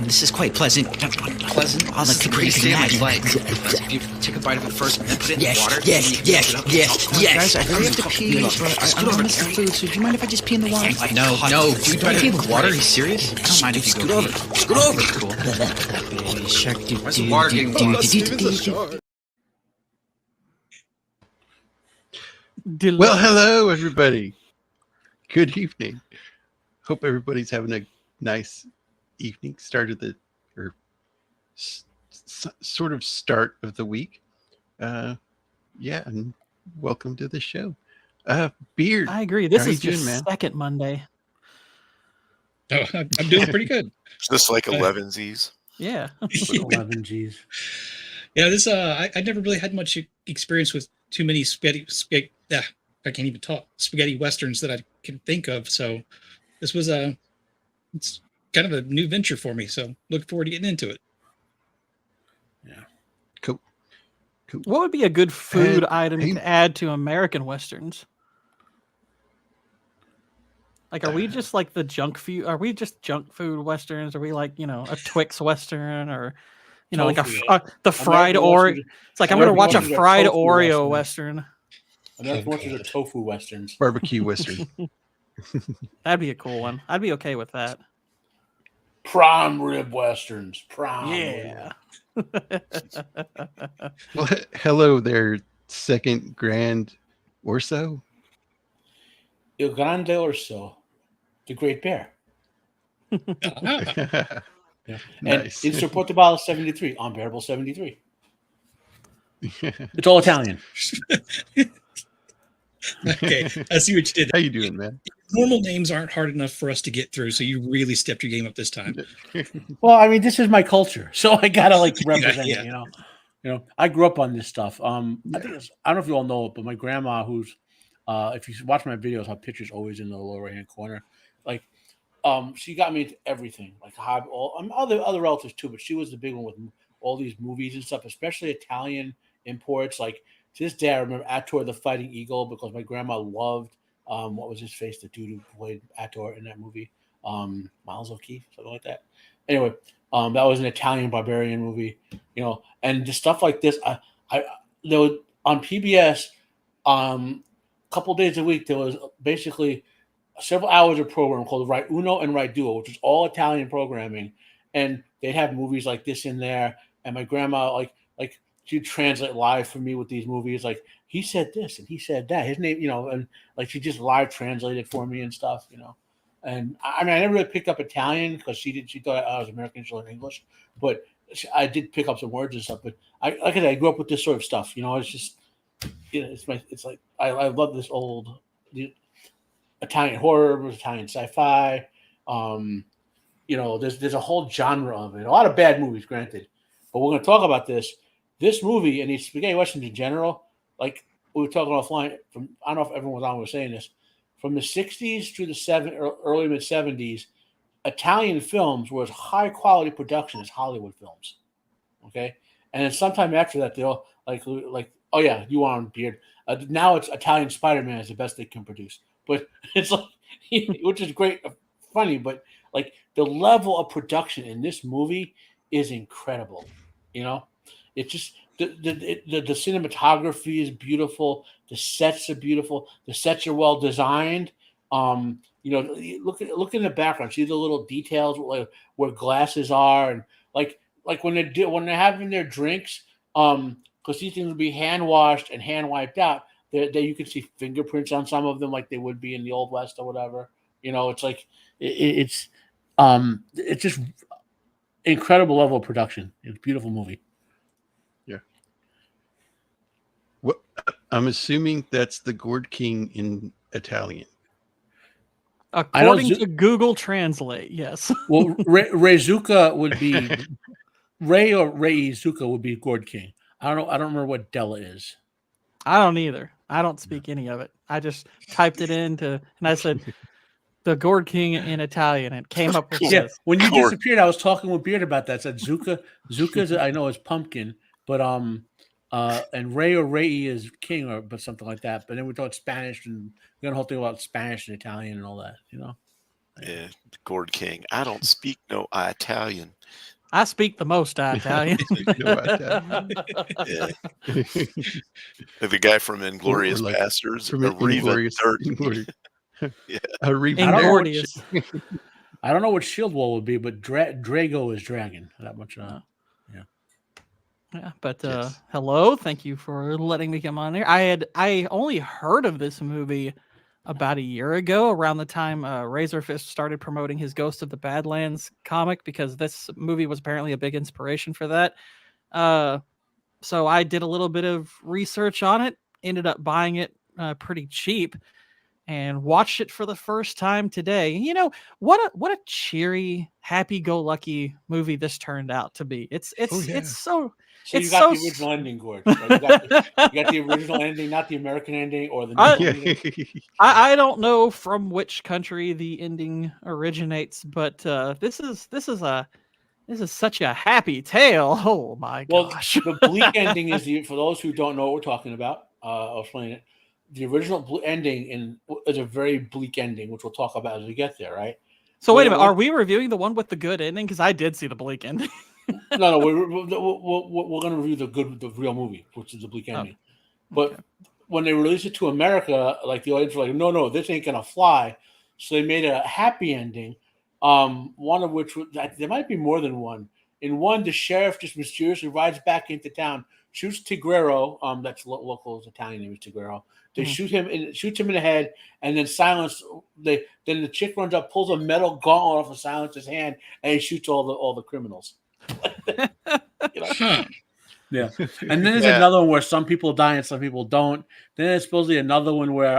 This is quite pleasant. Pleasant? All the This is pretty cookies you can sandwich imagine. like. If you take a bite of it first and then put it in water. Guys, I really have to pee, but I don't miss the food, so do you mind if I just pee in the water? No. Do you try to pee in the water? Are you serious? I don't mind if you Scoot go over. pee. Scoot over. Cool. Baby shark, Why's the water getting warm? Well, hello, everybody. Good evening. Hope everybody's having a nice evening. Start of the, or sort of start of the week. Yeah, and welcome to the show. Beard. I agree. This how is you just doing, man? second Monday. Oh, I'm doing pretty good. Just like 11 Z's. Yeah. 11 G's. Yeah, this I never really had much experience with too many spaghetti. I can't even talk. Spaghetti westerns that I can think of. So this was it's kind of a new venture for me. So look forward to getting into it. Yeah. Cool. What would be a good food And- item hey- to add to American westerns? Like, are we just like the junk food? Are we just junk food westerns? Are we like, a Twix western or, like Tofu. the fried American Oreo? westerns- It's like I'm gonna watch a American westerns are fried tofu Oreo westerns. western. American westerns are tofu westerns. Barbecue Western. That'd be a cool one. I'd be okay with that. Prime rib westerns. Prime. Yeah. Well, hello there, second grand or so. Il Grande Orso. The Great Bear. Ah, Yeah. Nice. And Insert Portobello 73. Unbearable 73. It's all Italian. okay, I see what you did. How you doing, man? Normal names aren't hard enough for us to get through, so you really stepped your game up this time. Well, I mean, this is my culture, so I gotta represent Yeah. it. You know, I grew up on this stuff. I think I don't know if you all know it, but my grandma, who's if you watch my videos, her picture's always in the lower right hand corner. She got me into everything, like other relatives too, but she was the big one with all these movies and stuff, especially Italian imports. Like to this day, I remember Ator the Fighting Eagle because my grandma loved what was his face, the dude who played Ator in that movie, Miles O'Keefe, something like that. Anyway, that was an Italian barbarian movie, and just stuff like this. There was on PBS, a couple days a week. There was basically several hours of program called Right Uno and Right Duo, which is all Italian programming, and they'd have movies like this in there. And my grandma, like she'd translate live for me with these movies. Like he said this and he said that. His name, and like she just live translated for me and stuff, And I mean, I never really picked up Italian because she thought I was American, she learned English, but I did pick up some words and stuff. But like I said, I grew up with this sort of stuff. It's just, it's like I love this old Italian horror, Italian sci-fi. There's a whole genre of it. A lot of bad movies, granted, but we're going to talk about this movie and these spaghetti westerns in general. Like we were talking offline. I don't know if everyone was on. We were saying this from the '60s through the early mid '70s. Italian films were as high quality production as Hollywood films. Okay, and then sometime after that, they'll like oh yeah, you on Beard. Now it's Italian Spider-Man is the best they can produce. But it's like, which is great, funny, but like the level of production in this movie is incredible. It's just the cinematography is beautiful. The sets are beautiful. The sets are well designed. Look in the background, see the little details where glasses are, and like when they're having their drinks, because these things will be hand washed and hand wiped out. There you can see fingerprints on some of them, like they would be in the Old West or whatever. It's like it's just incredible level of production. It's a beautiful movie. Yeah. Well, I'm assuming that's the Gourd King in Italian. According to Google Translate, yes. Well, Ray Zuka would be Ray or Ray Zuka would be Gourd King. I don't remember what Della is. I don't either. I don't speak any of it. I just typed it and I said the Gourd King in Italian. And it came up with this. When you disappeared, I was talking with Beard about that. I said Zuka. Zuka's I know is pumpkin, but and Ray or Ray is king but something like that. But then we talked Spanish and we got a whole thing about Spanish and Italian and all that. Yeah, Gourd King. I don't speak no Italian. I speak the most Italian. No, I doubt Yeah. The guy from Inglorious like Bastards, from Arriva Inglorious. Dirt. Yeah. Arriva I don't know what Inglorious. I don't know what Shieldwall would be, but Drago is dragon. That much. Yeah, but Yes. hello, thank you for letting me come on here. I only heard of this movie about a year ago, around the time Razorfist started promoting his Ghost of the Badlands comic, because this movie was apparently a big inspiration for that. So I did a little bit of research on it, ended up buying it pretty cheap, and watched it for the first time today. You know, what a cheery, happy-go-lucky movie this turned out to be. It's yeah. So It's you got so the original ending, Gord. Right? You got the original ending, not the American ending or the new I- ending. I don't know from which country the ending originates, but this is such a happy tale. Oh my Well, gosh. the bleak ending is for those who don't know what we're talking about. I'll explain it. The original ending is a very bleak ending, which we'll talk about as we get there, right? So wait a Well, minute, are we reviewing the one with the good ending? Because I did see the bleak ending. No, we're going to review the real movie, which is the bleak ending. But Okay. when they released it to America, like the audience were like, no, this ain't gonna fly. So they made a happy ending. One of which there might be more than one. In one, the sheriff just mysteriously rides back into town, shoots Tigrero. That's local's Italian name is Tigrero. They shoots him in the head, and then silence. Then the chick runs up, pulls a metal gauntlet off of Silence's hand, and he shoots all the criminals. You know? Huh. Yeah, and then there's Yeah. another one where some people die and some people don't. Then there's supposedly another one where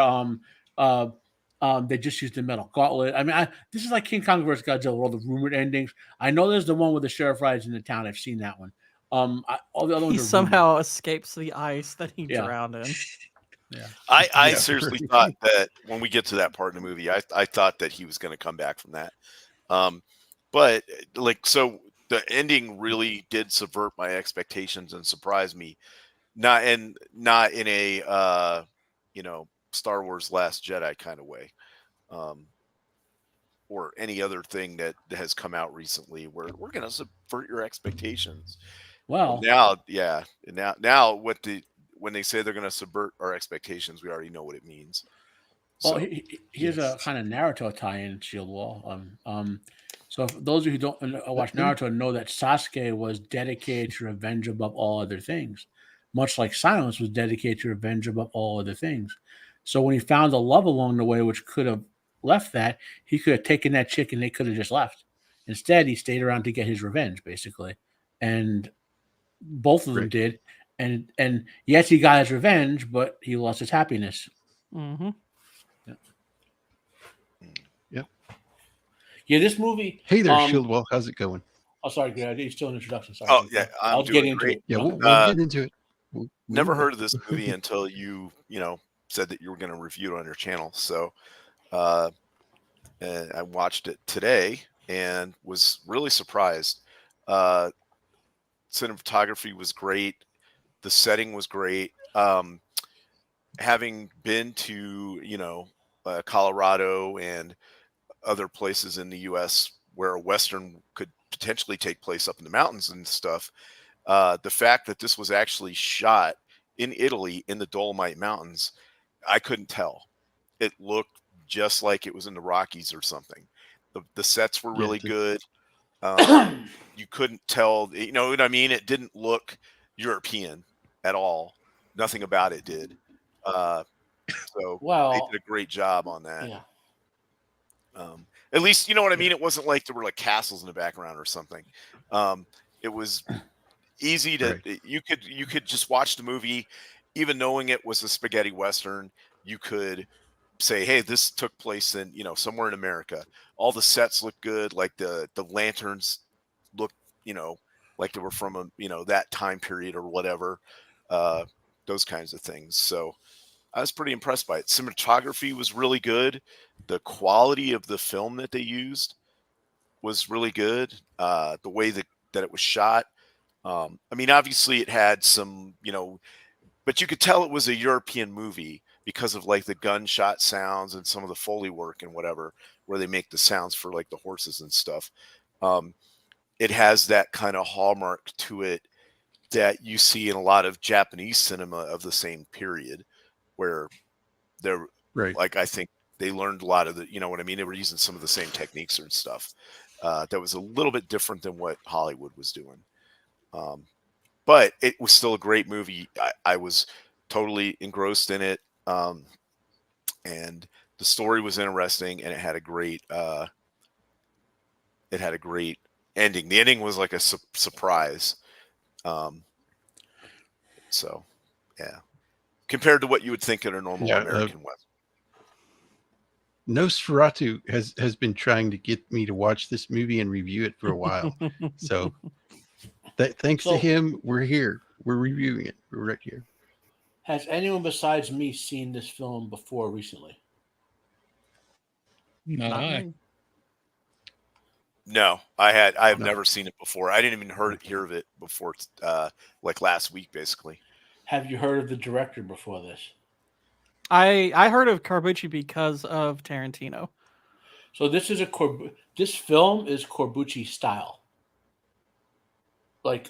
they just use the metal gauntlet. I mean, this is like King Kong versus Godzilla, all the rumored endings. I know there's the one where the sheriff rides in the town. I've seen that one. All the other ones He are somehow escapes the ice that he Yeah. drowned in. Yeah. I Yeah, seriously right. thought that when we get to that part in the movie, I thought that he was going to come back from that. But so the ending really did subvert my expectations and surprise me. Not in a Star Wars Last Jedi kind of way. Or any other thing that has come out recently where we're going to subvert your expectations. Well, Now when they say they're going to subvert our expectations, we already know what it means. Well, So, here's a kind of Naruto tie-in, Shieldwall. So for those of you who don't watch Naruto know that Sasuke was dedicated to revenge above all other things, much like Silence was dedicated to revenge above all other things. So when he found a love along the way, which could have left that, he could have taken that chick and they could have just left. Instead, he stayed around to get his revenge, basically, and both of them Right. did. And yes, he got his revenge, but he lost his happiness. Mm-hmm. Yeah, this movie. Hey there, Shieldwall. How's it going? Oh, sorry, Greg. It's still an introduction. Sorry. Oh, yeah, I I'm was doing getting into great. it. Yeah, No? we'll get into it. Never heard of this movie until you said that you were going to review it on your channel. So and I watched it today and was really surprised. Cinematography was great. The setting was great. Having been to, Colorado and other places in the U.S. where a Western could potentially take place up in the mountains and stuff, the fact that this was actually shot in Italy in the Dolomite Mountains, I couldn't tell. It looked just like it was in the Rockies or something. The sets were really good. You couldn't tell, you know what I mean? It didn't look European at all. Nothing about it did. So they did a great job on that. Yeah. At least, you know what I mean? It wasn't like there were like castles in the background or something. It was easy to, you could just watch the movie, even knowing it was a spaghetti Western. You could say, hey, this took place in, somewhere in America. All the sets look good. Like the lanterns look, like they were from that time period or whatever, those kinds of things. So I was pretty impressed by it. Cinematography was really good. The quality of the film that they used was really good. The way that it was shot. I mean, obviously it had some, but you could tell it was a European movie because of like the gunshot sounds and some of the Foley work and whatever, where they make the sounds for like the horses and stuff. It has that kind of hallmark to it that you see in a lot of Japanese cinema of the same period, where they're like, I think they learned a lot of the, you know what I mean? They were using some of the same techniques and stuff that was a little bit different than what Hollywood was doing. But it was still a great movie. I was totally engrossed in it. And the story was interesting, and it had a great ending. The ending was like a surprise. So yeah, compared to what you would think in a normal American Western. Nosferatu has been trying to get me to watch this movie and review it for a while. So thanks to him, we're here. We're reviewing it. We're right here. Has anyone besides me seen this film before recently? Not I. No, I've never seen it before. I didn't even hear of it before, like last week, basically. Have you heard of the director before this? I heard of Corbucci because of Tarantino. So this is this film is Corbucci style, like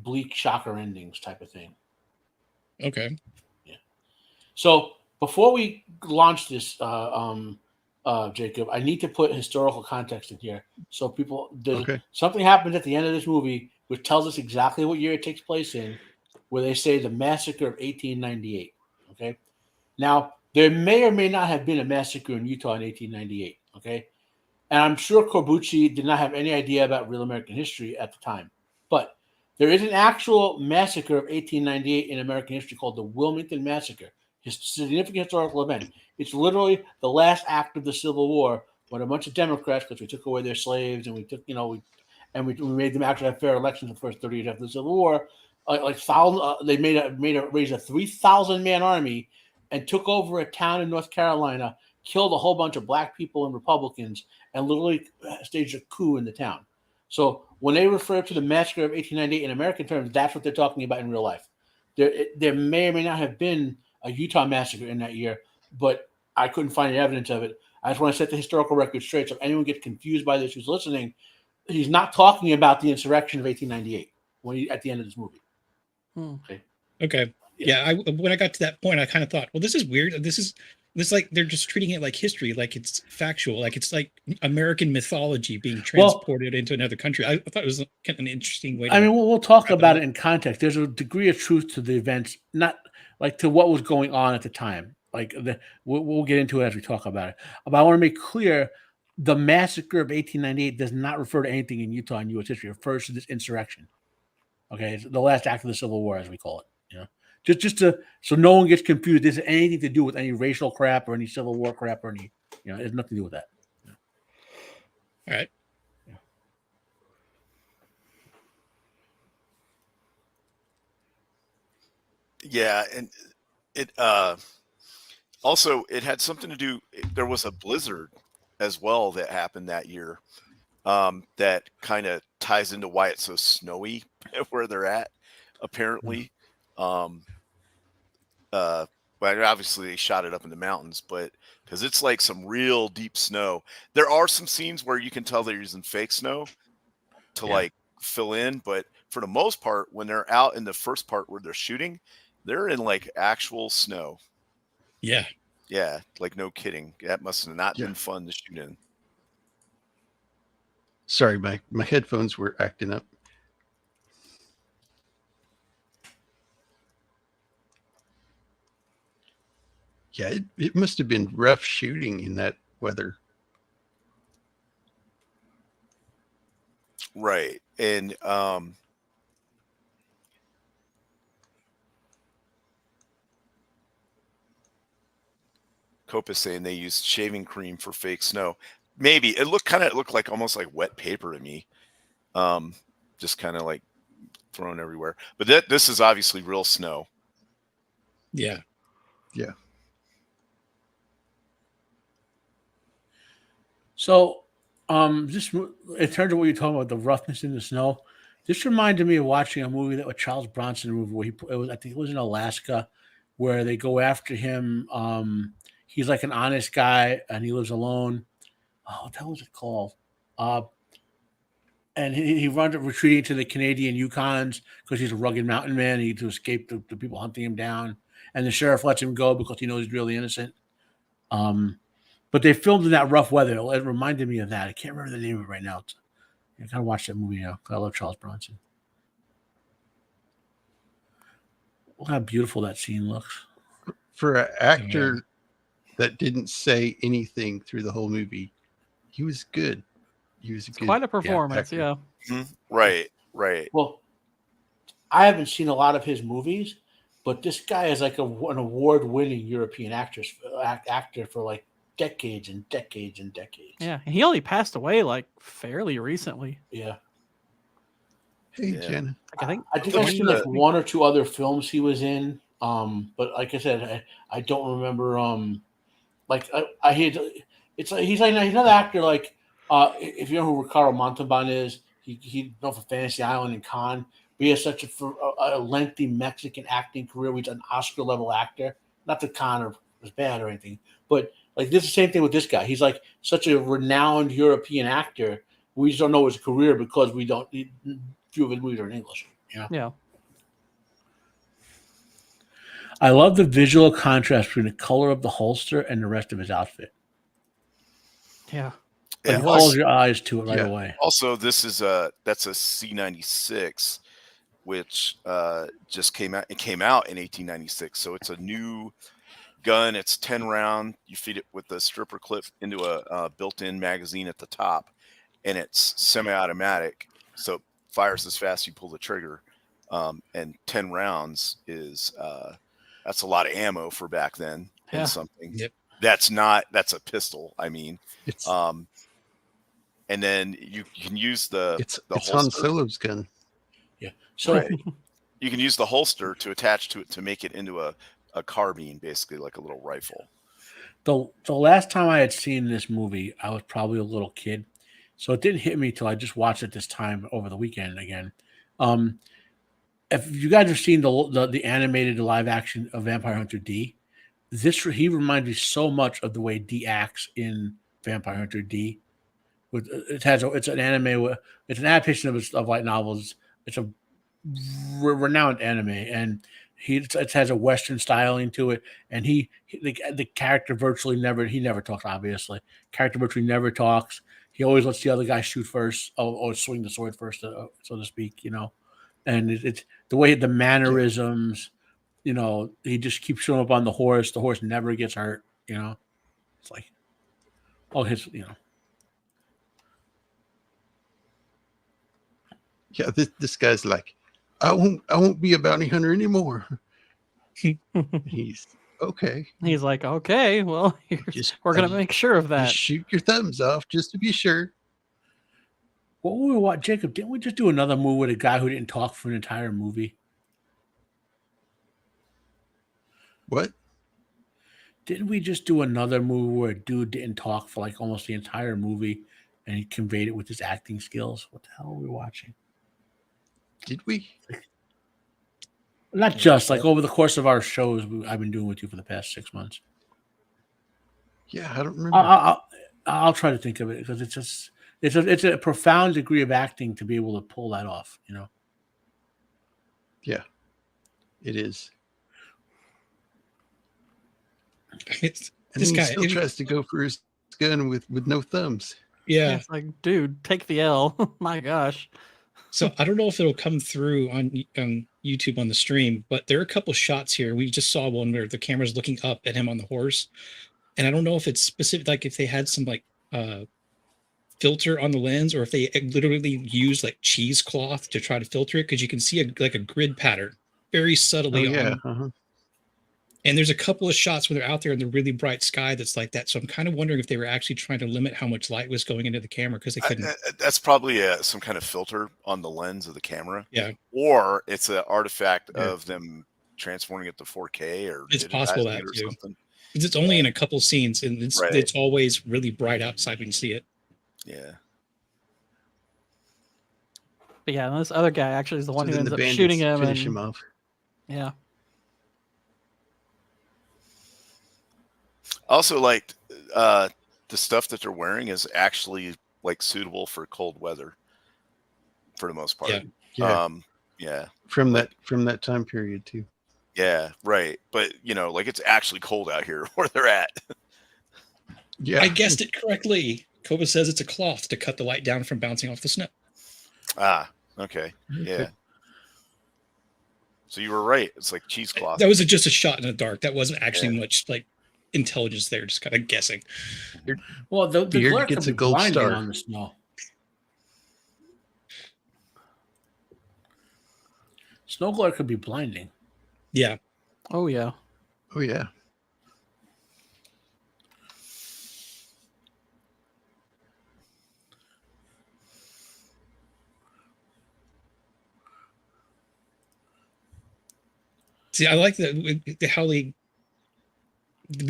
bleak shocker endings type of thing. Okay. Yeah. So before we launch this, Jacob, I need to put historical context in here so people. Something happens at the end of this movie which tells us exactly what year it takes place in, where they say the massacre of 1898. Okay. Now, there may or may not have been a massacre in Utah in 1898, okay? And I'm sure Corbucci did not have any idea about real American history at the time. But there is an actual massacre of 1898 in American history called the Wilmington Massacre. It's a significant historical event. It's literally the last act of the Civil War when a bunch of Democrats, because we took away their slaves and we took, we made them actually have fair elections the first 30 years after the Civil War. They raised a 3,000-man army and took over a town in North Carolina, killed a whole bunch of black people and Republicans, and literally staged a coup in the town. So when they refer to the massacre of 1898 in American terms, that's what they're talking about in real life. There may or may not have been a Utah massacre in that year, but I couldn't find any evidence of it. I just want to set the historical record straight, so if anyone gets confused by this who's listening, he's not talking about the insurrection of 1898 at the end of this movie. Okay. Yeah, when I got to that point, I kind of thought, well, this is weird. This is like they're just treating it like history, like it's factual, like it's like American mythology being transported into another country. I thought it was kind of an interesting way. We'll talk about it in context. There's a degree of truth to the events, not like to what was going on at the time. We'll get into it as we talk about it. But I want to make clear the massacre of 1898 does not refer to anything in Utah and U.S. history. It refers to this insurrection. Okay, it's the last act of the Civil War, as we call it. So no one gets confused. This has anything to do with any racial crap or any Civil War crap or any, it has nothing to do with that. All right. Yeah, and it also it had something to do. There was a blizzard as well that happened that year. That kind of ties into why it's so snowy where they're at, apparently. But obviously they shot it up in the mountains, but because it's like some real deep snow. There are some scenes where you can tell they're using fake snow to like fill in, but for the most part, when they're out in the first part where they're shooting, they're in like actual snow. Yeah. Yeah, like no kidding. That must have not been fun to shoot in. Sorry, my headphones were acting up. Yeah, it must have been rough shooting in that weather. Right. And Copa's saying they used shaving cream for fake snow. Maybe it looked like almost like wet paper to me. Just kind of like thrown everywhere. But this is obviously real snow. Yeah. Yeah. So, just in terms of what you're talking about, the roughness in the snow, this reminded me of watching a movie that was Charles Bronson movie where I think it was in Alaska, where they go after him. He's like an honest guy, and he lives alone. Oh, what the hell was it called? And he runs retreating to the Canadian Yukons because he's a rugged mountain man. He needs to escape the people hunting him down, and the sheriff lets him go because he knows he's really innocent. But they filmed in that rough weather. It reminded me of that. I can't remember the name of it right now. I gotta watch that movie now. I love Charles Bronson. Look how beautiful that scene looks. For an actor that didn't say anything through the whole movie, he was good. He was Quite a performance, actor. Right. Well, I haven't seen a lot of his movies, but this guy is like an award-winning European actor for like decades and decades and decades. Yeah, and he only passed away like fairly recently. Yeah. Hey, Jenna. I think I've seen like one or two other films he was in. But like I said, I don't remember. I hear it's like he's another actor. Like if you know who Ricardo Montalban is, he's known for Fantasy Island and Con. But he has such a lengthy Mexican acting career. He's an Oscar level actor. Not that Con was bad or anything, but like this is the same thing with this guy. He's like such a renowned European actor. We just don't know his career because we don't. Few of his movies are in English. Yeah. I love the visual contrast between the color of the holster and the rest of his outfit. Yeah. Like it calls your eyes to it right away. Also, that's a C96, which just came out. It came out in 1896, so it's a new gun. It's 10 round. You feed it with a stripper clip into a built-in magazine at the top, and it's semi-automatic, so it fires as fast as you pull the trigger. And 10 rounds is that's a lot of ammo for back then. Yeah. And something Yep. that's a pistol. I mean, It's and then you can use the Han holster. Solo's gun. Yeah. So You can use the holster to attach to it to make it into a carbine, basically like a little rifle. the last time I had seen this movie, I was probably a little kid, so it didn't hit me till I just watched it this time over the weekend again. If you guys have seen the animated live action of Vampire Hunter D, he reminds me so much of the way D acts in Vampire Hunter D. It's an anime. It's an adaptation of light novels. It's a renowned anime, and it has a Western styling to it. And the character virtually never talks. Obviously, character virtually never talks. He always lets the other guy shoot first, or swing the sword first, so to speak. And it's the way the mannerisms. He just keeps showing up on the horse. The horse never gets hurt. It's like, Yeah, this guy's like, I won't be a bounty hunter anymore. He's okay. He's like, okay, well, we're gonna make sure of that. Just shoot your thumbs off just to be sure. What Jacob? Didn't we just do another movie with a guy who didn't talk for an entire movie? What? Didn't we just do another movie where a dude didn't talk for like almost the entire movie, and he conveyed it with his acting skills? What the hell are we watching? Did we? Not just like over the course of our shows I've been doing with you for the past 6 months. Yeah, I don't remember. I'll try to think of it because it's a profound degree of acting to be able to pull that off. Yeah, it is. And This he guy still tries to go for his gun with no thumbs. Yeah. It's like, dude, take the L. My gosh. So I don't know if it'll come through on YouTube on the stream, but there are a couple shots here. We just saw one where the camera's looking up at him on the horse, and I don't know if it's specific, like if they had some like filter on the lens, or if they literally used like cheesecloth to try to filter it, because you can see a grid pattern very subtly. And there's a couple of shots when they're out there in the really bright sky that's like that. So I'm kind of wondering if they were actually trying to limit how much light was going into the camera because they couldn't. That's probably some kind of filter on the lens of the camera. Yeah. Or it's an artifact of them transforming it to 4K or it's possible that or too. something. Because it's only in a couple scenes and it's always really bright outside when you see it. Yeah. But yeah, and this other guy actually is the one who then ends the up bandits shooting him. finish And, him off. yeah. Also, like the stuff that they're wearing is actually like suitable for cold weather for the most part. Yeah. Yeah, Yeah, from like that time period too. yeah, right. But like it's actually cold out here where they're at. Yeah, I guessed it correctly. Koba says it's a cloth to cut the light down from bouncing off the snow. Ah, okay, yeah. So you were right. It's like cheesecloth. That was just a shot in the dark. That wasn't actually much like intelligence there. Just kind of guessing. Well, the Beard glare gets could a be gold blinding star. on the snow. Snow glare could be blinding. Yeah. Oh yeah. Oh yeah. See, I like how we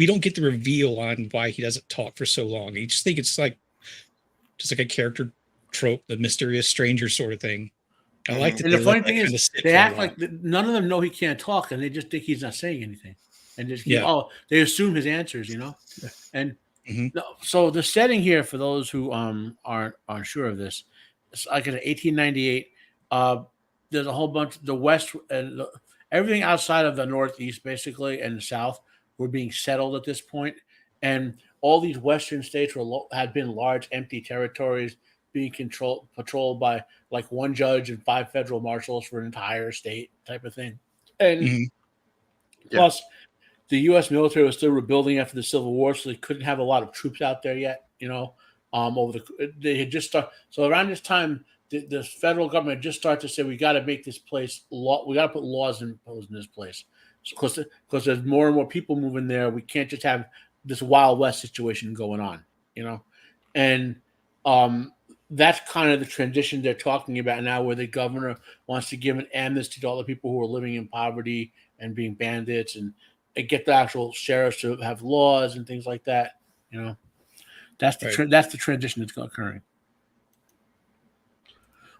don't get the reveal on why he doesn't talk for so long. You just think it's like just like a character trope, the mysterious stranger sort of thing. I like that. And They the funny let that thing kinda is, sit they for a act while. like none of them know he can't talk, and they just think he's not saying anything, and just keep, Yeah. they assume his answers, And Mhm. no, so the setting here, for those who aren't sure of this, it's like in 1898. There's a whole bunch. The West and everything outside of the Northeast, basically, and the South, were being settled at this point, and all these Western states had been large empty territories being patrolled by like one judge and 5 federal marshals for an entire state type of thing. And Mhm. plus, the U.S. military was still rebuilding after the Civil War, so they couldn't have a lot of troops out there yet. They had just started. So around this time, the federal government just started to say, we got to make this place law. We got to put laws imposed in this place, because there's more and more people moving there. We can't just have this Wild West situation going on, and that's kind of the transition they're talking about now, where the governor wants to give an amnesty to all the people who are living in poverty and being bandits, and get the actual sheriffs to have laws and things like that. That's the Right. that's the transition that's occurring.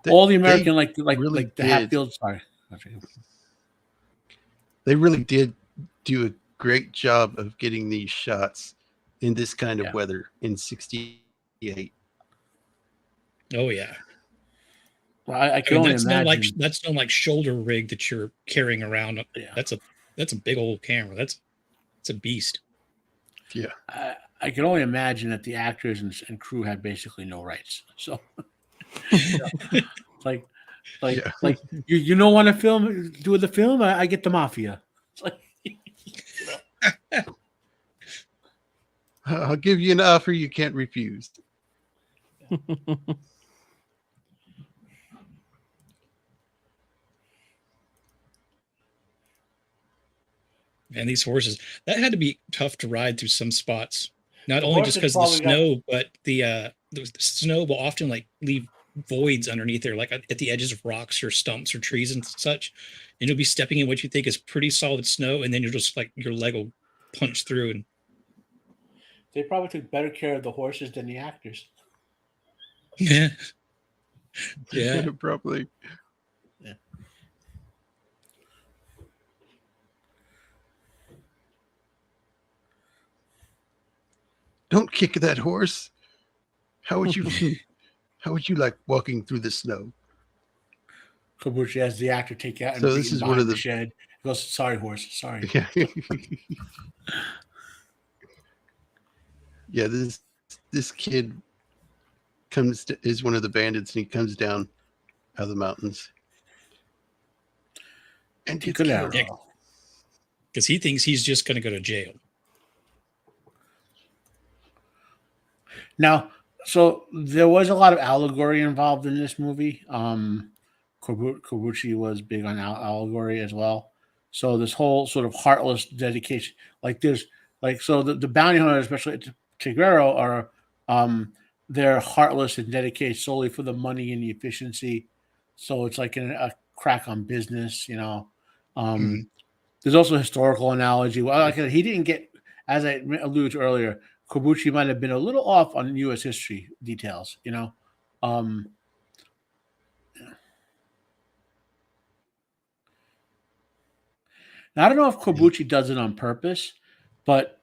They- All the they American like really the did. Hatfield. Sorry. They really did do a great job of getting these shots in this kind of Yeah. weather in '68. Oh yeah. Well, I I can mean, only imagine. that's no like shoulder rig that you're carrying around. Yeah. That's a big old camera. That's a beast. Yeah. I can only imagine that the actors and crew had basically no rights. So, like Yeah. you don't want to do the film. I get the mafia. It's like, I'll give you an offer you can't refuse. And these horses, that had to be tough to ride through some spots. Not The only just horses because of the probably snow, but the snow will often like leave voids underneath there, like at the edges of rocks or stumps or trees and such. And you'll be stepping in what you think is pretty solid snow, and then you're just like your leg will punch through. And they probably took better care of the horses than the actors. yeah, yeah. Probably. Yeah. Don't kick that horse. How would you like walking through the snow? Kobushi has the actor take out and So beat this him is one behind of the the- shed. He goes, "Sorry, horse. Sorry." Yeah. Yeah, this kid is one of the bandits, and he comes down out of the mountains and gets Good killed. arrow. Because he thinks he's just going to go to jail. Now, so there was a lot of allegory involved in this movie. Kobushi was big on allegory as well. So this whole sort of heartless dedication, so the bounty hunters, especially Tigrero, are they're heartless and dedicated solely for the money and the efficiency. So it's like a crack on business, There's also a historical analogy. Well, like I said, he didn't get, as I alluded to earlier, Kobushi might have been a little off on U.S. history details, Now, I don't know if Kobushi does it on purpose, but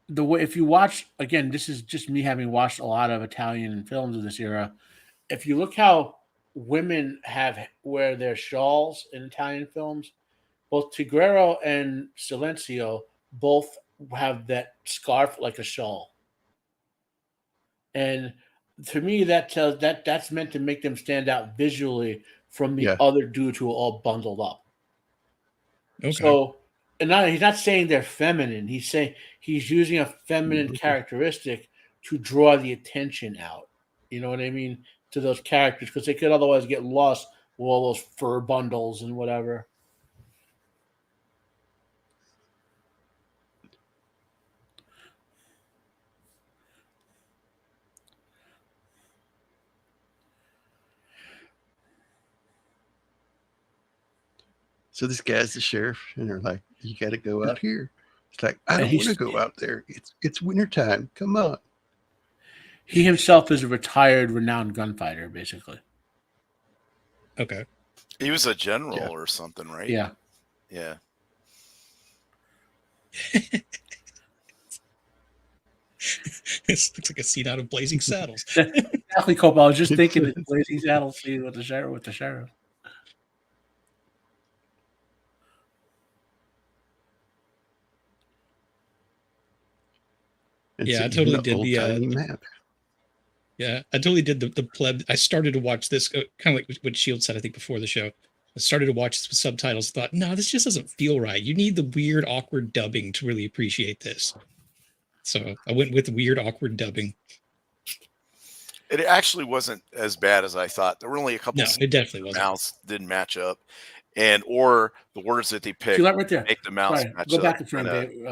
the way if you watch again, this is just me having watched a lot of Italian films of this era. If you look how women wear their shawls in Italian films, both Tigreiro and Silencio both have that scarf like a shawl. And to me, that's meant to make them stand out visually from the other dudes who are all bundled up. Okay. So, and he's not saying they're feminine. He's saying he's using a feminine characteristic to draw the attention out. You know what I mean? To those characters, because they could otherwise get lost with all those fur bundles and whatever. So this guy's the sheriff, and they're like, "You got to go out here." It's like, I don't want to go out there. It's wintertime. Come on. He himself is a retired, renowned gunfighter, basically. Okay. He was a general or something, right? Yeah. Yeah. This looks like a scene out of Blazing Saddles. Exactly, Cope. I was just thinking it's Blazing Saddles scene with the sheriff. Yeah, I totally did the map. Yeah, I totally did the pleb. I started to watch this kind of like what Shield said, I think, before the show. I started to watch this with subtitles. Thought, no, this just doesn't feel right. You need the weird, awkward dubbing to really appreciate this. So I went with weird, awkward dubbing. It actually wasn't as bad as I thought. There were only a couple. No, it definitely wasn't. Mouths didn't match up, or the words that they picked. See that right there. Make the mouths match go up. back a frame, Dave.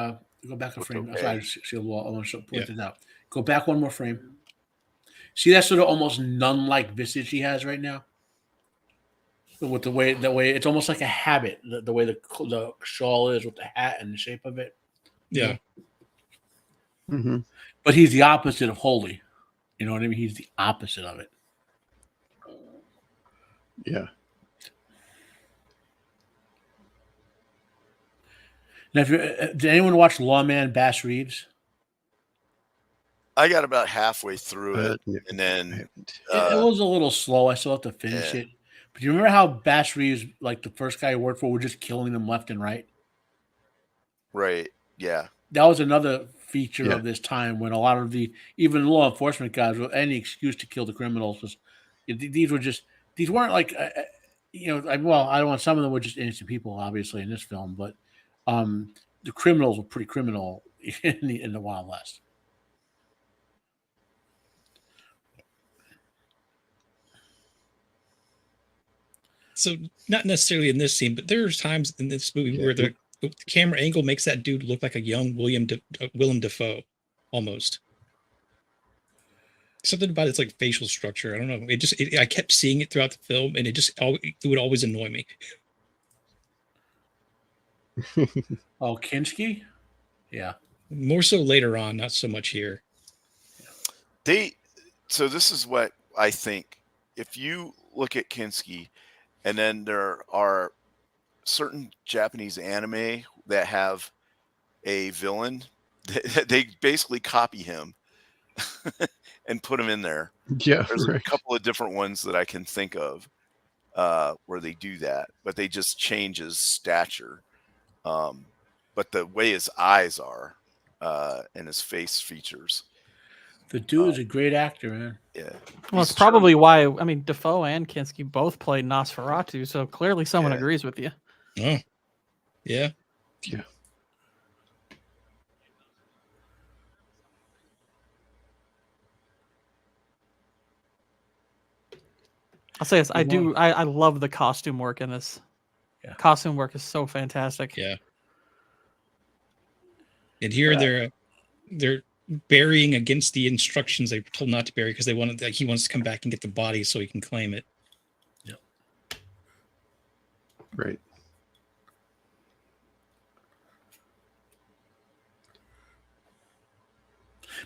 Go back a frame. Okay. Sorry, Shieldwall. I want to point it out. Go back one more frame. See that sort of almost nun-like visage he has right now? With the way it's almost like a habit, the way the shawl is with the hat and the shape of it. Yeah. Mm-hmm. But he's the opposite of holy. You know what I mean? He's the opposite of it. Yeah. Now, did anyone watch Lawman Bass Reeves? I got about halfway through it, and then it was a little slow. I still have to finish it. But do you remember how Bass Reeves, like the first guy he worked for, were just killing them left and right? Right. Yeah. That was another feature of this time when a lot of even law enforcement guys with any excuse to kill the criminals was these weren't like I don't want, some of them were just innocent people, obviously, in this film, but the criminals were pretty criminal in the Wild West. So not necessarily in this scene, but there's times in this movie where the camera angle makes that dude look like a young Willem Dafoe, almost. Something about its like facial structure. I don't know. I kept seeing it throughout the film, and it would always annoy me. Oh, Kinski? Yeah. More so later on, not so much here. So this is what I think. If you look at Kinski, and then there are certain Japanese anime that have a villain, they basically copy him and put him in there. Yeah, there's a couple of different ones that I can think of where they do that, but they just change his stature. But the way his eyes are and his face features. The dude is a great actor, man. Yeah. Well, it's probably why, I mean, Defoe and Kinski both played Nosferatu, so clearly someone agrees with you. Oh, yeah. Yeah. I'll say this, I love the costume work in this. Yeah. Costume work is so fantastic. Yeah. And here they're burying against the instructions they were told not to bury because he wants to come back and get the body so he can claim it. Yep. Right.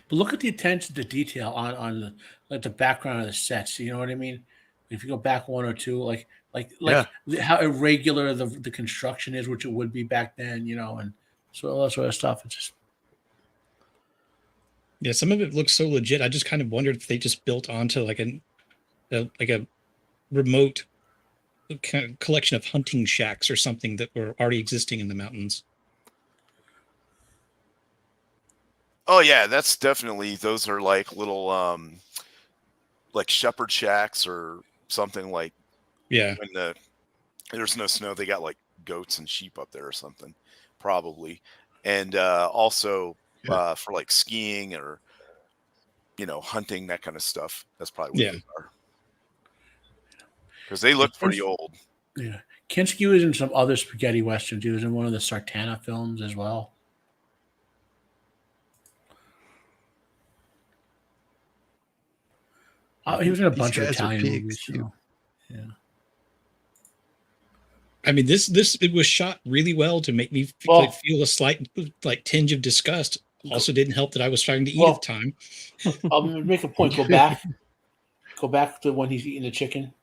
But look at the attention to detail on the background of the sets. You know what I mean? If you go back one or two, like how irregular the construction is, which it would be back then, and so all that sort of stuff. It's just Yeah, some of it looks so legit. I just kind of wondered if they just built onto like a remote kind of collection of hunting shacks or something that were already existing in the mountains. Oh yeah, that's definitely, those are like little like shepherd shacks or something, like Yeah. when there's no snow, they got like goats and sheep up there or something, probably. And also Yeah. for like skiing or hunting, that kind of stuff. That's probably what Yeah. those are. Because they look pretty old. Yeah. Kinski was in some other spaghetti westerns. He was in one of the Sartana films as well. He was in a These bunch of guys are Italian pigs, movies. too. So, yeah. I mean, this it was shot really well to make me feel a slight like tinge of disgust. Also, didn't help that I was trying to eat at the time. I'll make a point. Go back to when he's eating the chicken.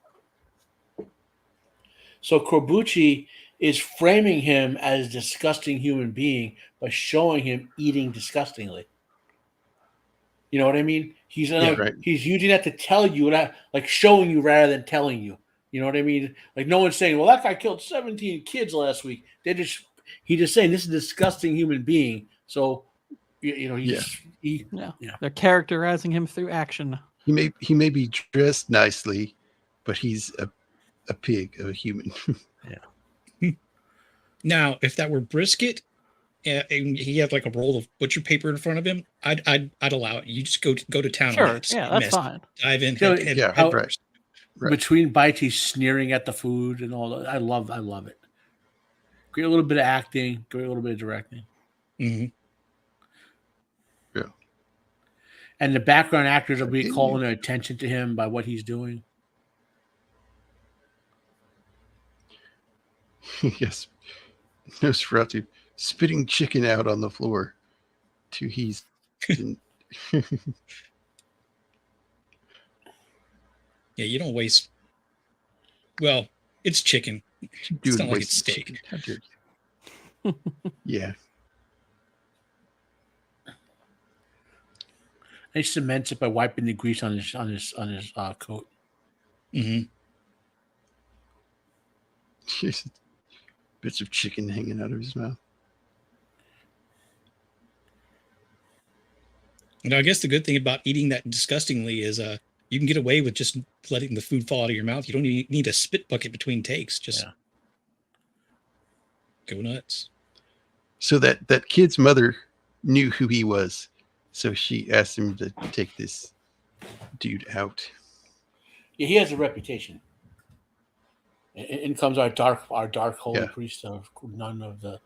So Corbucci is framing him as a disgusting human being by showing him eating disgustingly. You know what I mean? He's right. He's using that to tell you, like showing you rather than telling you. You know what I mean? Like no one's saying, "Well, that guy killed 17 kids last week." He's just saying this is a disgusting human being. So They're characterizing him through action. He may be dressed nicely, but he's a pig, a human. Yeah. Now, if that were brisket, and he had like a roll of butcher paper in front of him, I'd allow it. You just go to town. Sure, on that. yeah, that's fine. Dive in. Right. Between bites, he's sneering at the food and all that. I love it. Great little bit of acting, great little bit of directing. Mm-hmm. Yeah. And the background actors will be calling their attention to him by what he's doing. Yes. Nosferatu spitting chicken out on the floor. He's Yeah, you don't waste. Well, it's chicken. It's not like it's steak. Yeah. He cements it by wiping the grease on his coat. Mm-hmm. Bits of chicken hanging out of his mouth. Now, I guess the good thing about eating that disgustingly is you can get away with just letting the food fall out of your mouth. You don't need a spit bucket between takes. Just go nuts. So that kid's mother knew who he was, so she asked him to take this dude out. Yeah, he has a reputation. In comes our dark holy priest of none of the,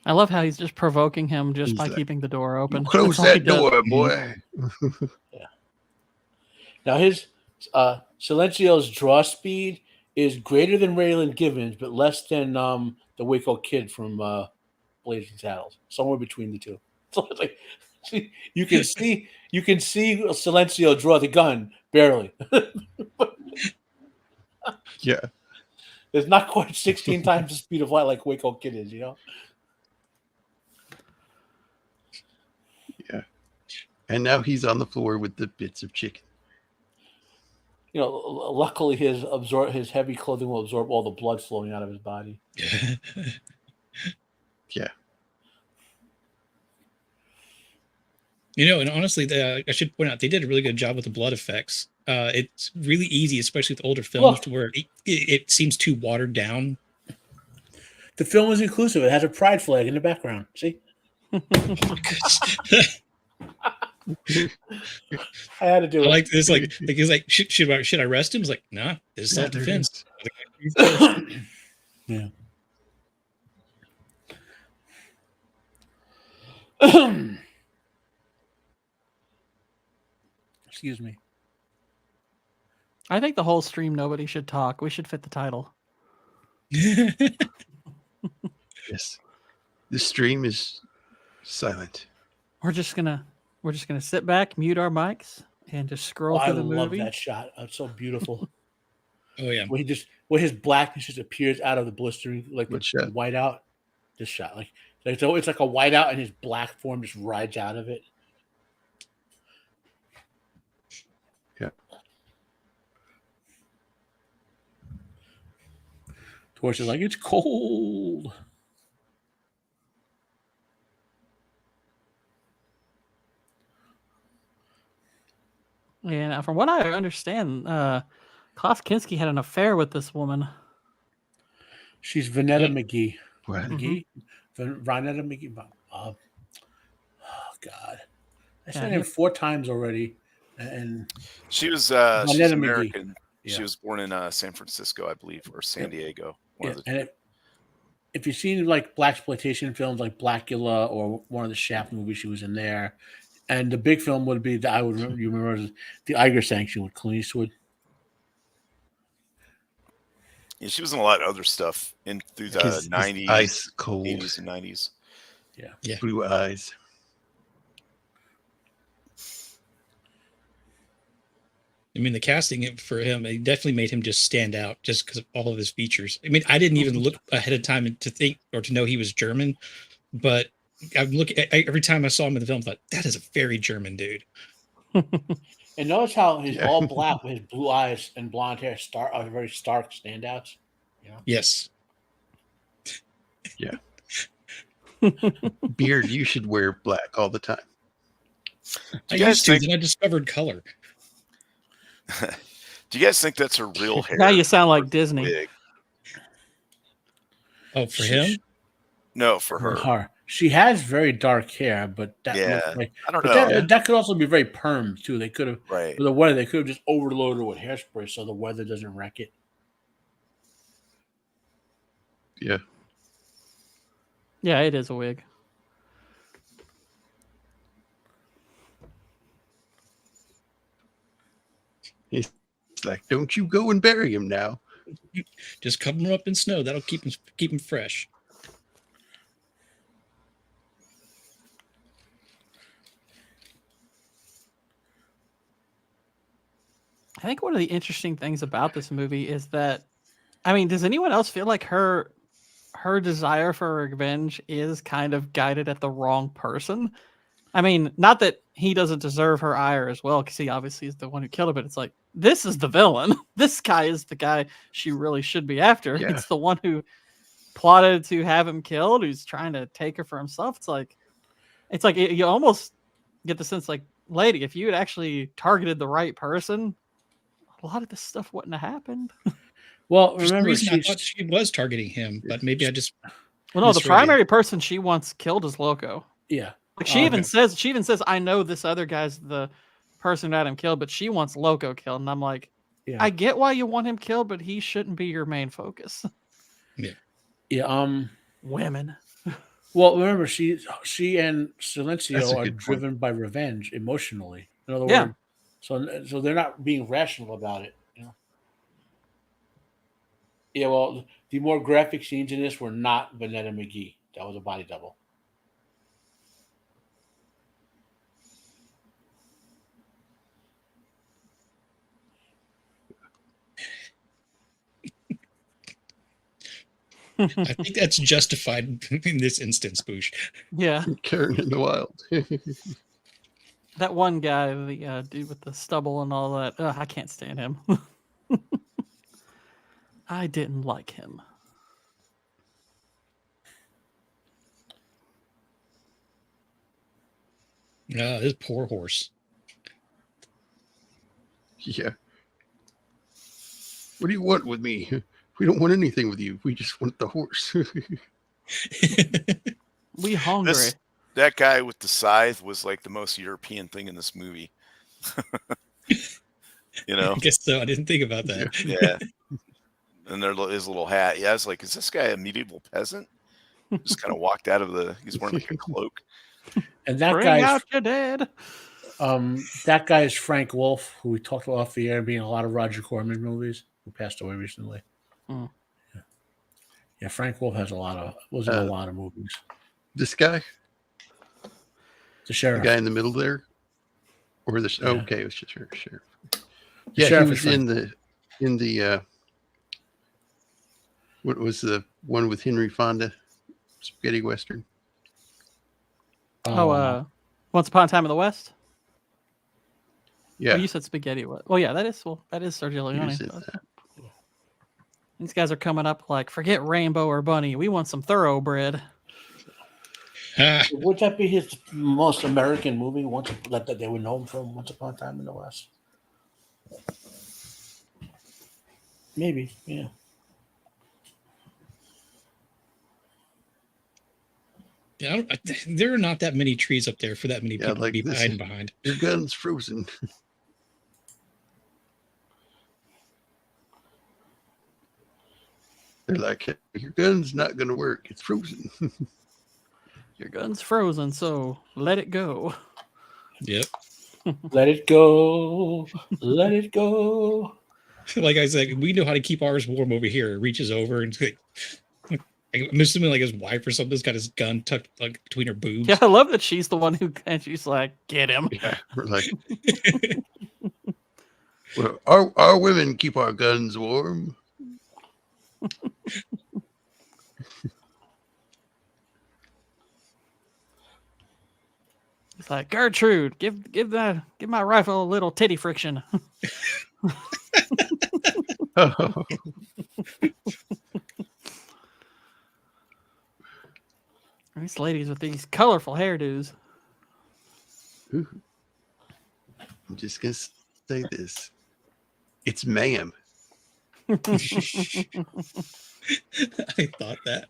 I love how he's just provoking him just by keeping the door open. Close that door, boy. Yeah. Now his Silencio's draw speed is greater than Raylan Givens, but less than the Waco Kid from Blazing Saddles. Somewhere between the two. So it's like you can see Silencio draw the gun barely. Yeah. It's not quite 16 times the speed of light like Waco Kid is, Yeah. And now he's on the floor with the bits of chicken. Luckily his heavy clothing will absorb all the blood flowing out of his body. Yeah. And honestly, I should point out they did a really good job with the blood effects. It's really easy, especially with older films, to where it seems too watered down. The film is inclusive. It has a pride flag in the background. See? I had to do it. Like this, he's like, should I arrest him? It's like, nah, this is self-defense. Yeah. Excuse me. I think the whole stream, nobody should talk. We should fit the title. Yes. The stream is silent. We're just gonna sit back, mute our mics, and just scroll through the movie. I love that shot. It's so beautiful. Oh yeah. Where his blackness just appears out of the blistering, like the What shot? whiteout. This shot, so it's like a whiteout, and his black form just rides out of it. Yeah. Torch is like, it's cold. Yeah, from what I understand, Klaus Kinski had an affair with this woman. She's Vanetta McGee. What? McGee? Vanetta McGee. Oh, God. I said Yeah, him 4 times already. And She was she's Vanetta McGee. American. Yeah. She was born in San Francisco, I believe, or San Diego. One of the and if you've seen like blaxploitation films like Blackula or one of the Shaft movies, she was in there. And the big film would be that you remember the Eiger Sanction with Clint Eastwood. Yeah, she was in a lot of other stuff through the His 90s, ice cold, 80s, and 90s. Yeah. blue eyes. I mean, the casting for him, it definitely made him just stand out just because of all of his features. I mean, I didn't even look ahead of time to think or to know he was German, but I'm looking every time I saw him in the film, I thought that is a very German dude. And notice how he's all black with his blue eyes and blonde hair are very stark standouts. Yes. Yeah. Beard, you should wear black all the time. I used to, then I discovered color. Do you guys think that's her real hair? Now you sound like Disney. Wig? Oh, for him? No, for her. She has very dark hair, but that looks like I don't know. That could also be very permed too. They could have Right. for the weather. They could have just overloaded it with hairspray so the weather doesn't wreck it. Yeah. Yeah, it is a wig. He's like, don't you go and bury him now. Just cover him up in snow. That'll keep him fresh. I think one of the interesting things about this movie is that, I mean, does anyone else feel like her desire for revenge is kind of guided at the wrong person? I mean, not that he doesn't deserve her ire as well, because he obviously is the one who killed her, but it's like, this is the villain. This guy is the guy she really should be after. Yeah. It's the one who plotted to have him killed, who's trying to take her for himself. It's like you almost get the sense like, lady, if you had actually targeted the right person, a lot of this stuff wouldn't have happened. Well, For some remember, reason, I thought she was targeting him, but maybe I just Well, no, the misread it. primary person she wants killed is Loco. yeah. Like she even says, I know this other guy's the person that had him killed, but she wants Loco killed. And I'm like, Yeah. I get why you want him killed, but he shouldn't be your main focus. Yeah. Women. Well, remember, she and That's Silencio a are good point. driven by revenge emotionally. In other Yeah. words, so they're not being rational about it. Yeah. Well, the more graphic scenes in this were not Vanetta McGee. That was a body double. I think that's justified in this instance, Boosh. Yeah. Karen in the wild. That one guy, the dude with the stubble and all that, I can't stand him. I didn't like him. This poor horse. Yeah. What do you want with me? We don't want anything with you. We just want the horse. We hungry. That guy with the scythe was like the most European thing in this movie. You know? I guess so. I didn't think about that. Yeah. And his little hat. Yeah, I was like, is this guy a medieval peasant? Just kind of walked out of he's wearing like a cloak. And that Bring guy's out your dead. that guy is Frank Wolf, who we talked about off the air, being in a lot of Roger Corman movies, who passed away recently. Mm. Yeah, Frank Wolf was in a lot of movies. This guy? The sheriff. The guy in the middle there? Or the Yeah. okay, it was just sheriff. The Yeah, sheriff he is was Frank. in the What was the one with Henry Fonda? Spaghetti Western. Once Upon a Time in the West. Yeah. Well, you said spaghetti. Well, yeah, that is Sergio He Leone. was in that. These guys are coming up like, forget Rainbow or Bunny. We want some thoroughbred. Would that be his most American movie? That they would know him from Once Upon a Time in the West. Maybe, yeah. Yeah, there are not that many trees up there for that many people to be hiding behind. Your gun's frozen. They're like, your gun's not going to work. It's frozen. Your gun's frozen, so let it go. Yep. Let it go. Let it go. Like I said, we know how to keep ours warm over here. It reaches over and I'm assuming like his wife or something's got his gun tucked like between her boobs. Yeah, I love that she's the one and she's like, get him. Yeah, we're like, well, our women keep our guns warm. It's like, Gertrude, give my rifle a little titty friction. These ladies with these colorful hairdos. I'm just gonna say this. It's ma'am. I thought that.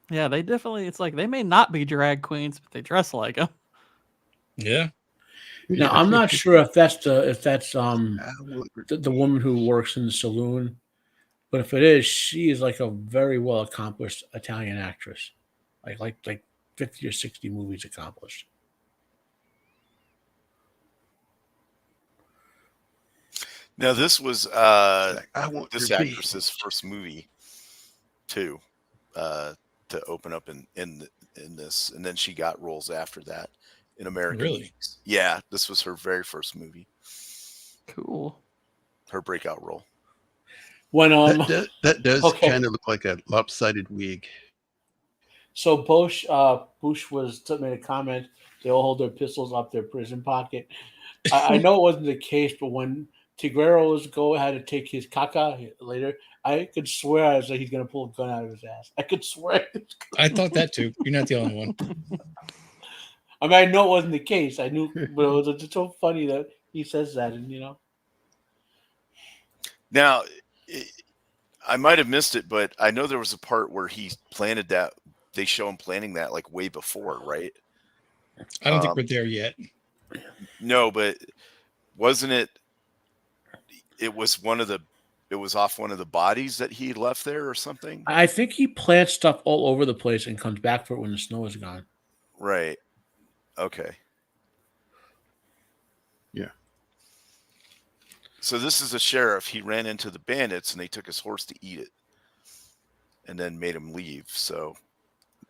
Yeah, they definitely. It's like they may not be drag queens, but they dress like them. Yeah. Now I'm not sure if that's the woman who works in the saloon, but if it is, she is like a very well accomplished Italian actress, like 50 or 60 movies accomplished. Now this was this actress's first movie too, to open up in this, and then she got roles after that in American. Really? Yeah, this was her very first movie. Cool. Her breakout role. When that does kind of look like a lopsided wig. So Bush made a comment. They all hold their pistols up their prison pocket. I know it wasn't the case, but when Tiguero's had to take his caca later, I could swear I was like he's gonna pull a gun out of his ass. I could swear. I thought that too. You're not the only one. I mean, I know it wasn't the case. I knew, but it was just so funny that he says that, and Now, I might have missed it, but I know there was a part where he planted that. They show him planting that like way before, right? I don't think we're there yet. No, but wasn't it? It was off one of the bodies that he left there or something. I think he plants stuff all over the place and comes back for it when the snow is gone. Right. Okay. Yeah. So this is a sheriff. He ran into the bandits and they took his horse to eat it and then made him leave. So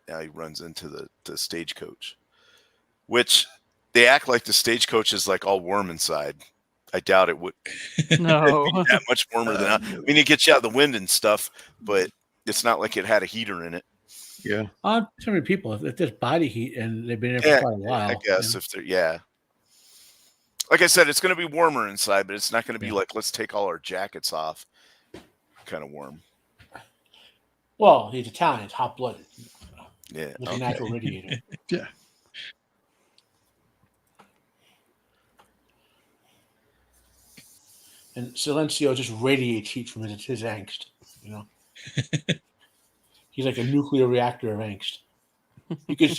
now he runs into the stagecoach, which they act like the stagecoach is like all warm inside. I doubt it would. No. Be that much warmer than I mean, it gets you out of the wind and stuff, but it's not like it had a heater in it. Yeah. So many people, if there's body heat and they've been there for quite a while. I guess if they're, like I said, it's going to be warmer inside, but it's not going to be like, let's take all our jackets off kind of warm. Well, he's Italian. It's hot-blooded. Yeah. With a natural radiator. Yeah. And Silencio just radiates heat from his angst, He's like a nuclear reactor of angst. You could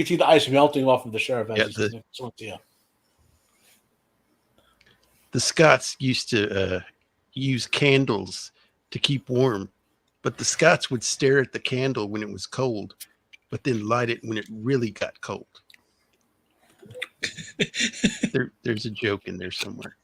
see the ice melting off of the sheriff as Silencio. The Scots used to use candles to keep warm, but the Scots would stare at the candle when it was cold, but then light it when it really got cold. There's a joke in there somewhere.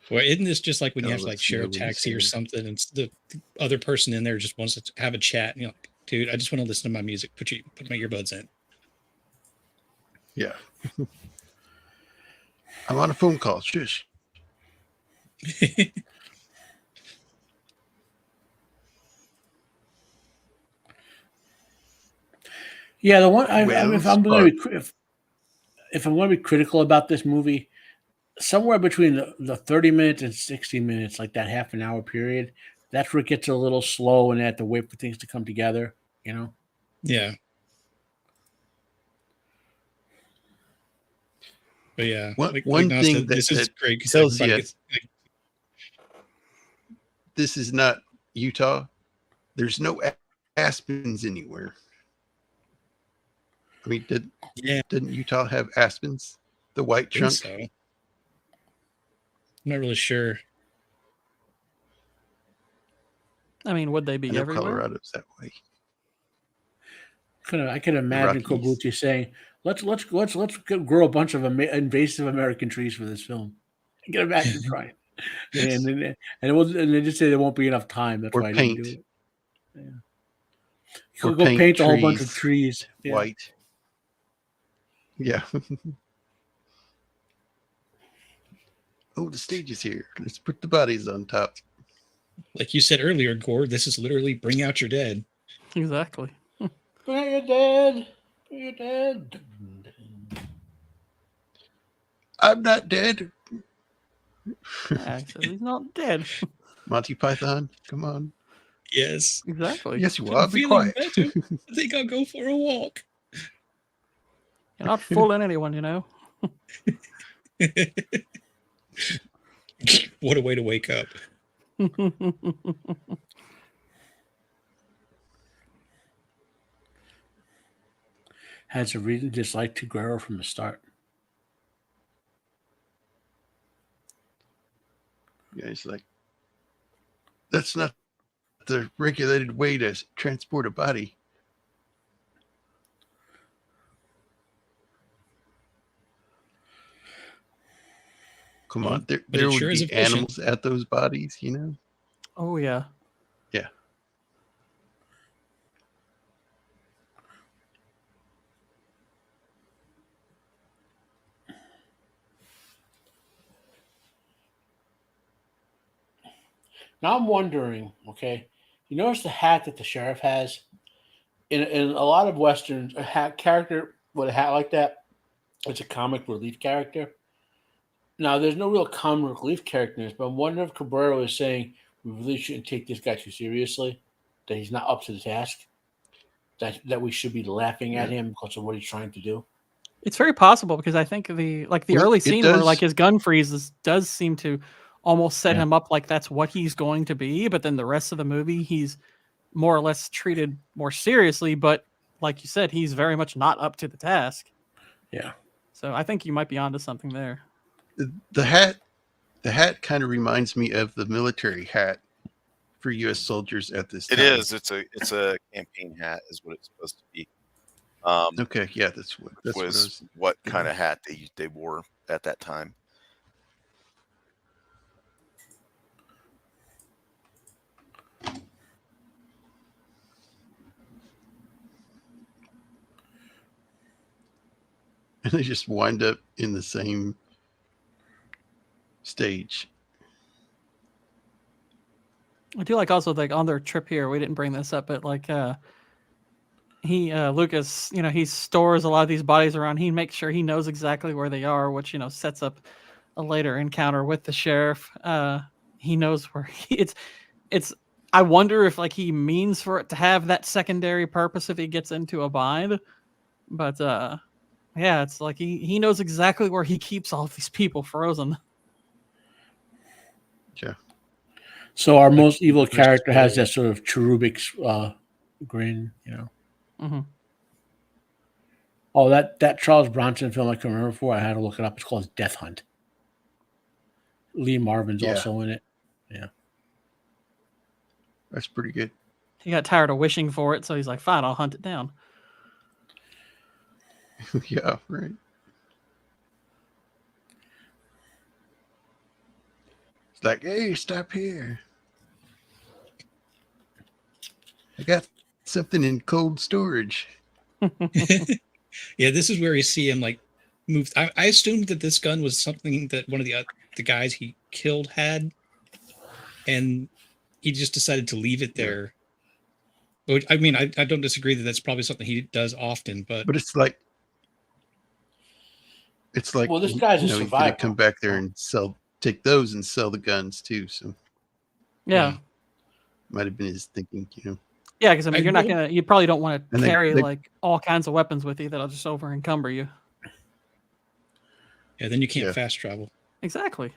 Well, isn't this just like when you Oh, have to like let's share a know what he's taxi or saying. something, and the other person in there just wants to have a chat, and you're like, dude, I just want to listen to my music. Put my earbuds in. Yeah. I'm on a phone call. Shush. Yeah, the one I mean, Well, if I'm going Spark. to be if I'm going to be critical about this movie, somewhere between the 30 minutes and 60 minutes, like that half an hour period, that's where it gets a little slow and they have to wait for things to come together. You know. Yeah. But yeah, One Nas thing said, this is that great because tells everybody you gets like, this is not Utah. There's no aspens anywhere. I mean, didn't Utah have aspens? The white I think chunk. so. I'm not really sure. I mean, would they I be know everywhere? Colorado's that way. I can imagine Rockies. Kobuchi saying, "Let's grow a bunch of invasive American trees for this film." I can imagine trying, and they just say there won't be enough time. That's Or why I didn't do paint. it. Yeah. Or Go paint paint a whole bunch of trees trees. Yeah. white. Yeah. Oh, the stage is here. Let's put the bodies on top. Like you said earlier, Gord, this is literally Bring Out Your Dead. Exactly. Bring it dead. Bring it dead. I'm not dead. Yeah, so he's not dead. Monty Python, come on. Yes. Exactly. Yes, you I'm are. Be feeling quiet. better. I think I'll go for a walk. You're not fooling anyone, you know. What a way to wake up. Has a reason dislike to Guerrero from the start. Yeah, it's like, that's not the regulated way to transport a body. Come on, there would sure is be efficient. animals at those bodies, you know? Oh yeah. Yeah. Now I'm wondering, okay, you notice the hat that the sheriff has? In a lot of westerns, a hat character with a hat like that, it's a comic relief character. Now, there's no real comic relief character in this, but I'm wondering if Cabrera is saying we really shouldn't take this guy too seriously, that he's not up to the task, that we should be laughing at him because of what he's trying to do. It's very possible because I think the early scene where like his gun freezes does seem to almost set him up like that's what he's going to be, but then the rest of the movie he's more or less treated more seriously, but like you said, he's very much not up to the task. Yeah. So I think you might be onto something there. The hat kind of reminds me of the military hat for U.S. soldiers at this time. It is. It's a campaign hat, is what it's supposed to be. Okay, yeah, that's what kind of hat they wore at that time. And they just wind up in the same stage. I do like also like on their trip here, we didn't bring this up, but like Lucas, you know, he stores a lot of these bodies around. He makes sure he knows exactly where they are, which, you know, sets up a later encounter with the sheriff. He knows where it's I wonder if like he means for it to have that secondary purpose if he gets into a bind. But yeah, it's like he knows exactly where he keeps all of these people frozen. Yeah. So our most evil character has that sort of cherubic grin, you know. Mm-hmm. Oh, that Charles Bronson film I can remember before. I had to look it up. It's called Death Hunt. Lee Marvin's also in it. Yeah. That's pretty good. He got tired of wishing for it, so he's like, fine, I'll hunt it down. Yeah, right. It's like, hey, stop here. I got something in cold storage. Yeah, this is where you see him like move. I assumed that this gun was something that one of the guys he killed had, and he just decided to leave it there. Which, I mean, I don't disagree that that's probably something he does often, but But it's like, Well, this guy's a he's gonna survivor. come back there and take those and sell the guns too. So Yeah. might have been his thinking, Yeah, because I mean, I you probably don't want to And carry they- like all kinds of weapons with you that'll just over encumber you. yeah, then you can't Yeah. fast travel. Exactly.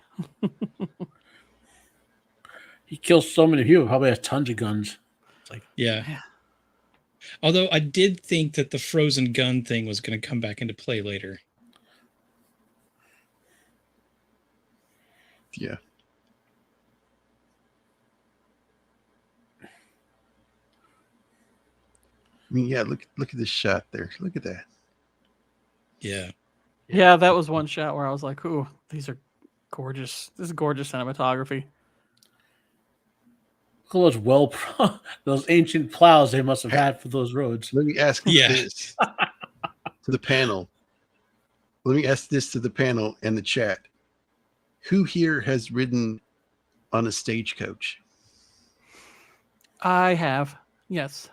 He kills so many people. Probably has tons of guns. It's like, Yeah. Yeah. Although I did think that the frozen gun thing was going to come back into play later. yeah. I mean, yeah. Look at this shot there. Look at that. Yeah. Yeah, that was one shot where I was like, "Ooh, these are gorgeous. This is gorgeous cinematography." look at those those ancient plows they must have had for those roads. Let me ask Yeah. this to the panel. Let me ask this to the panel and the chat. Who here has ridden on a stagecoach? I have, yes.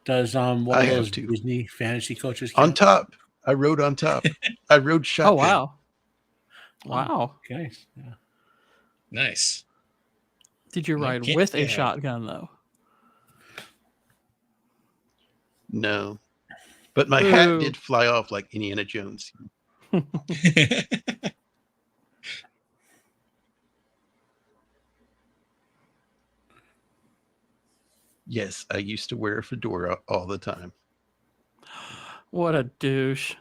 Does one I of have those too. Disney fantasy coaches On count? top. I rode on top. I rode Oh shotgun. wow, wow. Okay. Yeah. Nice. Did you No, ride can't- with a yeah. shotgun though? No. But my hat Boo. did fly off like Indiana Jones. Yes, I used to wear a fedora all the time. What a douche.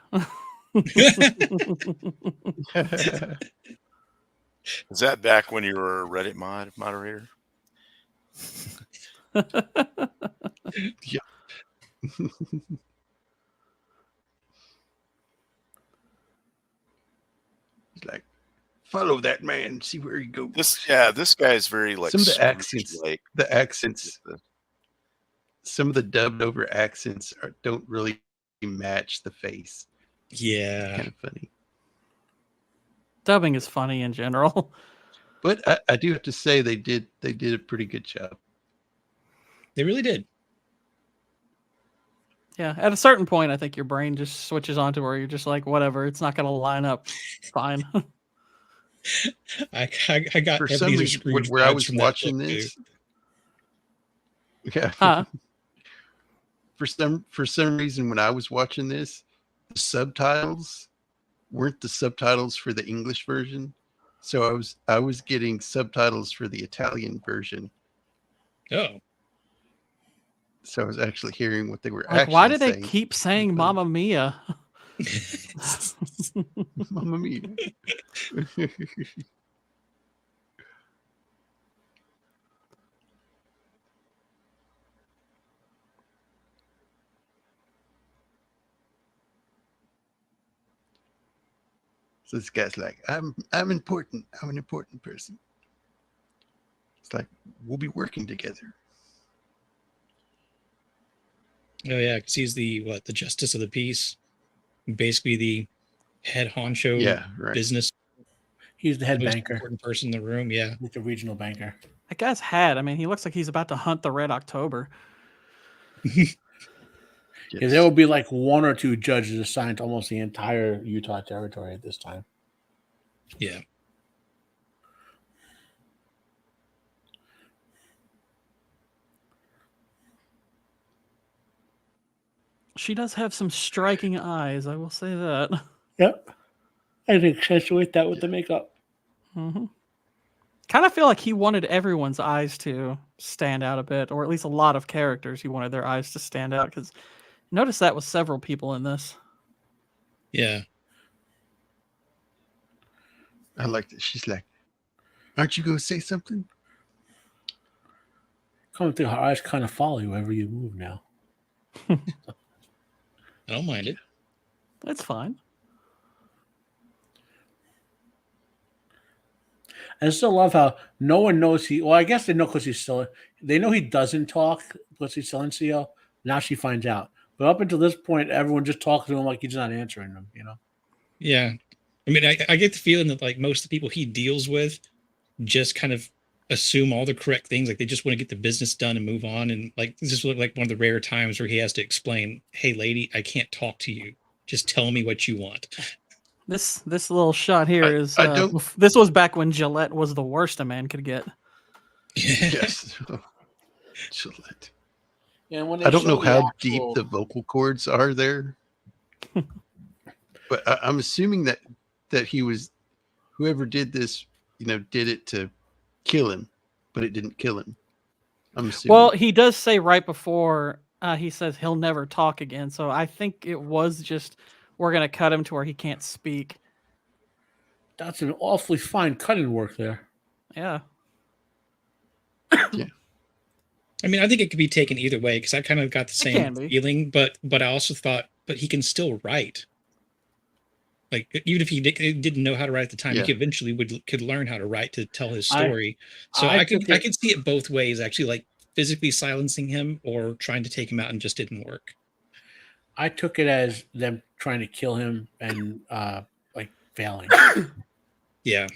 Is that back when you were a Reddit moderator? He's like, follow that man, see where he goes. This guy is very like Some of the Scrooge, accents, like some of the dubbed over accents don't really match the face. Yeah. Kind of funny. Dubbing is funny in general. But I do have to say they did a pretty good job. They really did. Yeah, at a certain point, I think your brain just switches on to where you're just like, whatever, it's not going to line up. Fine. I got For some Ebenezer reason, Scrooge where I vibes was from that watching book, this, yeah. Huh? For some reason, when I was watching this, the subtitles weren't the subtitles for the English version, so I was getting subtitles for the Italian version. too. Oh. So I was actually hearing what they were Like, actually why do they saying. keep saying "Mamma Mia"? Mamma mia. So this guy's like, I'm important. I'm an important person. It's like, we'll be working together. Oh yeah, because he's the justice of the peace, basically the head honcho Yeah, right. business He's the head most banker. important person in the room. Yeah. He's the regional banker. That guy's hat. I mean, he looks like he's about to hunt the Red October. Yes. Yeah, there will be like one or two judges assigned to almost the entire Utah territory at this time. Yeah. She does have some striking eyes, I will say that. Yep. I'd accentuate that with the makeup. Mm-hmm. Kind of feel like he wanted everyone's eyes to stand out a bit, or at least a lot of characters. He wanted their eyes to stand out because notice that with several people in this. Yeah. I like that. She's like, aren't you going to say something? Coming through, her eyes kind of follow you wherever you move now. I don't mind it. That's fine. I still love how no one knows he. Well, I guess they know because he's still. They know he doesn't talk because he's silencio. Now she finds out. But up until this point, everyone just talks to him like he's not answering them. You know. Yeah. I mean, I get the feeling that like most of the people he deals with just kind of assume all the correct things. Like they just want to get the business done and move on. And like this is like one of the rare times where he has to explain, "Hey, lady, I can't talk to you. Just tell me what you want." This little shot here is I don't. this was back when Gillette was the worst a man could get. Yes. Gillette. Yeah, when I don't know show the how actual- deep the vocal cords are there, but I'm assuming that he was, whoever did this, did it to kill him, but it didn't kill him. I'm assuming. Well, he does say right before he says he'll never talk again. So I think it was just we're gonna cut him to where he can't speak. That's an awfully fine cutting work there. Yeah. Yeah. I mean, I think it could be taken either way because I kind of got the same can be. feeling, but I also thought, but he can still write. Like even if he didn't know how to write at the time, Yeah. he eventually could learn how to write to tell his story. So I I could think see it both ways, actually, like physically silencing him or trying to take him out and just didn't work. I took it as them trying to kill him and like failing. Yeah.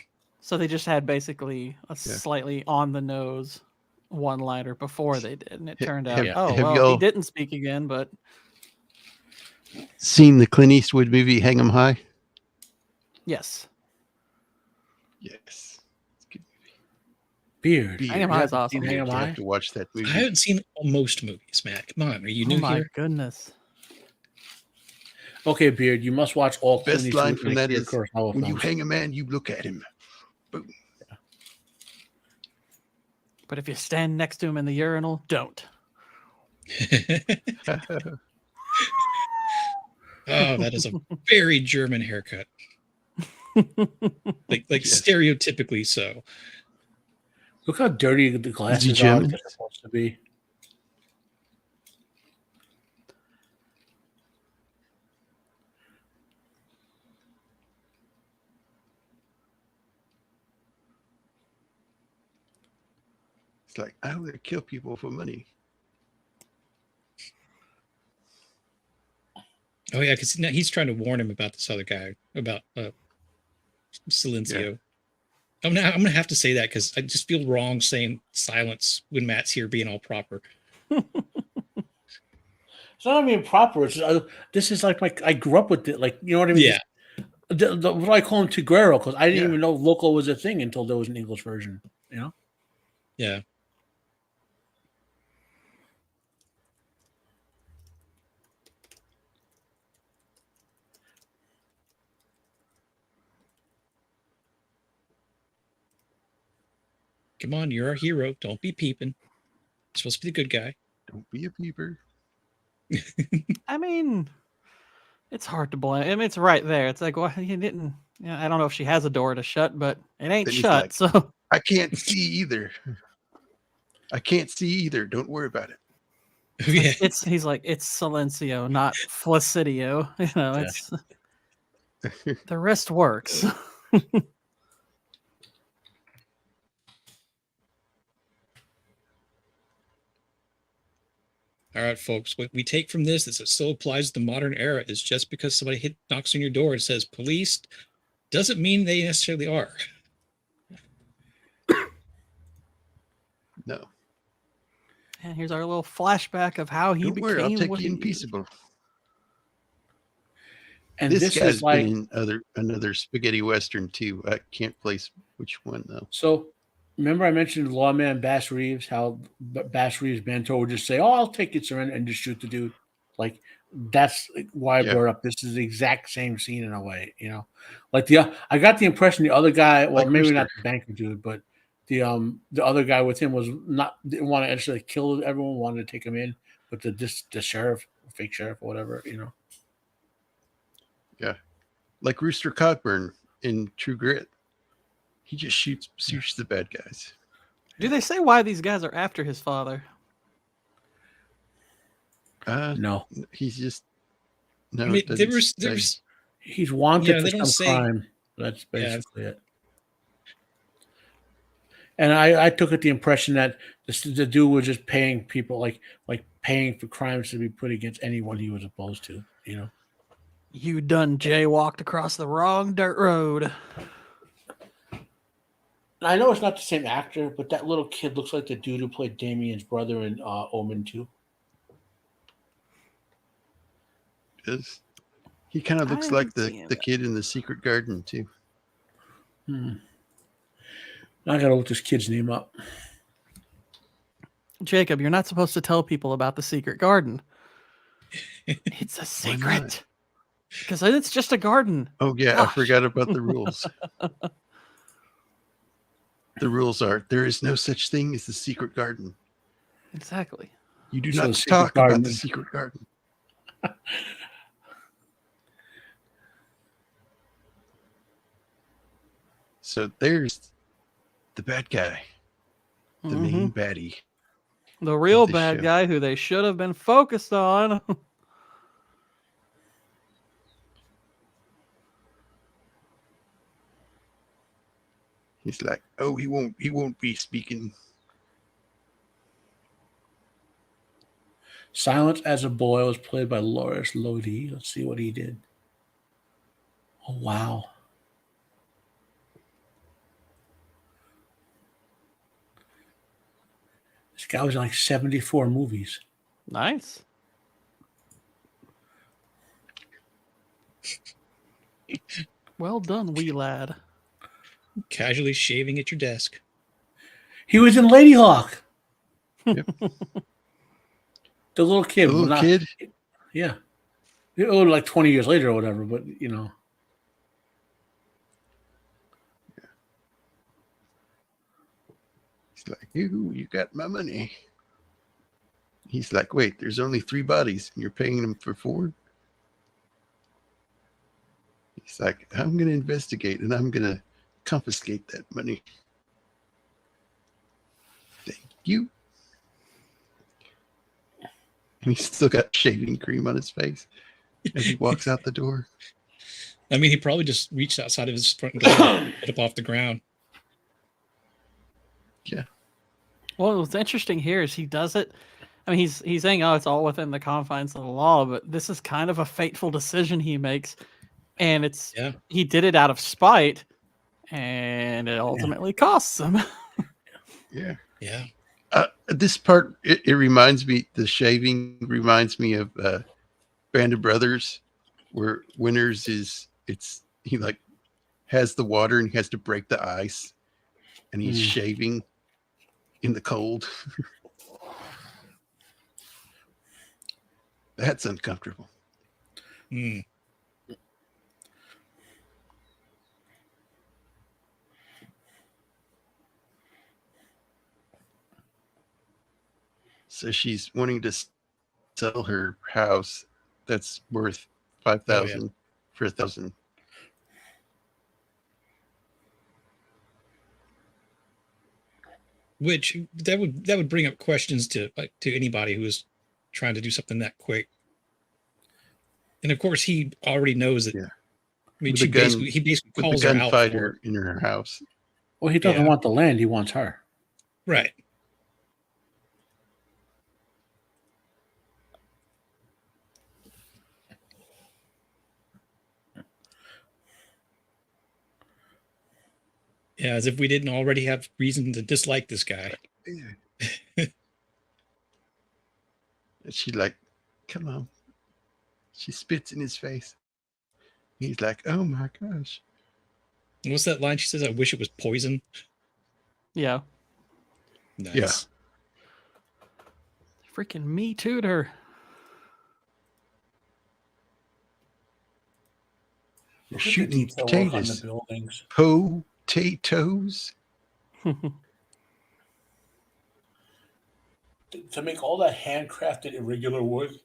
So they just had basically a slightly on the nose one-liner before they did, and it turned out, have he y'all didn't speak again, but seen the Clint Eastwood movie Hang 'em High? yes. Yes. It's a good Beard. movie. Hang 'em High is awesome. Hang 'em You High? have to watch that movie. I haven't seen most movies, Matt. Come on, are you Oh new my here? goodness. Okay, Beard, you must watch all Best Clint line Eastwood from and that Akira is, Kurosawa when you films. hang a man, you look at him. But if you stand next to him in the urinal, don't. Oh, that is a very German haircut. Like Yes. stereotypically so. Look how dirty the glasses are. German? They're supposed to be. It's like, I only kill people for money. Oh yeah, because he's trying to warn him about this other guy about Silencio. I'm gonna have to say that because I just feel wrong saying silence when Matt's here being all proper. It's not even proper. It's this is like I grew up with it. Like, you know what I mean? Yeah. What do I call him, Tiguero? Because I didn't Yeah. even know loco was a thing until there was an English version. You know? Yeah. Come on, you're our hero. Don't be peeping. You're supposed to be the good guy. Don't be a peeper. I mean, it's hard to blame. I mean, it's right there. It's like, well, you didn't. I don't know if she has a door to shut, but it ain't Then he's shut. like, So I can't see either. I can't see either. Don't worry about it. Yeah. he's like, it's Silencio, not Flaccidio. You know, it's the rest works. All right, folks. What we take from this is it still applies to the modern era is just because somebody knocks on your door and says police doesn't mean they necessarily are. No. And here's our little flashback of how he Don't became worry, I'll take what you in he is. peaceable. And This this guy's is like been in another spaghetti western too. I can't place which one though. so. Remember, I mentioned Lawman Bass Reeves. How Bass Reeves' mentor would just say, "Oh, I'll take it, surrender," and just shoot the dude. Like that's why I Yeah. brought up. This is the exact same scene in a way. You know, like I got the impression the other guy. Well, Like maybe Rooster. not the banker dude, but the other guy with him was didn't want to actually kill everyone. Wanted to take him in, but the sheriff, fake sheriff, or whatever. You know. Yeah. Like Rooster Cogburn in True Grit. He just shoots the bad guys. Do they say why these guys are after his father? No, He's just no. I mean, it doesn't say. there's he's wanted Yeah, for they don't some say- crime. That's basically it. And I took it the impression that the dude was just paying people like paying for crimes to be put against anyone he was opposed to. You know. You done jaywalked across the wrong dirt road. I know it's not the same actor, but that little kid looks like the dude who played Damien's brother in Omen 2. He kind of I looks like haven't seen the it. kid in The Secret Garden too. I gotta look this kid's name up. Jacob, you're not supposed to tell people about the secret garden. It's a Why not? secret. Because it's just a garden. Oh yeah, Gosh. I forgot about the rules. The rules are there is no such thing as the secret garden. Exactly. You do So not the secret talk about garden the is- secret garden. So there's the bad guy, the main baddie. The real this bad show. guy who they should have been focused on. He's like, oh, he won't be speaking. Silence as a Boy was played by Loris Lodi. Let's see what he did. Oh wow. This guy was in like 74 movies. Nice. Well done, wee lad. Casually shaving at your desk. He was in Lady Hawk. Yep. The little kid. The little not- kid. Yeah. It was like 20 years later or whatever, but you know. He's like, you got my money. He's like, wait, there's only 3 bodies and you're paying them for 4? He's like, I'm going to investigate and I'm going to confiscate that money. Thank you. And he's still got shaving cream on his face as he walks out the door. I mean, he probably just reached outside of his front door and get up off the ground. Yeah. Well, what's interesting here is he does it. I mean, he's saying, oh, it's all within the confines of the law, but this is kind of a fateful decision he makes. And he did it out of spite, and it ultimately costs him. Yeah. Yeah. This part, it reminds me, the shaving reminds me of Band of Brothers, where Winters he like has the water and he has to break the ice and he's shaving in the cold. That's uncomfortable. Mm. So she's wanting to sell her house that's worth $5,000 for $1,000. Which that would bring up questions to anybody who is trying to do something that quick. And of course, he already knows that. Yeah. I mean, With he the gun- basically With calls the her out for gunfighter in her house. Well, he doesn't Yeah. want the land, he wants her. right. Yeah, as if we didn't already have reason to dislike this guy. Yeah. And she's like, come on. She spits in his face. He's like, oh my gosh. What's that line she says? I wish it was poison. Yeah. Nice. Yeah. Freaking me too'd her. You're Look at the shooting detail work on the potatoes. buildings. Potatoes. To make all that handcrafted irregular wood.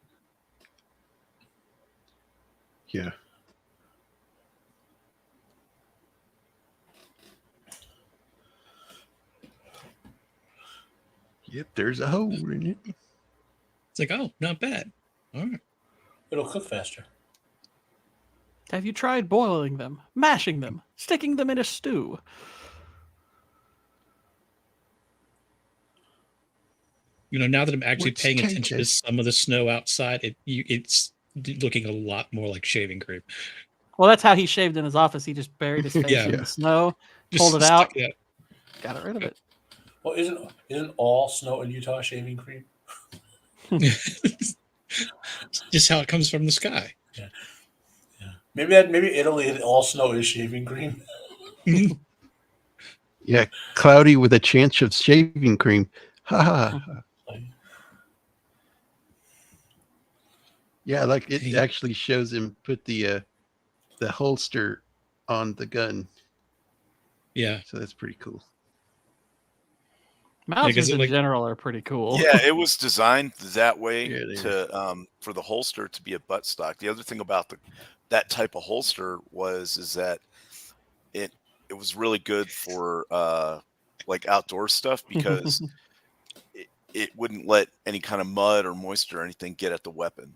Yeah. Yep, there's a hole in it. It's like, oh, not bad. All right. It'll cook faster. Have you tried boiling them, mashing them, sticking them in a stew? Now that I'm actually What's paying attention to KJ? some of the snow outside, it's looking a lot more like shaving cream. Well, that's how he shaved in his office. He just buried his face in Yeah. the snow, Just pulled it stuck out, it got rid of it. Well, isn't all snow in Utah shaving cream? out. Just how it comes from the sky. Yeah. Maybe Italy all snow is shaving cream. Yeah, cloudy with a chance of shaving cream. Ha ha. Yeah, like it actually shows him put the holster on the gun. Yeah. So that's pretty cool. Mountains in general are pretty cool. Yeah, it was designed that way Yeah, to for the holster to be a buttstock. The other thing about that type of holster is that it was really good for like outdoor stuff because it wouldn't let any kind of mud or moisture or anything get at the weapon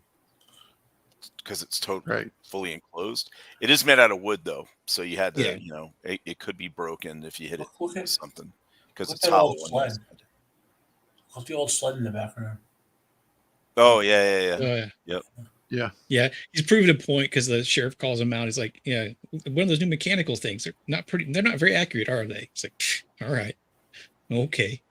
because it's totally fully enclosed. It is made out of wood though, so you had to it could be broken if you hit it with something because it's hollow. Sled. Look at the old sled in the background. Oh yeah. Oh, yeah. Yep. Yeah, he's proving a point because the sheriff calls him out. He's like, "Yeah, one of those new mechanical things. They're not pretty. They're not very accurate, are they?" It's like, "All right, okay."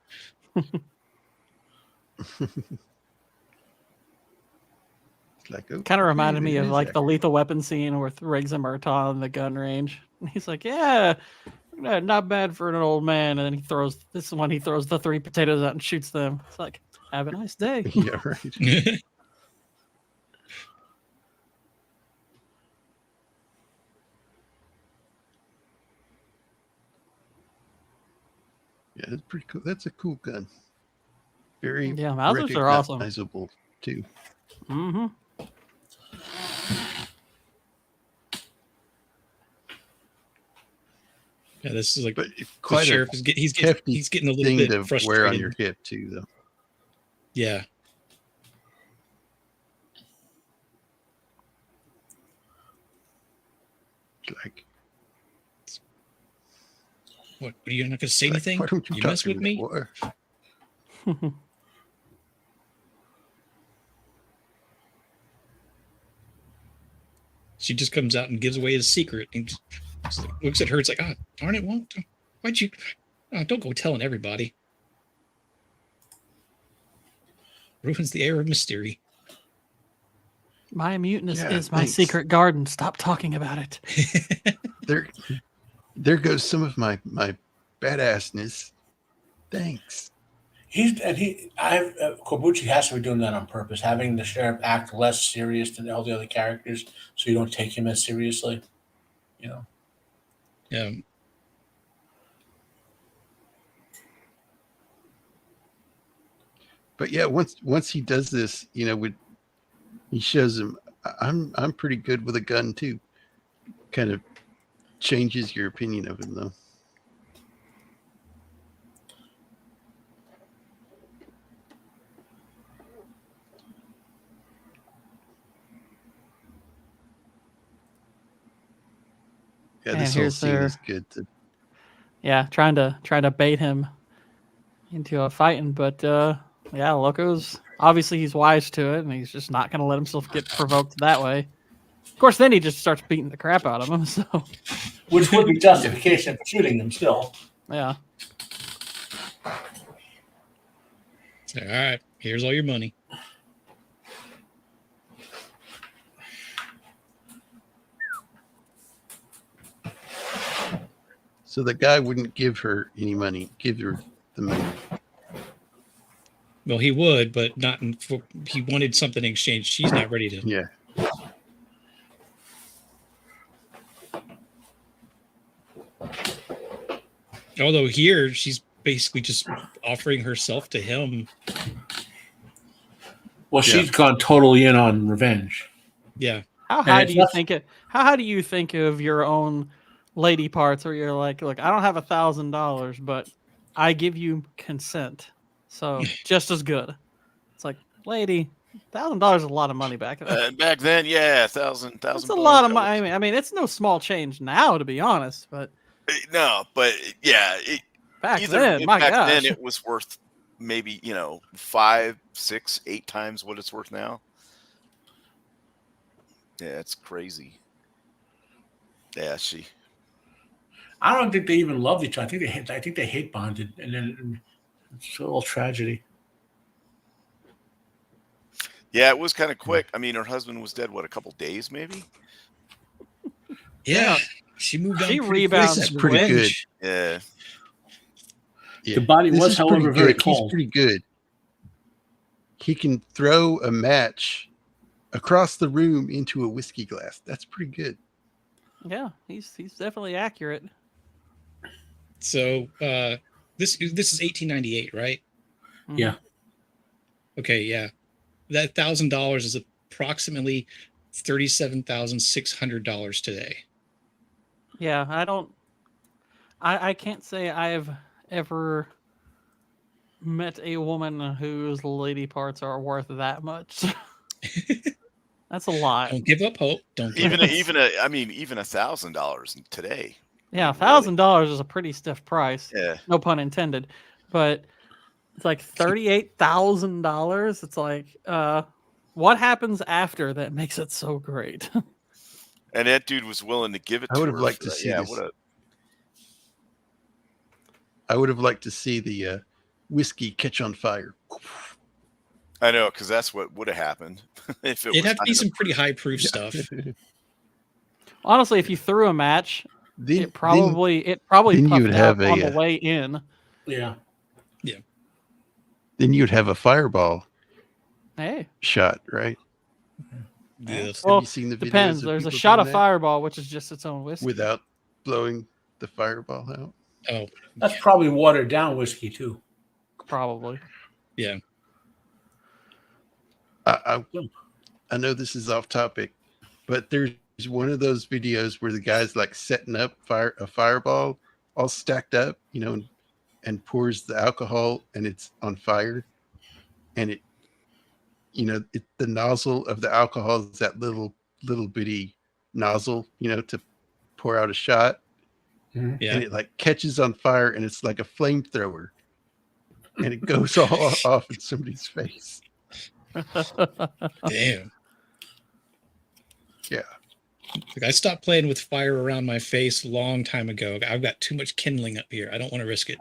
Like, kind of reminded me of like the Lethal Weapon scene with Riggs and Murtaugh in the gun range. And he's like, "Yeah, not bad for an old man." And then he throws the 3 potatoes out and shoots them. It's like, have a nice day. Yeah, right. Yeah, that's pretty cool. That's a cool gun. Very Mausers are awesome. Recognizable too. Mm-hmm. Yeah, this is like quite the sheriff he's getting a little bit to frustrated. Wear on your hip too, though. Yeah. Like, what? Are you not going to say anything? Why don't you mess with me? She just comes out and gives away his secret and looks at her. It's like, "Oh, darn it! Why'd you? Oh, don't go telling everybody. Ruins the air of mystery." My mutinous is my secret garden. Stop talking about it. There goes some of my badassness. Thanks. Corbucci has to be doing that on purpose, having the sheriff act less serious than all the other characters, so you don't take him as seriously. Yeah. But yeah, once he does this, he shows him, I'm pretty good with a gun too. Kind of changes your opinion of him though. Yeah, this whole scene is good. Trying to bait him into a fighting, but Loco's obviously he's wise to it, and he's just not going to let himself get provoked that way. Of course, then he just starts beating the crap out of him. So, which would be justification for shooting him still. Yeah. All right, here's all your money. So the guy wouldn't give her any money, give her the money. Well, he would, but not. He wanted something in exchange. She's not ready to. Yeah. Although here, she's basically just offering herself to him. Well, she's gone totally in on revenge. Yeah. How high do you think it? How high do you think of your own lady parts where you're like, look, I don't have $1,000, but I give you consent, so just as good. It's like, lady, $1,000 is a lot of money back then. Back then, yeah, $1,000. It's a lot of money. I mean, it's no small change now, to be honest. But no, but yeah, back then, my gosh, then it was worth maybe 5, 6, 8 times what it's worth now. Yeah, it's crazy. Yeah, I don't think they even loved each other. I think they hate bonded, and then it's a little tragedy. Yeah, it was kind of quick. I mean, her husband was dead, what, a couple days maybe? Yeah. She moved on. She pretty rebounds quick. This is pretty good. Revenge. Yeah. Yeah. The body This was, is however, pretty very good. He's cold. pretty good. He can throw a match across the room into a whiskey glass. That's pretty good. Yeah, he's definitely accurate. So this is 1898, right? Mhm. Yeah. Okay, yeah. That $1,000 is approximately $37,600 today. Yeah, I can't say I've ever met a woman whose lady parts are worth that much. That's a lot. Don't give up hope. Don't give Even up. even $1,000 today. Yeah, I mean, really. $1,000 is a pretty stiff price. Yeah. No pun intended. But it's like $38,000. It's like, what happens after that makes it so great? And that dude was willing to give it to I would her. have liked for to that. see Yeah, this. I would have liked to see the whiskey catch on fire. I know, because that's what would have happened if it It'd was have to be kind some of- pretty high proof stuff. Honestly, if you threw a match, Then, it probably then puffed you would out have on a the way in. Yeah. then you'd have a fireball Hey, shot, right? Ugh. well, you seen the videos depends. of There's a people shot doing of that? Fireball, which is just its own whiskey. Without blowing the fireball out. Oh, That's probably watered down whiskey too. Probably. yeah. I know this is off topic, but there's one of those videos where the guy's like setting up a fireball all stacked up, and pours the alcohol and it's on fire, and it the nozzle of the alcohol is that little bitty nozzle, to pour out a shot, Mhm. Yeah. and it like catches on fire and it's like a flamethrower, and it goes all off in somebody's face. Damn. Yeah. Like, I stopped playing with fire around my face a long time ago. I've got too much kindling up here. I don't want to risk it.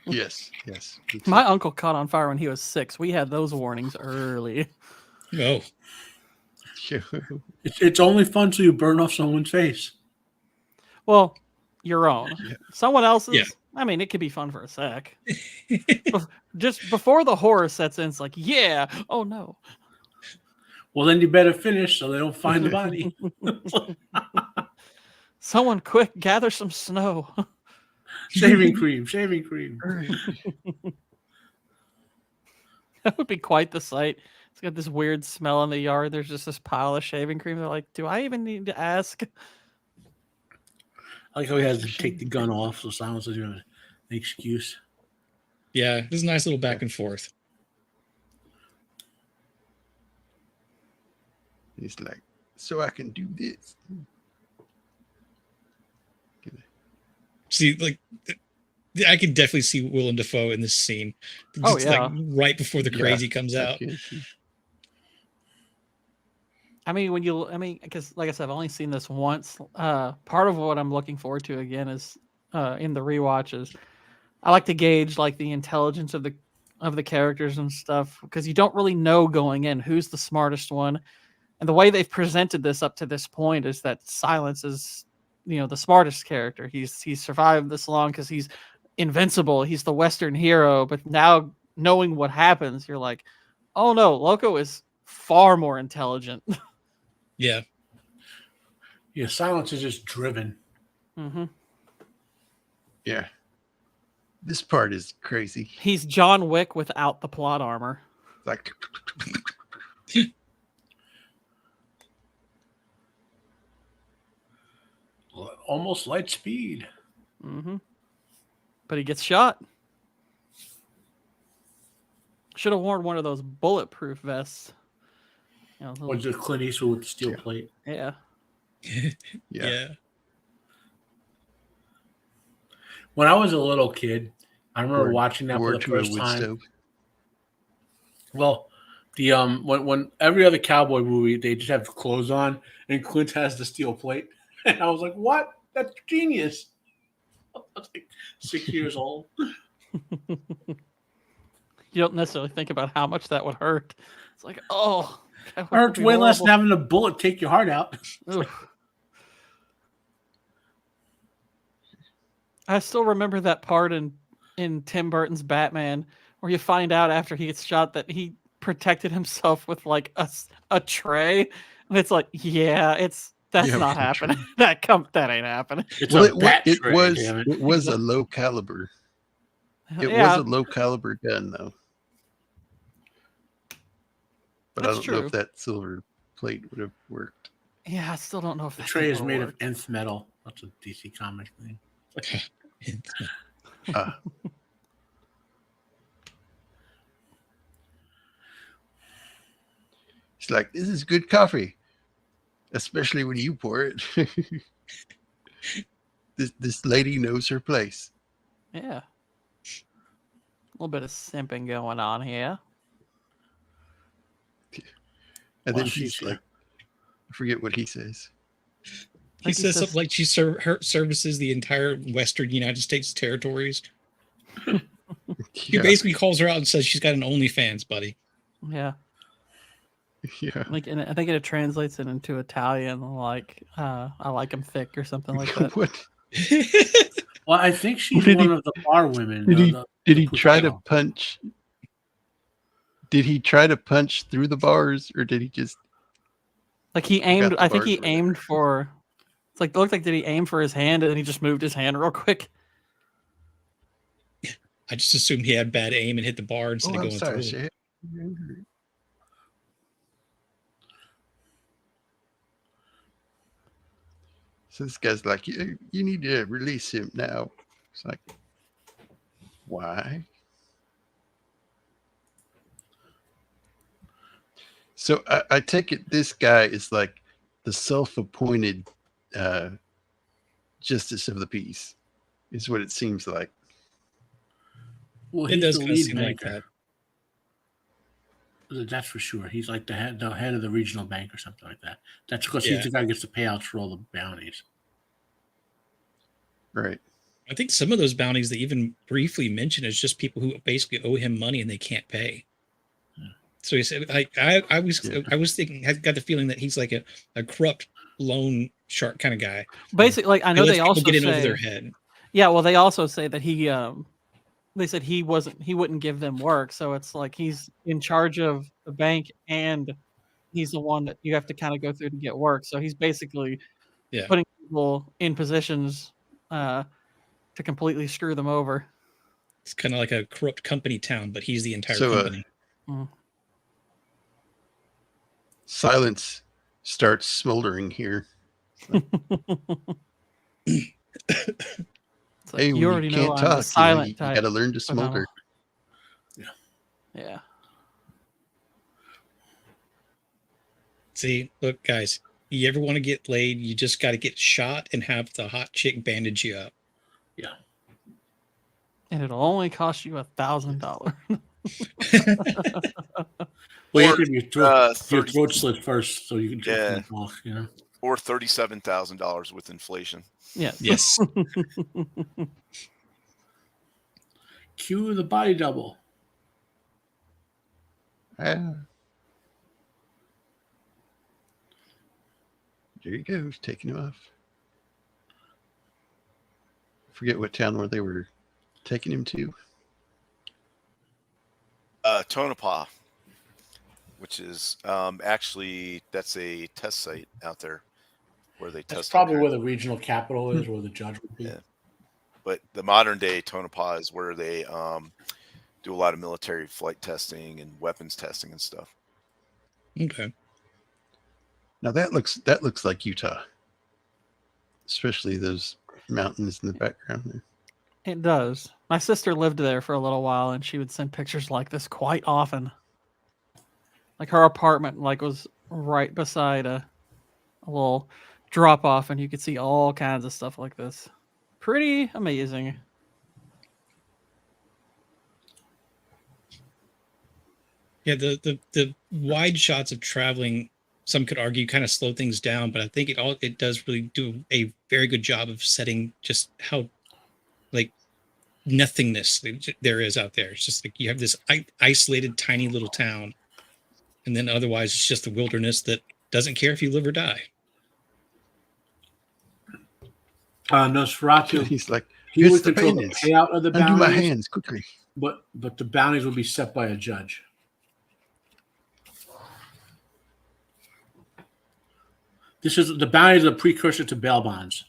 Yes. Me too. My uncle caught on fire when he was 6. We had those warnings early. Oh, It's only fun till you burn off someone's face. Well, your own. Yeah. Someone else's, Yeah. I mean, it could be fun for a sec. Just before the horror sets in, it's like, yeah, oh no. Well, then you better finish so they don't find the body. Someone quick, gather some snow. Shaving cream. That would be quite the sight. It's got this weird smell in the yard. There's just this pile of shaving cream. They're like, do I even need to ask? I like how he has to take the gun off, so Silence is an excuse. yeah. This is a nice little back and forth. He's like, so I can do this. See, like, I could definitely see Willem Dafoe in this scene. Oh, Just, yeah. like, right before the Yeah. crazy comes out. I mean, because like I said, I've only seen this once. Part of what I'm looking forward to again is in the rewatches. I like to gauge like the intelligence of the characters and stuff, because you don't really know going in who's the smartest one. And the way they've presented this up to this point is that Silence is, the smartest character. He's survived this long because he's invincible. He's the Western hero. But now knowing what happens, you're like, oh no, Loco is far more intelligent. Yeah. Yeah, Silence is just driven. Mm-hmm. Yeah. This part is crazy. He's John Wick without the plot armor. Like, Almost light speed. Mm-hmm. But he gets shot. Should have worn one of those bulletproof vests. Or just Clint Eastwood with the steel plate. Yeah. yeah. When I was a little kid, I remember watching that for or the to a first wood time. stove. Well, the when every other cowboy movie they just have clothes on and Clint has the steel plate, and I was like, "What? That's genius!" I was like 6 years old. You don't necessarily think about how much that would hurt. It's like, oh, that would Hurts be way less than horrible. having a bullet take your heart out. Oof. I still remember that part in Tim Burton's Batman where you find out after he gets shot that he protected himself with like a tray, and it's like, yeah, that's Yeah, not with a happening. tray. That ain't happening. It's Well, a bat tray, was damn it. it was a low caliber. It was Yeah, a low caliber gun though. But I that's don't know true. if that silver plate would have worked. Yeah, I still don't know if The that tray thing is will made work. of nth metal. That's a DC comic thing. Ah, it's like, this is good coffee, especially when you pour it. This lady knows her place. Yeah, a little bit of simping going on here. And Well, then she's he's like, I forget what he says. He says something like she services the entire Western United States territories. He Yeah, basically calls her out and says she's got an OnlyFans, buddy. Yeah, yeah. like, and I think it translates it into Italian, like I like him thick or something like that. What Well, I think she's Did he- one of the bar women. did he? Did he the try to Puseo. punch? Did he try to punch through the bars, or did he just? Like he aimed. the I think bars he were aimed there. for. It's like, it looked like, did he aim for his hand and then he just moved his hand real quick? I just assumed he had bad aim and hit the bar instead Oh, of I'm going sorry, through. Shay. So this guy's like, you need to release him now. It's like, why? So I take it this guy is like the self-appointed justice of the peace, is what it seems like. Well, It he's does the kind of lead seem like banker. that. That's for sure. He's like the head of the regional bank or something like that. That's because Yeah. he's the guy who gets the payouts for all the bounties. Right. I think some of those bounties they even briefly mention is just people who basically owe him money and they can't pay. So he said, I was thinking, I got the feeling that he's like a corrupt loan shark kind of guy. Basically, like, I know He lets they people also get in over say, their head. yeah, well, they also say that they said he wouldn't give them work. So it's like he's in charge of the bank and he's the one that you have to kind of go through to get work. So he's basically Yeah. putting people in positions to completely screw them over. It's kind of like a corrupt company town, but he's the entire So, company. Silence starts smoldering here. It's like, Hey, when you already know can't I'm talk, the silent you type. got to learn to but I'm a- smolder. Yeah. See, look, guys, you ever want to get laid, you just got to get shot and have the hot chick bandage you up. Yeah. And it'll only cost you $1,000. Well, you Or, have to get your 30 throat slit first, so you can just Yeah. flip off, you know. or $37,000 with inflation. Yes. Yes. Cue the body double. Ah. There he goes, taking him off. Forget what town where they were taking him to. Tonopah, which is actually that's a test site out there where they That's test. probably where the regional capital is, where the judge would be. Yeah. But the modern day Tonopah is where they do a lot of military flight testing and weapons testing and stuff. Okay. Now that looks like Utah, especially those mountains in the background there. It does. My sister lived there for a little while, and she would send pictures like this quite often. Like her apartment, like, was right beside a little drop off, and you could see all kinds of stuff like this. Pretty amazing. Yeah, the wide shots of traveling, some could argue, kind of slow things down, but I think it does really do a very good job of setting just how like nothingness there is out there. It's just like you have this isolated, tiny little town, and then otherwise it's just the wilderness that doesn't care if you live or die. Nosferatu, He's like, he it's would the control the bandits. payout of the Undo my bounties, hands quickly. but the bounties will be set by a judge. This is the bounties are a precursor to bail bonds.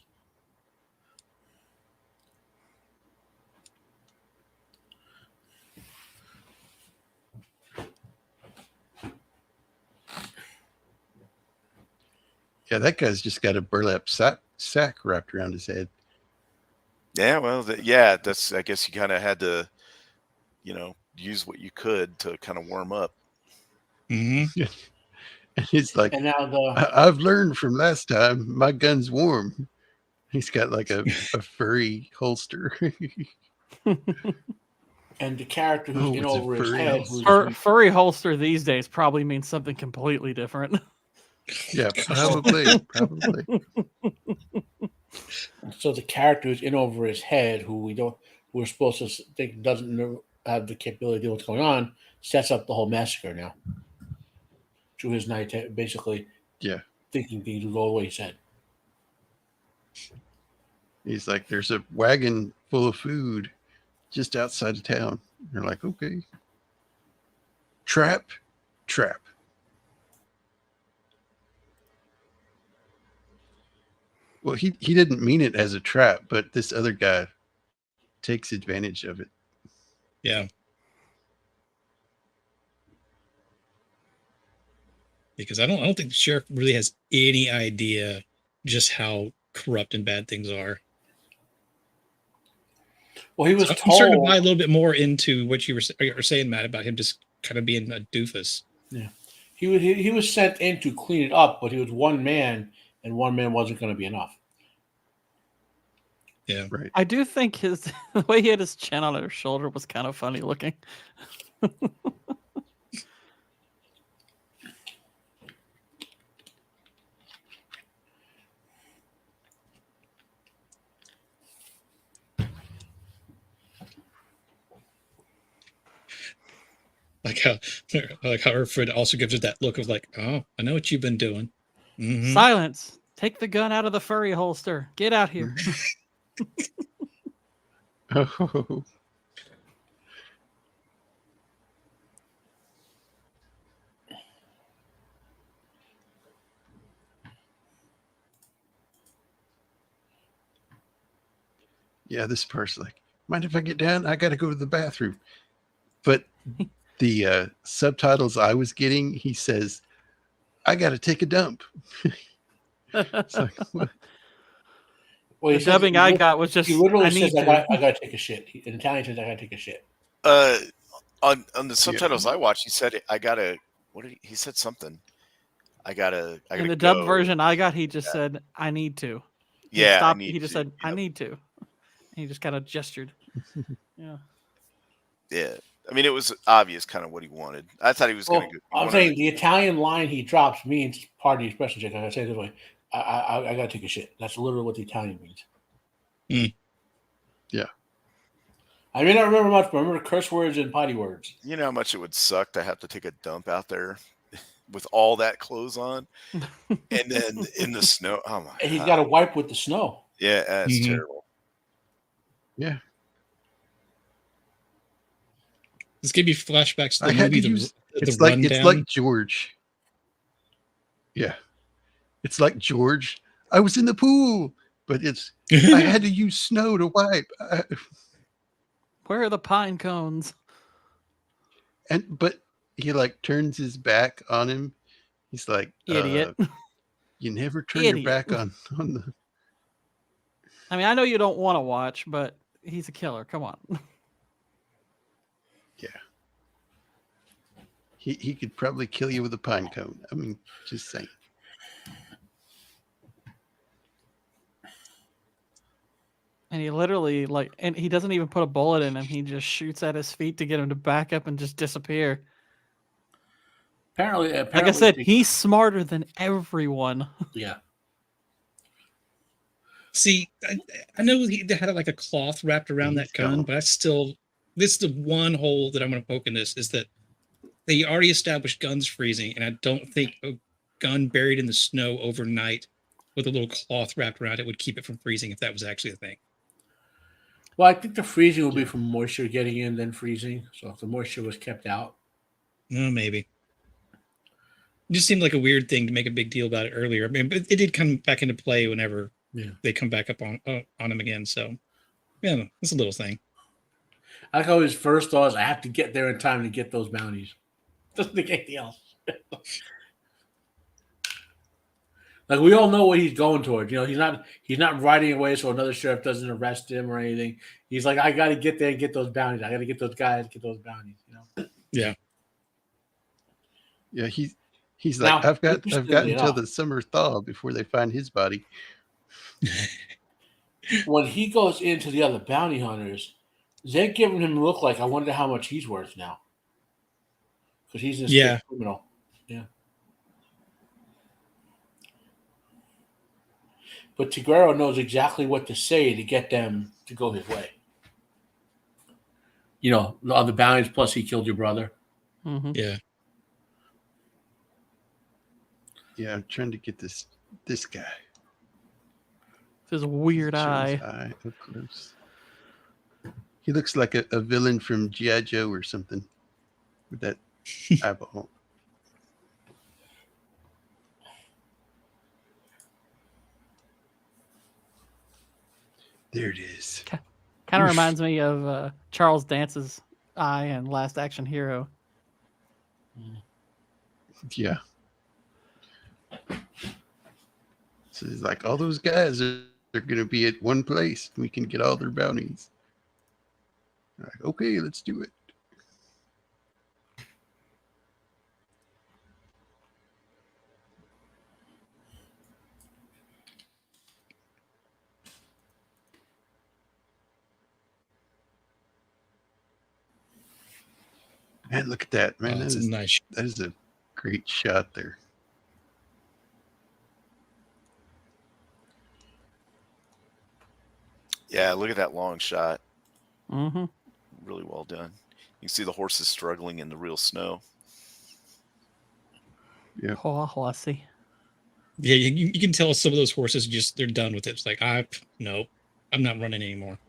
Yeah, that guy's just got a burlap sack wrapped around his head. Yeah, well, that's. I guess you kind of had to, use what you could to kind of warm up. Mm-hmm. And he's like, And now I've learned from last time. My gun's warm. He's got like a furry holster. and the character who's in it's a over his furry head, holster. Furry holster these days probably means something completely different. Yeah, probably. So the character who's in over his head, who we're supposed to think doesn't have the capability to do what's going on, sets up the whole massacre now. Through his night, basically, thinking things will go the way he said. He's like, there's a wagon full of food just outside of town. You're like, okay. Trap. Well, he didn't mean it as a trap, but this other guy takes advantage of it. Yeah. Because I don't think the sheriff really has any idea just how corrupt and bad things are. Well, he was I'm told. starting to buy a little bit more into what you were saying, Matt, about him just kind of being a doofus. Yeah, he was sent in to clean it up, but he was one man, and one man wasn't going to be enough. Yeah, right. I do think the way he had his chin on his shoulder was kind of funny looking. like how her friend also gives it that look of like, oh, I know what you've been doing. Mm-hmm. Silence. Take the gun out of the furry holster. Get out here. Oh. Yeah, this part's like, mind if I get down? I got to go to the bathroom. But the subtitles I was getting, he says, I got to take a dump. It's like, what? Well, the dubbing I got was just, he literally I says, need I got to take a shit. In Italian, he says, I got to take a shit. On the subtitles I watched, he said, I gotta. What did he said? Something. I gotta. In the dubbed version I got, he just said, I need to. He stopped. He just said, I need to. And he just kind of gestured. Yeah. Yeah. I mean, it was obvious kind of what he wanted. I thought he was going to go. I'm saying the Italian line he drops means, pardon the expression, Jake, I got to say it this way, I got to take a shit. That's literally what the Italian means. Mm. Yeah. I may not remember much, but I remember curse words and potty words. You know how much it would suck to have to take a dump out there with all that clothes on and then in the snow. Oh, my God. And he's got to wipe with the snow. Yeah, that's terrible. Yeah. This gave me flashbacks to the I had movie. to use, it's Rundown. like George. Yeah. It's like George. I was in the pool, but I had to use snow to wipe. Where are the pine cones? But he like turns his back on him. He's like, idiot. You never turn your back on the. I mean, I know you don't want to watch, but he's a killer. Come on. Yeah. He could probably kill you with a pine cone. I mean, just saying. And he literally and he doesn't even put a bullet in him. He just shoots at his feet to get him to back up and just disappear. Apparently, Like I said, he's smarter than everyone. Yeah. See, I know they had like a cloth wrapped around that gun, but this is the one hole that I'm going to poke in this is that they already established guns freezing, and I don't think a gun buried in the snow overnight with a little cloth wrapped around it would keep it from freezing if that was actually a thing. Well, I think the freezing will be from moisture getting in, then freezing. So if the moisture was kept out. No, maybe. It just seemed like a weird thing to make a big deal about it earlier. I mean, but it did come back into play whenever they come back up on him again. So, yeah, it's a little thing. I like how his first thought is, I have to get there in time to get those bounties. Doesn't think anything else. Like we all know what he's going towards. You know, he's not riding away so another sheriff doesn't arrest him or anything. He's like, I got to get there and get those bounties. I got to get those guys, get those bounties. You know. Yeah. Yeah. He's like, Now, I've got until the summer thaw before they find his body. When he goes into the other bounty hunters, they're giving him a look like, I wonder how much he's worth now. Because he's a state criminal. Yeah. But Tiguero knows exactly what to say to get them to go his way. You know, the other bounties, plus he killed your brother. Mm-hmm. Yeah. Yeah, I'm trying to get this guy. His weird eye. Up close. He looks like a villain from G.I. Joe or something with that eyeball. There it is. Kind of reminds me of Charles Dance's eye in Last Action Hero. Yeah. So he's like, all those guys are going to be at one place. We can get all their bounties. They're like, okay, let's do it. Man, look at that, man. That's nice. That is a great shot there. Yeah, look at that long shot. Mm-hmm. Really well done. You can see the horses struggling in the real snow. Yeah. Horsey. Yeah, you can tell some of those horses they're done with it. It's like, nope, I'm not running anymore.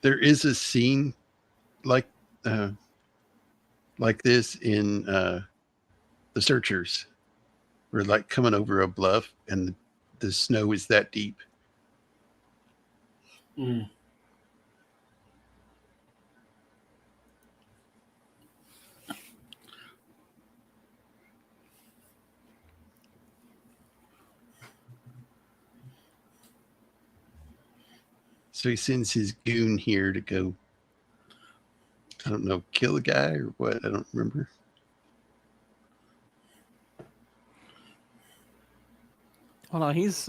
There is a scene like this in The Searchers. We're like coming over a bluff and the snow is that deep. Mm. So he sends his goon here to go, I don't know, kill a guy or what? I don't remember. Well, no, he's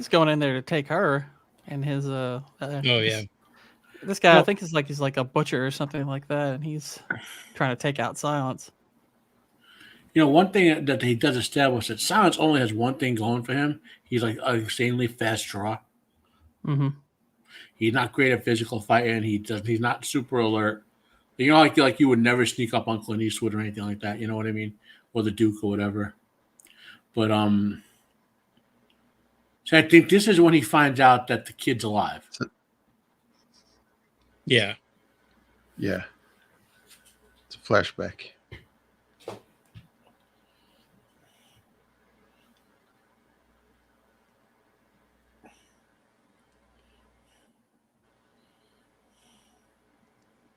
going in there to take her and his oh yeah. This guy, I think he's like a butcher or something like that, and he's trying to take out Silence. You know, one thing that he does establish that Silence only has one thing going for him. He's like an insanely fast draw. Mm-hmm. He's not great at physical fighting. He's not super alert. You know, like you would never sneak up on Clint Eastwood or anything like that. You know what I mean? Or the Duke or whatever. But so I think this is when he finds out that the kid's alive. Yeah. Yeah. It's a flashback.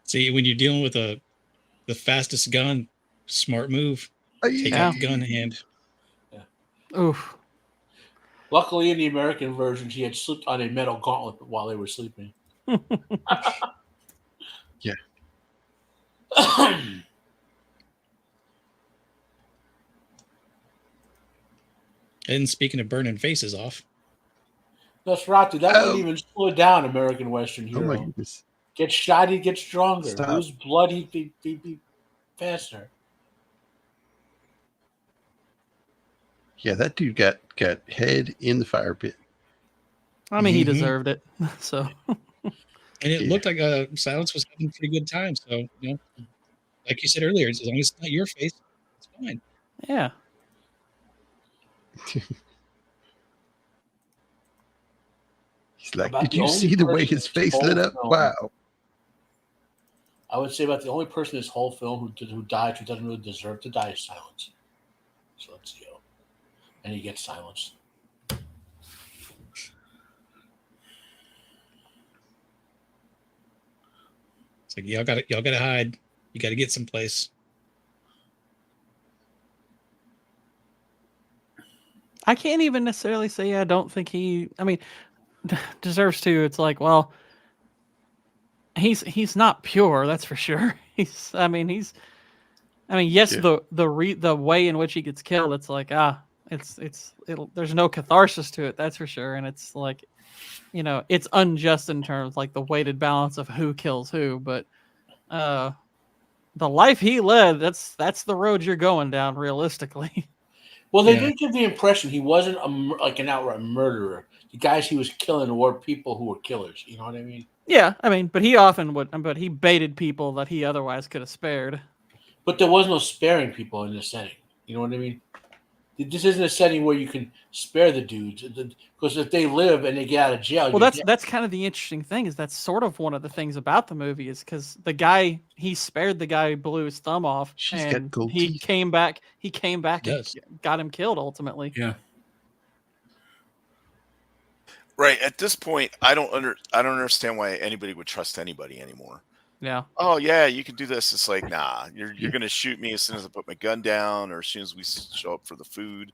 See, when you're dealing with the fastest gun, smart move. Take out the gun hand. Yeah. Oof. Luckily, in the American version, he had slipped on a metal gauntlet while they were sleeping. Yeah. And speaking of burning faces off, Nosferatu, that wouldn't even slow down American Western Oh my hero. goodness! Get shot, he'd get stronger. Stop. Lose blood, he'd be faster. Yeah, that dude got head in the fire pit. I mean, he Mhm. deserved it. So and it Yeah. looked like Silence was having a pretty good time. So like you said earlier, as long as it's not your face, it's fine. yeah. He's like, About did the you only see the way person his in face this lit whole up? film- Wow. I would say about the only person in this whole film who died who doesn't really deserve to die is Silence. So let's see. And he gets silenced. It's like y'all gotta hide. You gotta get someplace. I can't even necessarily say I don't think he. I mean, deserves to. It's like, well, he's not pure. That's for sure. Yes. Yeah. The way in which he gets killed. It's like there's no catharsis to it. That's for sure. And it's like, it's unjust in terms like the weighted balance of who kills who. But the life he led, that's the road you're going down realistically. Well, they Yeah. did give the impression he wasn't like an outright murderer. The guys he was killing were people who were killers. You know what I mean? Yeah, I mean, but he often would. But he baited people that he otherwise could have spared. But there was no sparing people in this setting. You know what I mean? This isn't a setting where you can spare the dudes because if they live and they get out of jail, Well, that's kind of the interesting thing. Is that's sort of one of the things about the movie is because the guy he spared the guy who blew his thumb off, She's got and gold he teeth. came back. He came back and Yes. got him killed ultimately. Yeah. Right at this point, I don't understand why anybody would trust anybody anymore. Yeah. Oh yeah, you can do this. It's like, nah, you're gonna shoot me as soon as I put my gun down, or as soon as we show up for the food,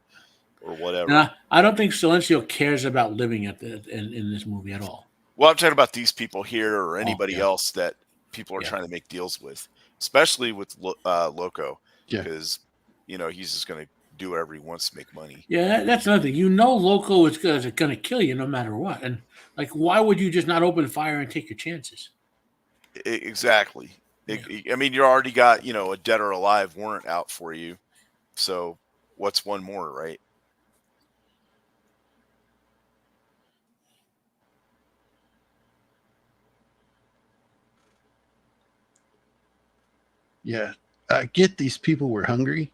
or whatever. Nah, I don't think Silencio cares about living in this movie at all. Well, I'm talking about these people here, or anybody yeah. else that people are trying to make deals with, especially with Loco, Yeah. because he's just gonna do whatever he wants to make money. Yeah, that's another thing. Loco is going to kill you no matter what. And like, why would you just not open fire and take your chances? Exactly. Yeah. I mean, you already got a dead or alive warrant out for you, so what's one more, right? Yeah. I get these people were hungry,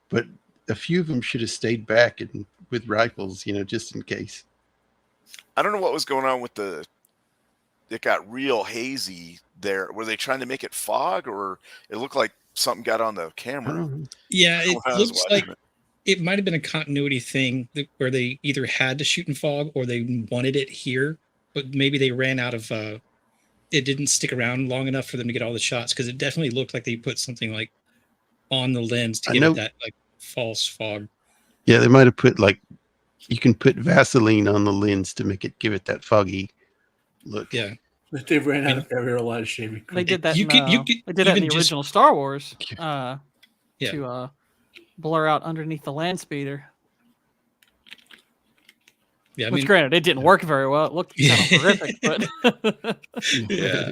but a few of them should have stayed back and with rifles, just in case. I don't know what was going on with it got real hazy there. Were they trying to make it fog, or it looked like something got on the I camera? don't know. Yeah, it When I was looks watching like it might have been a continuity thing where they either had to shoot in fog or they wanted it here, but maybe they ran out of. It didn't stick around long enough for them to get all the shots because it definitely looked like they put something like on the lens to I give know- it that like false fog. Yeah, they might have put you can put Vaseline on the lens to give it that foggy look. Yeah, But they ran out of areolized shaving cream. They did that. You in, could- you could they did that in even the just- original Star Wars. Yeah. To blur out underneath the land speeder. yeah. I Which, mean, granted, it didn't work very well. It looked kind of horrific, but yeah.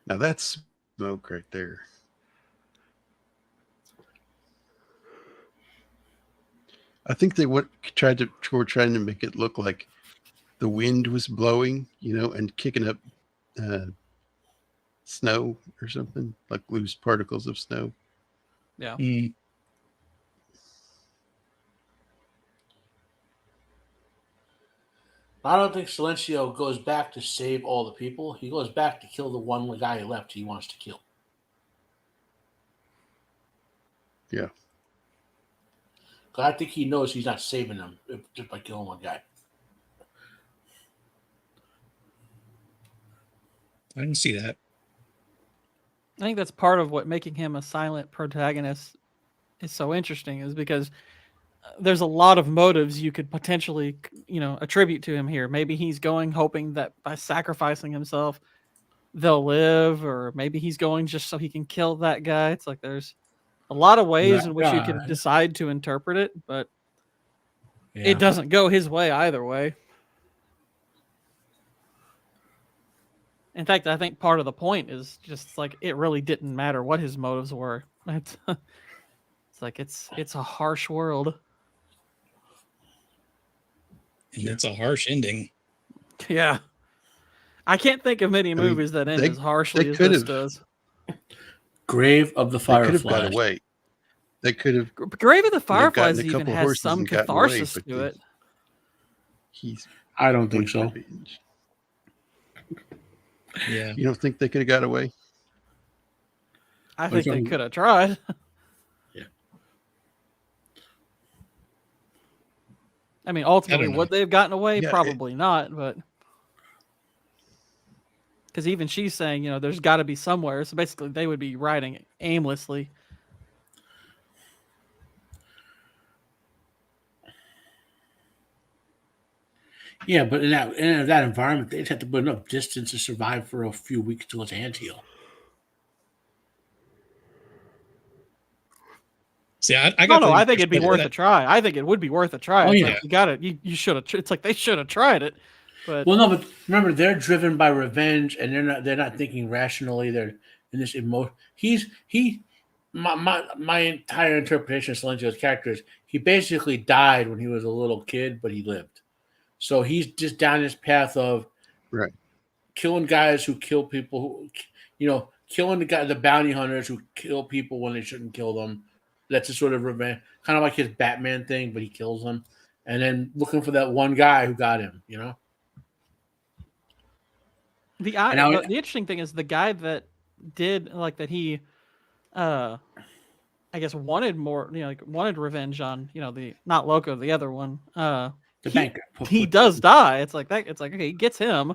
Now that's smoke right there. I think they were trying to make it look like the wind was blowing, and kicking up snow or something, like loose particles of snow. yeah. Mm. I don't think Silencio goes back to save all the people. He goes back to kill the one guy left he wants to kill. Yeah. 'Cause I think he knows he's not saving them just by killing one guy. I can see that. I think that's part of what making him a silent protagonist is so interesting is because there's a lot of motives you could potentially, attribute to him here. Maybe he's going hoping that by sacrificing himself, they'll live, or maybe he's going just so he can kill that guy. It's like there's a lot of ways in which you can decide to interpret it, but it doesn't go his way either way. In fact, I think part of the point is just like it really didn't matter what his motives were. It's like it's a harsh world. And it's a harsh ending. Yeah. I can't think of many movies that end as harshly as this does. Grave of the Fireflies. They could have got away. They could have. Grave of the Fireflies even has some catharsis to it. I don't think so. Yeah. You don't think they could have got away? I think they could have tried. Yeah. I mean, ultimately, would they have gotten away? Yeah, probably not, but because even she's saying, there's got to be somewhere. So basically, they would be riding aimlessly. Yeah, but in that environment, they'd have to put enough distance to survive for a few weeks till its hands heal. See, I think it'd be worth a try. I think it would be worth a try. Oh, it's yeah. Like, you got it. You should have. It's like they should have tried it. But but remember, they're driven by revenge, and they're not thinking rationally. They're in this emotion. My entire interpretation of Silencio's character is he basically died when he was a little kid, but he lived. So he's just down this path of killing guys who kill people, killing the bounty hunters who kill people when they shouldn't kill them. That's a sort of revenge, kind of like his Batman thing, but he kills them. And then looking for that one guy who got him, The interesting thing is the guy that did that he, I guess wanted more, wanted revenge on, the not Loco, the other one. The banker. He does die. It's like that. It's like, okay, he gets him,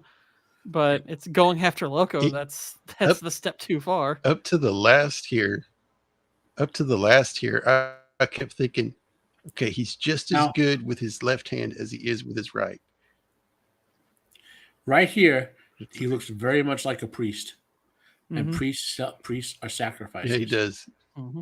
but it's going after Loco. That's the step too far. Up to the last here, I kept thinking, okay, he's just as good with his left hand as he is with his right. Right here, he looks very much like a priest, and priests are sacrifices. Yeah, he does. Mm-hmm.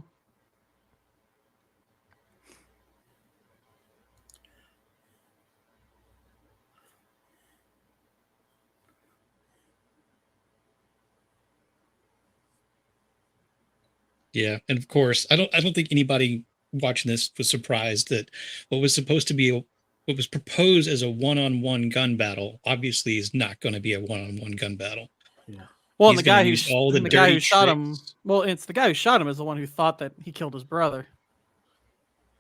Yeah, and of course, I don't think anybody watching this was surprised that what was proposed as a one-on-one gun battle obviously is not going to be a one-on-one gun battle. Yeah. Well, and the guy who shot him. Well, it's the guy who shot him is the one who thought that he killed his brother.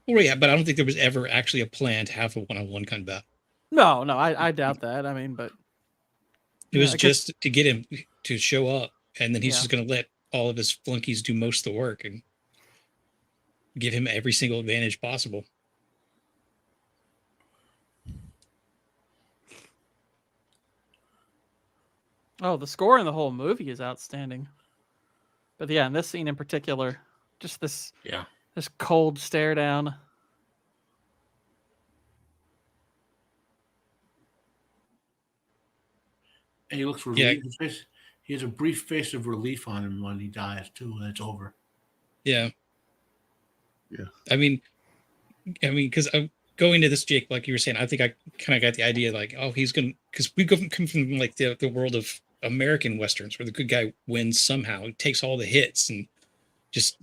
Well, yeah, but I don't think there was ever actually a plan to have a one-on-one gun battle. No, I doubt that. I mean, but it was just to get him to show up, and then he's just going to let all of his flunkies do most of the work and give him every single advantage possible. Oh, the score in the whole movie is outstanding. But yeah, in this scene in particular, just this cold stare down. And he looks relieved. Yeah. He has a brief face of relief on him when he dies too, when it's over. Yeah. Yeah. I mean, because I'm going to this, Jake, like you were saying, I think I kind of got the idea, like, oh, he's going to, because we come from like the world of American Westerns where the good guy wins somehow. He takes all the hits and just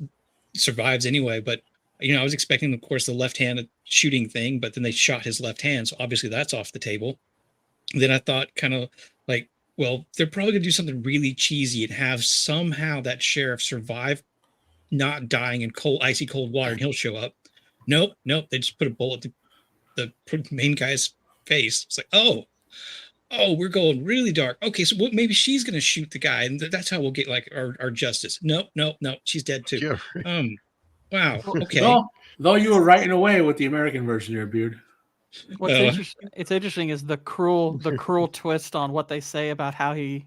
survives anyway. But, I was expecting, of course, the left-handed shooting thing, but then they shot his left hand. So obviously that's off the table. And then I thought kind of like, well, they're probably going to do something really cheesy and have somehow that sheriff survive not dying in icy cold water and he'll show up. Nope. They just put a bullet to the main guy's face. It's like, oh, we're going really dark. Okay, so maybe she's going to shoot the guy and that's how we'll get like our justice. Nope. She's dead too. Yeah. Wow. Okay. Though you were writing away with the American version there, Beard. What's interesting is the cruel twist on what they say about how he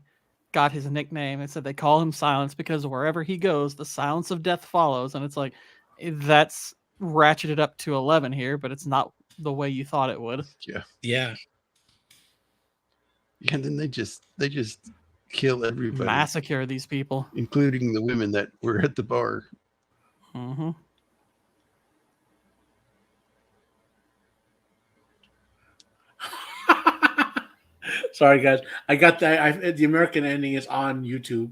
got his nickname. It said they call him Silence because wherever he goes, the silence of death follows. And it's like, that's ratcheted up to 11 here, but it's not the way you thought it would. Yeah. Yeah. And then they just kill everybody, massacre these people, including the women that were at the bar. Mm-hmm. Sorry, guys. I got that. The American ending is on YouTube.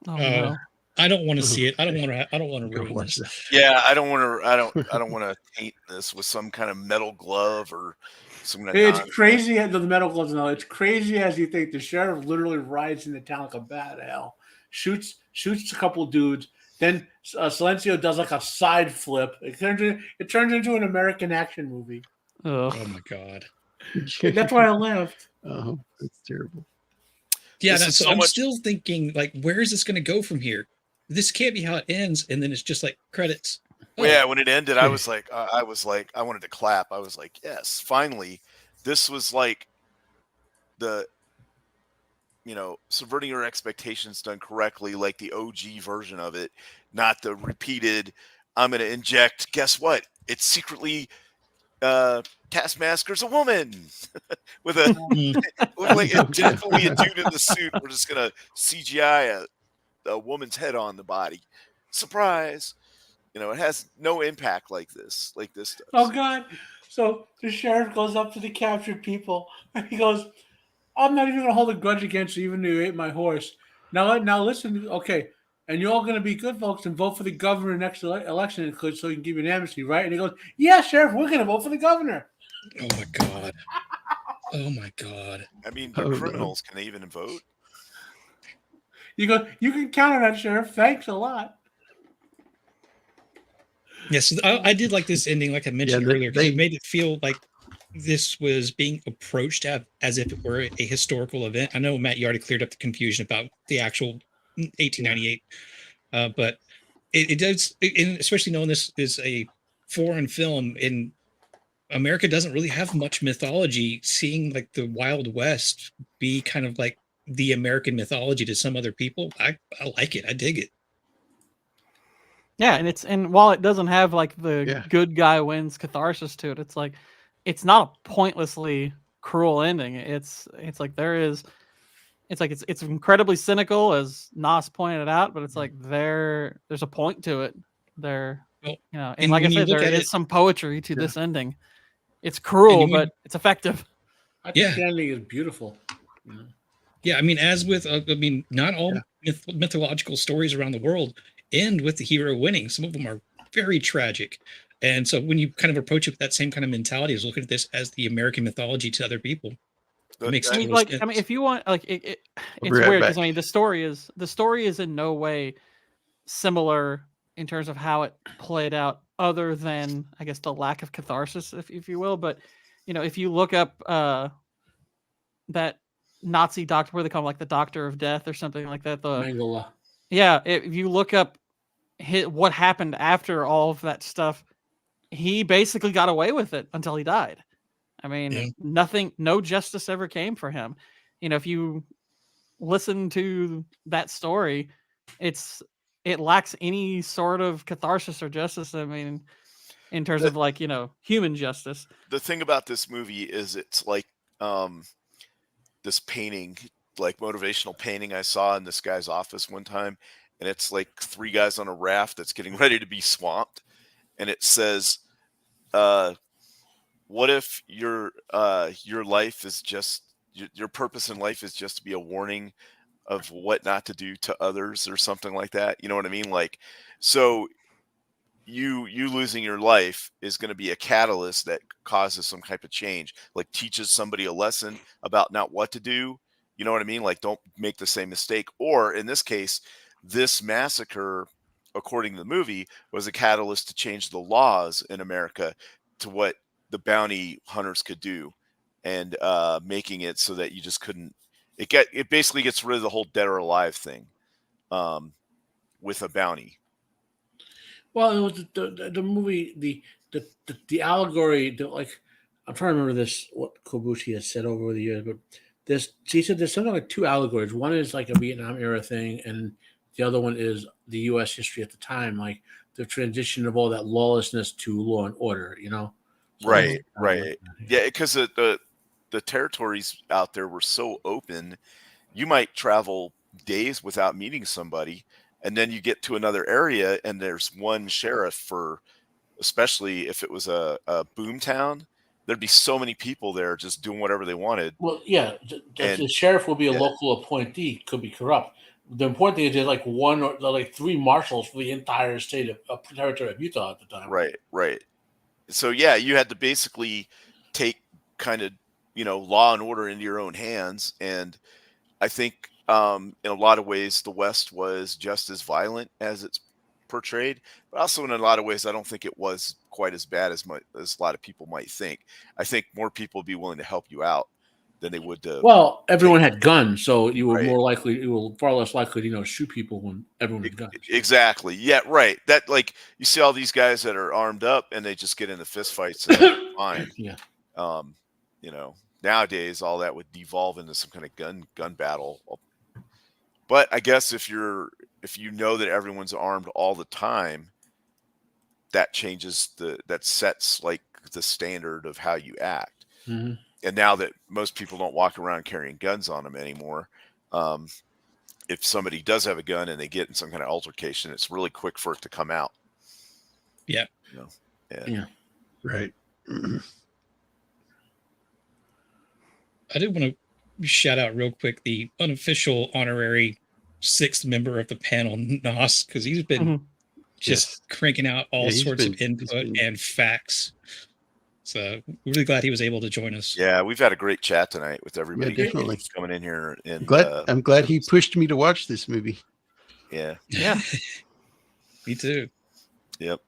Oh no. I don't want to see it. I don't want to. I don't want to Go ruin watch this. that. Yeah, I don't want to. I don't want to taint this with some kind of metal glove or some kind of. It's crazy. The metal gloves. No, it's crazy as you think. The sheriff literally rides into town like a bat hell, shoots a couple dudes. Then Silencio does like a side flip. It turns into an American action movie. Ugh. Oh my god. That's why I laughed. Oh, that's terrible. Yeah, This is so so I'm much- still thinking, like, where is this going to go from here? This can't be how it ends, and then it's just like credits. Well, yeah, when it ended, I was like, I wanted to clap. I was like, yes, finally, this was like the, subverting your expectations done correctly, like the OG version of it, not the repeated. I'm going to inject. Guess what? It's secretly Taskmaster's a woman with like definitely a dude in the suit. We're just gonna CGI a woman's head on the body. Surprise! It has no impact like this does. Oh God! So the sheriff goes up to the captured people and he goes, "I'm not even going to hold a grudge against you, even though you ate my horse. Now listen, okay." And you're all going to be good folks and vote for the governor next election so he can give you an amnesty, right? And he goes, "Yeah, Sheriff, we're going to vote for the governor." Oh my god. Oh my god. I mean, they're criminals. Can they even vote? You go, "You can count on that, Sheriff. Thanks a lot." Yes, I did like this ending, like I mentioned earlier, because it made it feel like this was being approached as if it were a historical event. I know, Matt, you already cleared up the confusion about the actual 1898, but it does, and especially knowing this is a foreign film, in America doesn't really have much mythology. Seeing like the Wild West be kind of like the American mythology to some other people, I like it. I dig it. Yeah, and while it doesn't have like the good guy wins catharsis to it, it's like it's not a pointlessly cruel ending. It's like it's incredibly cynical, as Nas pointed out, but it's like there's a point to it. And like I said, there is some poetry to this ending. It's cruel, but it's effective. I think the ending is beautiful. Yeah, I mean, as with, not all mythological stories around the world end with the hero winning. Some of them are very tragic. And so when you kind of approach it with that same kind of mentality, is looking at this as the American mythology to other people, it makes total sense. I mean, if you want, like, it's weird because the story is in no way similar in terms of how it played out, other than I guess the lack of catharsis, if you will. But if you look up that Nazi doctor, where they call him, like the Doctor of Death or something like that, Mengele. Yeah, if you look up what happened after all of that stuff, he basically got away with it until he died. I mean, no justice ever came for him. If you listen to that story, it lacks any sort of catharsis or justice. I mean, in terms of like, human justice. The thing about this movie is it's like this painting, like motivational painting I saw in this guy's office one time, and it's like three guys on a raft that's getting ready to be swamped, and it says, what if your life is just your purpose in life is just to be a warning of what not to do to others, or something like that? You know what I mean? Like, so you losing your life is going to be a catalyst that causes some type of change, like teaches somebody a lesson about not what to do. You know what I mean? Like, don't make the same mistake. Or in this case, this massacre, according to the movie, was a catalyst to change the laws in America to what the bounty hunters could do, and making it so that you just couldn't. It basically gets rid of the whole dead or alive thing with a bounty. Well, it was the movie, the allegory. Like, I'm trying to remember this, what Kobushi has said over the years, but he said there's something like two allegories. One is like a Vietnam era thing, and the other one is the U.S. history at the time, like the transition of all that lawlessness to law and order. So right. Yeah, because the territories out there were so open, you might travel days without meeting somebody, and then you get to another area and there's one sheriff for, especially if it was a boom town, there'd be so many people there just doing whatever they wanted. Well, yeah, And the sheriff will be a yeah. local appointee, could be corrupt. The important thing is there's like one or like three marshals for the entire state of territory of Utah at the time. Right. So yeah, you had to basically take kind of, law and order into your own hands. And I think in a lot of ways the West was just as violent as it's portrayed, but also in a lot of ways I don't think it was quite as bad as a lot of people might think. I think more people would be willing to help you out than they would to. Well, everyone had guns, so you were Right. you were far less likely to shoot people when everyone had guns. Exactly. Yeah. Right. That, like, you see all these guys that are armed up and they just get into fist fights and it's fine. Yeah. Nowadays all that would devolve into some kind of gun battle. But I guess if you know that everyone's armed all the time, that changes that sets like the standard of how you act. Mm-hmm. And now that most people don't walk around carrying guns on them anymore, if somebody does have a gun and they get in some kind of altercation, it's really quick for it to come out. Yeah. Yeah. Right. I did want to shout out real quick the unofficial honorary 6th member of the panel, Nos, because he's been just cranking out all sorts of input and facts. So really glad he was able to join us. Yeah, we've had a great chat tonight with everybody. Yeah, definitely coming in here. And I'm glad he pushed me to watch this movie. Yeah. Me too. Yep.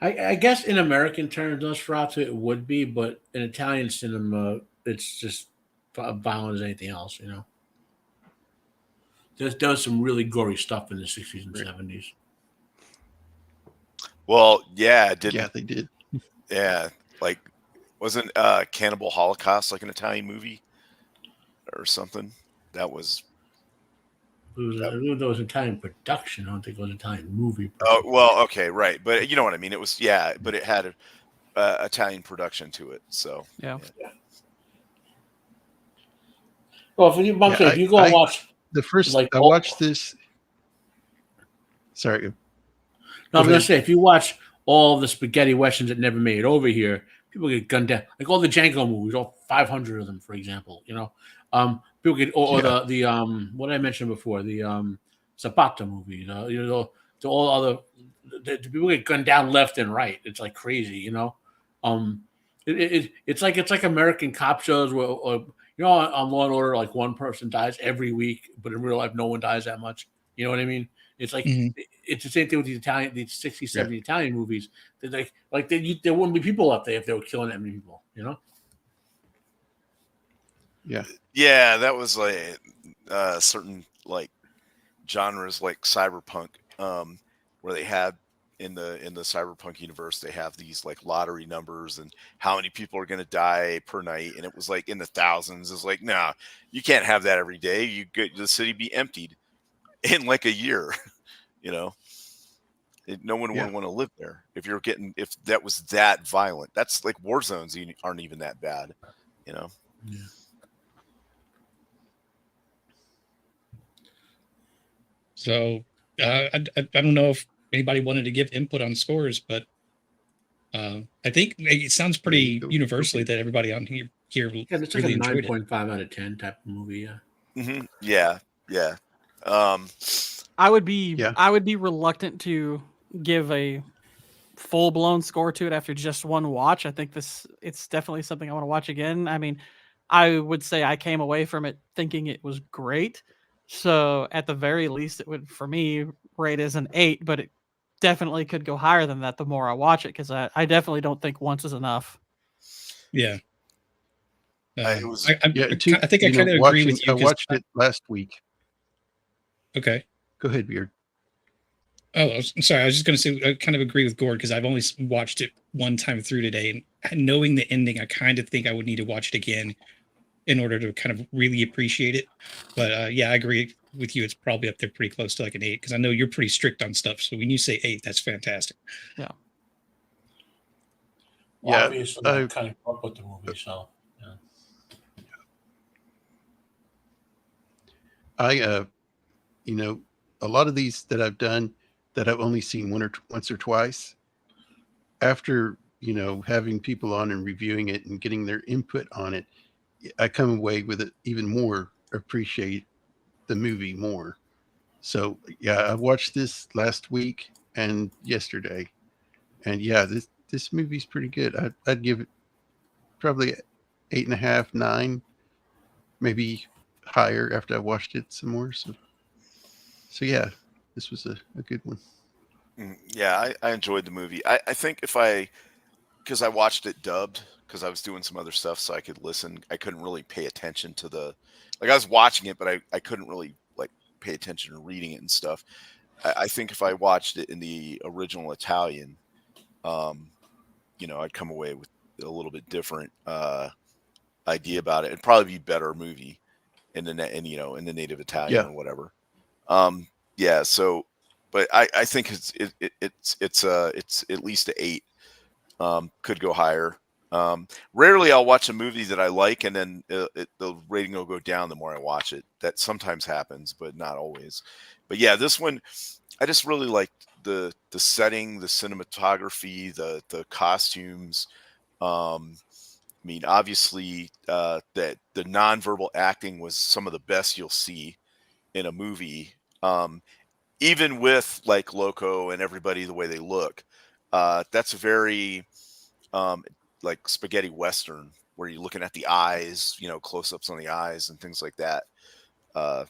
I guess in American terms, Nosferatu it would be, but in Italian cinema, it's just violent as anything else. There was some really gory stuff in the 60s and 70s. Well, yeah, they did. Yeah, like wasn't Cannibal Holocaust like an Italian movie or something? That was. It was Italian production. I don't think it was an Italian movie. Oh well, okay, right, but you know what I mean. It was but it had Italian production to it. So yeah. Well, if you go and watch the first, I watched this. Sorry. No, I was gonna say if you watch all the spaghetti westerns that never made it over here, people get gunned down. Like all the Django movies, all 500 of them, for example. People get the what did I mention before, the Zapata movie. The all other the people get gunned down left and right. It's like crazy. It's like American cop shows where on Law and Order, like one person dies every week, but in real life no one dies that much. You know what I mean? It's like it's the same thing with these 60s, 70s Italian movies. They're there wouldn't be people up there if they were killing that many people. Yeah, that was like certain like genres like cyberpunk, where they had in the cyberpunk universe they have these like lottery numbers and how many people are going to die per night, and it was like in the thousands. It's like, nah, you can't have that every day. The city be emptied in like a year. No one would want to live there if that was that violent. That's like war zones aren't even that bad. Yeah. So I don't know if anybody wanted to give input on scores, but I think it sounds pretty universally that everybody on here it's really like a enjoyed 9.5 out of 10 type of movie. Yeah. I would be reluctant to give a full-blown score to it after just one watch. I think it's definitely something I want to watch again. I mean, I would say I came away from it thinking it was great. So at the very least, it would, for me, rate as an 8, but it definitely could go higher than that the more I watch it, because I definitely don't think once is enough. Yeah. I think I kind of agree with you. I watched it last week. Okay. Go ahead, Beard. Oh, I'm sorry. I was just going to say I kind of agree with Gourd because I've only watched it one time through today, and knowing the ending, I kind of think I would need to watch it again in order to kind of really appreciate it. But I agree with you. It's probably up there pretty close to like an 8 because I know you're pretty strict on stuff. So when you say 8, that's fantastic. Yeah. Well, obviously, I kind of grew up with the movie, so. I you know, a lot of these that I've done that I've only seen once or twice, after, having people on and reviewing it and getting their input on it, I come away with it even more appreciate the movie more. So yeah, I watched this last week and yesterday, and yeah, this movie's pretty good. I'd give it probably 8.5, 9, maybe higher after I watched it some more. So yeah, this was a good one. Yeah, I enjoyed the movie. I think because I watched it dubbed because I was doing some other stuff, so I could listen. I couldn't really pay attention to like I was watching it, but I couldn't really like pay attention to reading it and stuff. I think if I watched it in the original Italian, um, I'd come away with a little bit different idea about it. It'd probably be a better movie in the native Italian Yeah, or whatever. Yeah. So, but I think it's at least an 8. Could go higher. Rarely I'll watch a movie that I like and then the rating will go down the more I watch it. That sometimes happens, but not always. But yeah, this one I just really liked the setting, the cinematography, the costumes. I mean, obviously, that the nonverbal acting was some of the best you'll see in a movie. Even with like Loco and everybody the way they look, that's a very um, like spaghetti western where you're looking at the eyes, close-ups on the eyes and things like that. Uh,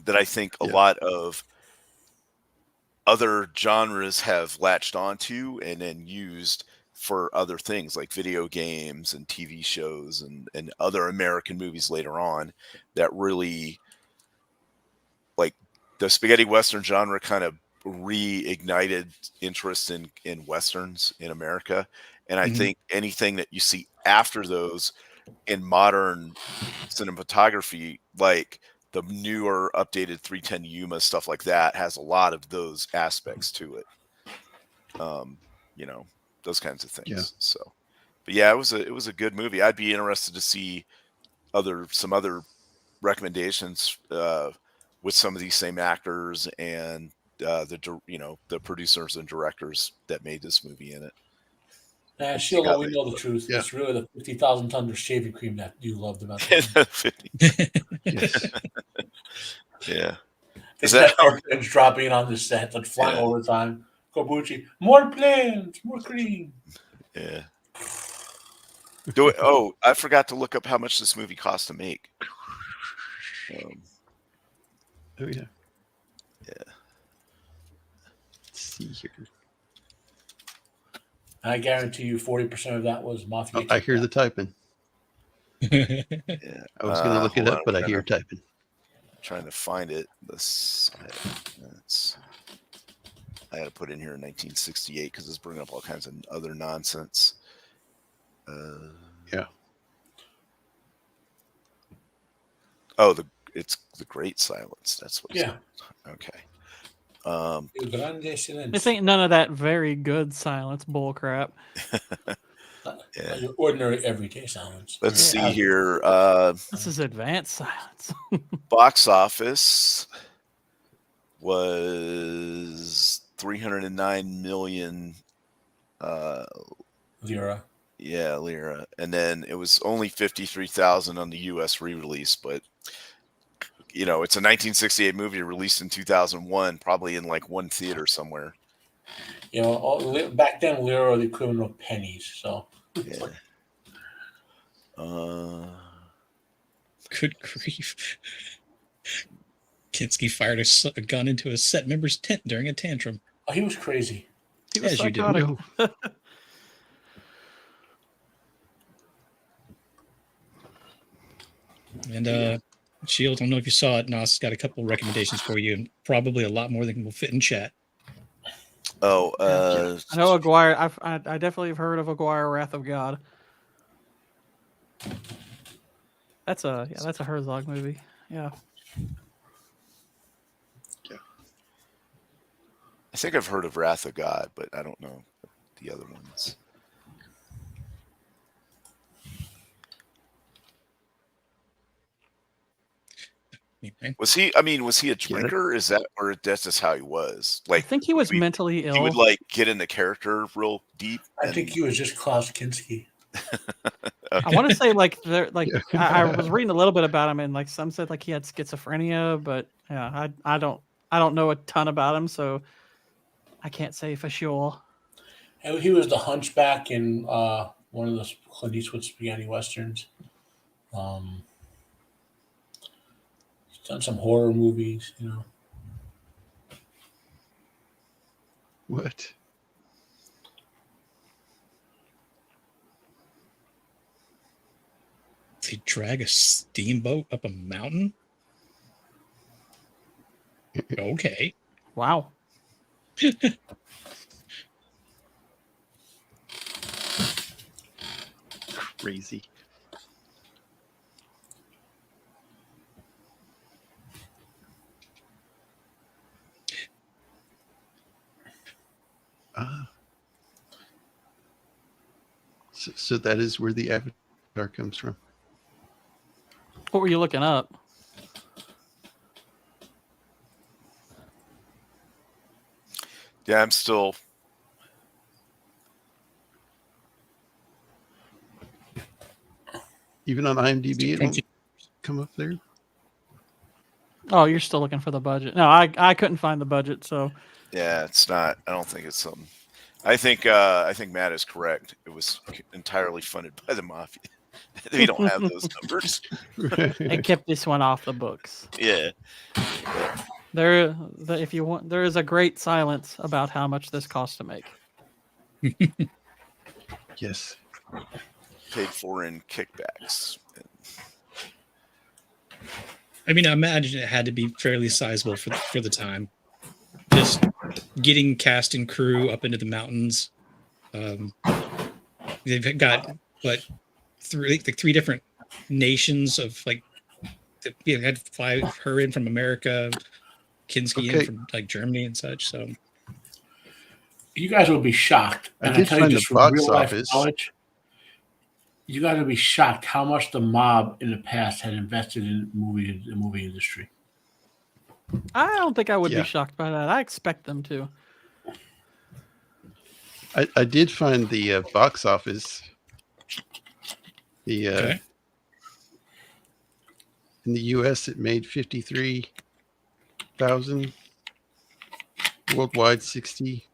that I think a yeah, lot of other genres have latched onto and then used for other things like video games and TV shows and other American movies later on that really like the spaghetti western genre kind of reignited interest in westerns in America. And I Mhm. think anything that you see after those in modern cinematography, like the newer updated 310 Yuma stuff like that, has a lot of those aspects to it. Um, you know, those kinds of yeah, things. So, but yeah, it was a good movie. I'd be interested to see some other recommendations with some of these same actors and the producers and directors that made this movie in it. If they Sheila, got we know the truth. yeah, It's really the 50,000 tons of shaving cream that you loved about the movie. 50. yes, Yeah. They Is that kept how? airplanes dropping on the set and flying Yeah. all the time. Corbucci, more planes, more cream. Yeah. I forgot to look up how much this movie cost to make. Um, oh yeah. yeah. Let's see here. And I guarantee you 40% of that was Mafia Oh, I hear kickback. the typing. Yeah. I was gonna look it Hold on. up, but I hear typing. Trying to find it. I had to put in here in 1968 because it's bringing up all kinds of other nonsense. Yeah, It's the Great Silence. That's what it's Yeah. called. Okay. Il grande This silenzio. ain't none of that very good silence bullcrap. Yeah. Your ordinary everyday silence. Let's Yeah. see here. This is advanced silence. Box office was 309 million. Lira. Yeah, lira, and then it was only 53,000 on the U.S. re-release, but it's a 1968 movie released in 2001, probably in like one theater somewhere. Back then, lira were the equivalent of pennies. So Yeah. Good grief. Kinski fired a gun into a set member's tent during a tantrum. he was crazy. He was As you do. psychotic. no, And Shield, I don't know if you saw it. Nos got a couple recommendations for you, and probably a lot more than will fit in chat. Oh, I know Aguirre. I definitely have heard of Aguirre Wrath of God. That's a Herzog movie. Yeah. I think I've heard of Wrath of God, but I don't know the other ones. Anyway. Was he? I mean, was he a drinker? Is that, or that's just how he was? I Like, think he was mentally ill. he would like get into character real deep. I think he was just Klaus Kinski. I want to say like I was reading a little bit about him, and like some said like he had schizophrenia, but yeah, I don't know a ton about him, so I can't say for sure. And he was the hunchback in one of the Clint Eastwood spaghetti westerns. He's done some horror movies, you know. What? They drag a steamboat up a mountain? Okay. Wow. Crazy. So that is where the Avatar comes from. What were you looking up? Yeah, I'm still. Even on IMDb, it won't come up there. Oh, you're still looking for the budget. No, I couldn't find the budget, so Yeah, it's not. I don't think it's something. I think Matt is correct. It was entirely funded by the mafia. We don't have those numbers. they kept this one off the books. Yeah. If you want, there is a great silence about how much this cost to make. Yes. Paid for in kickbacks. I mean, I imagine it had to be fairly sizable for the time. Just getting cast and crew up into the mountains. They've got three different nations of like. They had to fly her in from America, Kinski in from like Germany and such. So you guys will be shocked. I did find the box office. You got to be shocked how much the mob in the past had invested in the movie industry. I don't think I would be shocked by that. I expect them to. I did find the box office. In the U.S., it made 53,000. Worldwide, 60.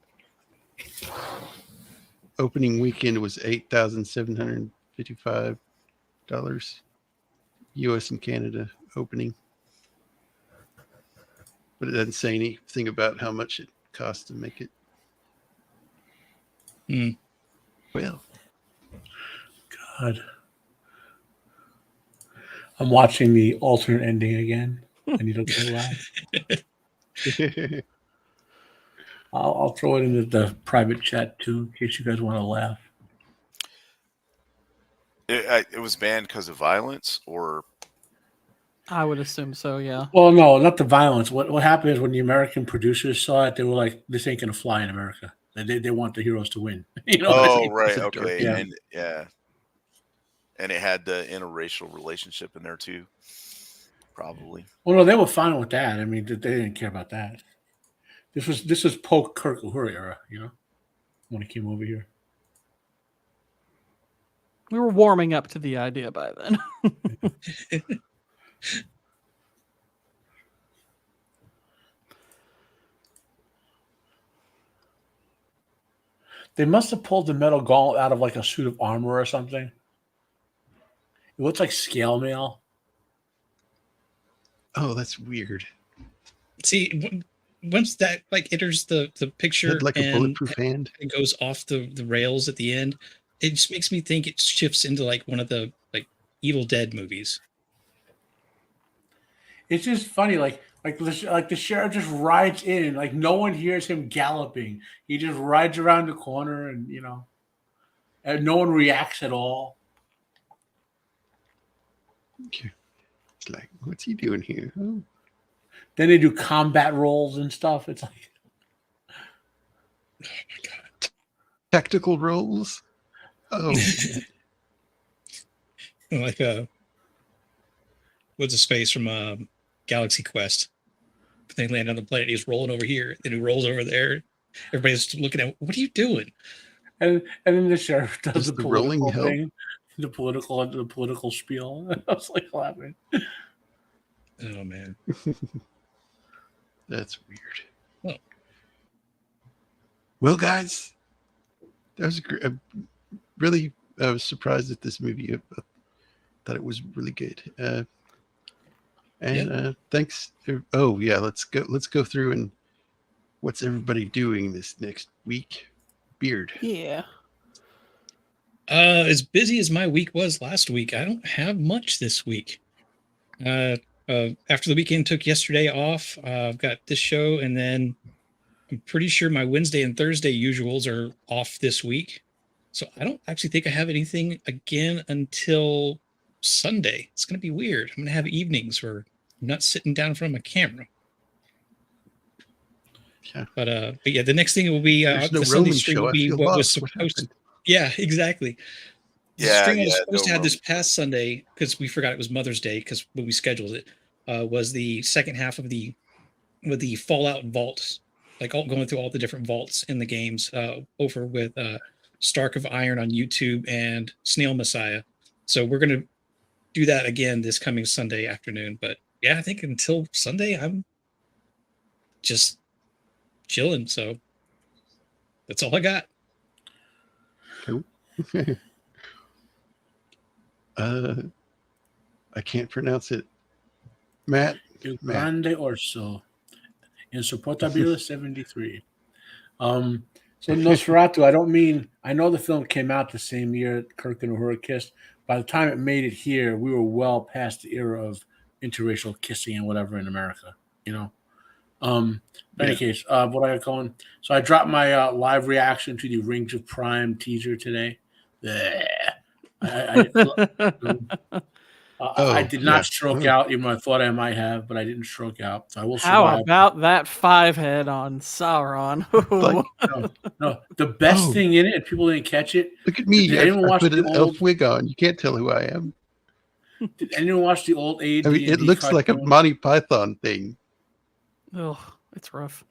Opening weekend was $8,755. U.S. and Canada opening. But it doesn't say anything about how much it cost to make it. Well, God. I'm watching the alternate ending again. I need to laugh. I'll throw it into the private chat too, in case you guys want to laugh. It was banned because of violence, or I would assume so. Yeah. Well, no, not the violence. What happened is when the American producers saw it, they were like, "This ain't gonna fly in America." They want the heroes to win. You know? Oh, right, okay, Yeah. And it had the interracial relationship in there too, probably. Well, no, they were fine with that. I mean, they didn't care about that. This was post Kirk Uhura era, you know, when he came over here. We were warming up to the idea by then. They must have pulled the metal gauntlet out of like a suit of armor or something. It looks like scale mail. Oh, that's weird. See, once that like enters the picture, Had like a bulletproof hand. It goes off the rails at the end. It just makes me think it shifts into like one of the like Evil Dead movies. It's just funny, like the sheriff just rides in, like no one hears him galloping. He just rides around the corner, and you know, and no one reacts at all. Okay. It's like, what's he doing here? Oh. Then they do combat rolls and stuff. It's like, Oh my god! Tactical roles. Oh, Like what's his face from Galaxy Quest. But they land on the planet. He's rolling over here, then he rolls over there. Everybody's looking at, what are you doing? And then the sheriff does Does the the rolling political help? thing, the political spiel. I was like laughing. Oh man, That's weird. Oh. Well, guys, that was great. I was surprised at this movie. I thought it was really good. Thanks. Oh yeah, let's go through and what's everybody doing this next week? Beard. Yeah. As busy as my week was last week, I don't have much this week. After the weekend took yesterday off, I've got this show, and then I'm pretty sure my Wednesday and Thursday usuals are off this week. So I don't actually think I have anything again until Sunday. It's going to be weird. I'm going to have evenings where I'm not sitting down in front of my camera. Yeah. But yeah, the next thing will be There's no the Sunday Roman stream show. will I be feel what was lost. What supposed to. happened? Yeah, exactly. The Yeah, stream I was yeah, supposed to no have this Roman. past Sunday, because we forgot it was Mother's Day, because when we scheduled it, was the second half of the Fallout vaults, like all going through all the different vaults in the games, over with Stark of Iron on YouTube and Snail Messiah. So we're gonna do that again this coming Sunday afternoon. But yeah, I think until Sunday I'm just chilling. So that's all I got. Cool. I can't pronounce it. Matt. Il Grande Orso. Insoportable 73. So Nosferatu, I know the film came out the same year Kirk and Uhura kissed. By the time it made it here, we were well past the era of interracial kissing and whatever in America, you know. In any case, what I got going. So I dropped my live reaction to the Rings of Prime teaser today. I did not stroke out, even though I thought I might have, but I didn't stroke out. So I will survive. How about that 5-head on Sauron? No, the best thing in it, and people didn't catch it. Look at me. Did anyone watch put the an elf wig on. You can't tell who I am. Did anyone watch the old AD? I mean, it looks like a Monty Python thing. Oh, it's rough.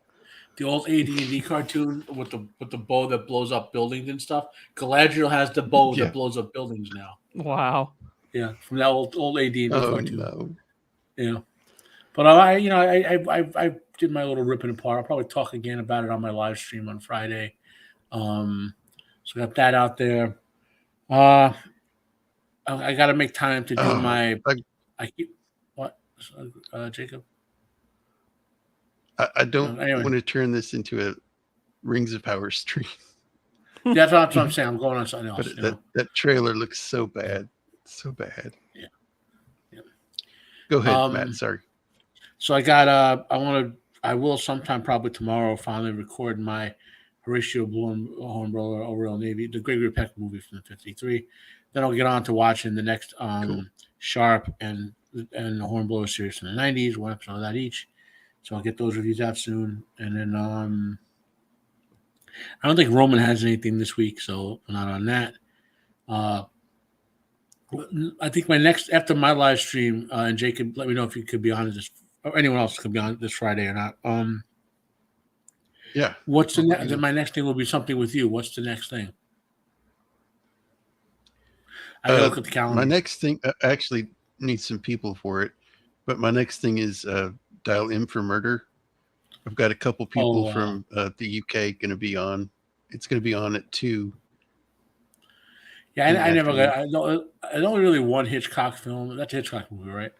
The old AD&D cartoon with the bow that blows up buildings and stuff. Galadriel has the bow that blows up buildings now. Wow. Yeah, from that old AD&D cartoon. No. Yeah, but I did my little ripping apart. I'll probably talk again about it on my live stream on Friday. So I got that out there. I got to make time to do my. I keep what, Jacob. I don't anyway. want to turn this into a Rings of Power stream. That's what I'm saying. I'm going on something else. But that trailer looks so bad. So bad. Yeah. Go ahead, Matt. Sorry. So I got I will sometime probably tomorrow finally record my Horatio Bloom Hornblower over Royal Navy, the Gregory Peck movie from the 53. Then I'll get on to watching the next cool. Sharp and the Hornblower series from the 90s, one episode of that each. So I'll get those reviews out soon. And then I don't think Roman has anything this week, so I'm not on that. I think my next after my live stream, and Jacob, let me know if you could be on this, or anyone else could be on this Friday or not. Yeah. What's the next? My next thing will be something with you. What's the next thing? I look at the calendar. My next thing actually needs some people for it, but my next thing is Dial M for Murder. I've got a couple people from the UK going to be on. It's going to be on at 2. Yeah, I never got. I don't really one Hitchcock film. That's a Hitchcock movie, right?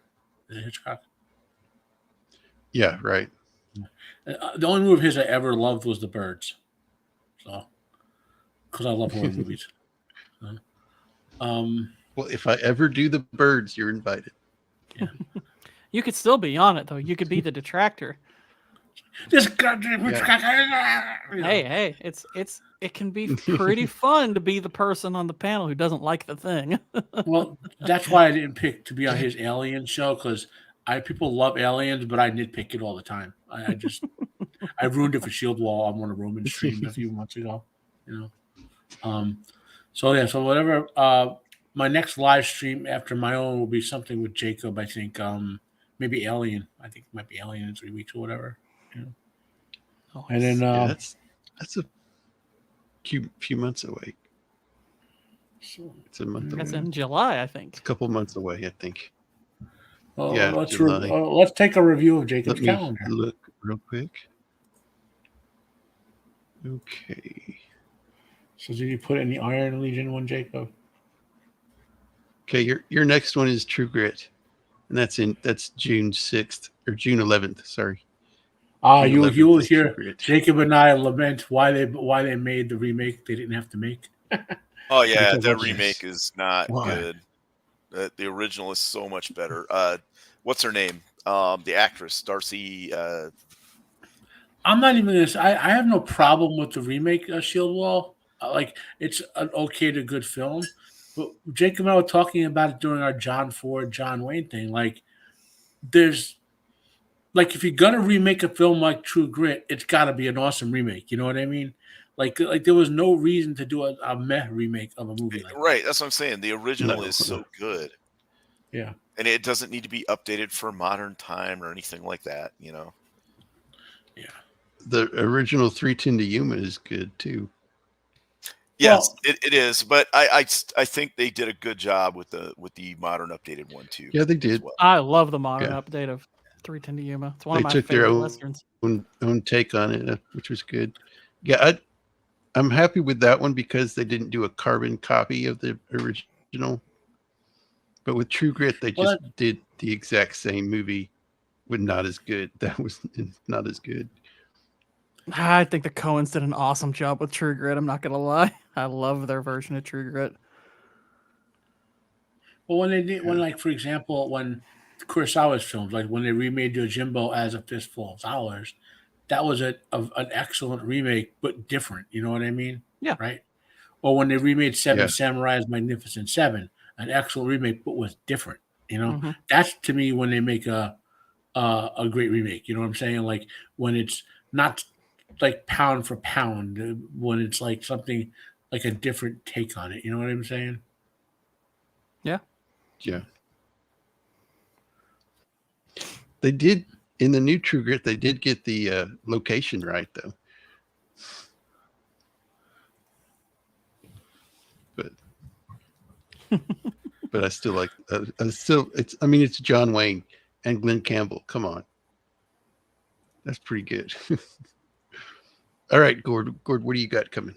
Is it Hitchcock? Yeah, right. The only movie of his I ever loved was The Birds. So, because I love horror movies. Well, if I ever do The Birds, you're invited. Yeah. You could still be on it though. You could be the detractor. This goddamn Hitchcock. Hey, it can be pretty fun to be the person on the panel who doesn't like the thing. Well, that's why I didn't pick to be on his Alien show, because people love aliens, but I nitpick it all the time. I ruined it for Shieldwall on one of Roman's streams a few months ago. So whatever. My next live stream after my own will be something with Jacob. I think maybe Alien. I think it might be Alien in 3 weeks or whatever. You know? Oh, And then Yeah, that's a few months away. It's a month that's away. in July, I It's think. a couple months away, I think. yeah, July. let's take a review of Jacob's Let me calendar. look real quick. Okay. So did you put any Iron Legion one, Jacob? Okay, your next one is True Grit, and that's June 6th or June 11th. Sorry. You 11th will is True hear Grit. Jacob and I lament why they made the remake they didn't have to make. Oh yeah, Because that of remake is not Why? good. The original is so much better. What's her name? The actress Darcy. I'm not even gonna. I have no problem with the remake of Shield Wall. Like it's an okay to good film, but Jacob and I were talking about it during our John Ford, John Wayne thing. Like there's like if you're gonna remake a film like True Grit, it's got to be an awesome remake. You know what I mean? Like there was no reason to do a meh remake of a movie like Right, that's what I'm saying. The original No. is so good, yeah. and it doesn't need to be updated for modern time or anything like that. You know. Yeah. The original 310 to Yuma is good too. Yes, Well, it is, but I think they did a good job with the modern updated one too. Yeah, they as did. well. I love the modern Yeah. update of 310 to Yuma. It's one They of my took their favorite own westerns. own take on it, which was good. Yeah, I'm happy with that one because they didn't do a carbon copy of the original. But with True Grit, they just did the exact same movie, but not as good. That was not as good. I think the Coens did an awesome job with True Grit. I'm not gonna lie. I love their version of True Grit. well, when like for example, when Kurosawa's films, like when they remade Yojimbo as A Fistful of Dollars, that was an excellent remake, but different. You know what I mean? Yeah. Right. Or when they remade Seven Yeah. Samurai's Magnificent Seven, an excellent remake, but was different. You know, Mhm. that's to me when they make a great remake. You know what I'm saying? Like when it's not like pound for pound, when it's like something like a different take on it. You know what I'm saying? Yeah. They did in the new True Grit. They did get the location right though. But I still like. It's John Wayne and Glenn Campbell. Come on, that's pretty good. All right, Gord, what do you got coming?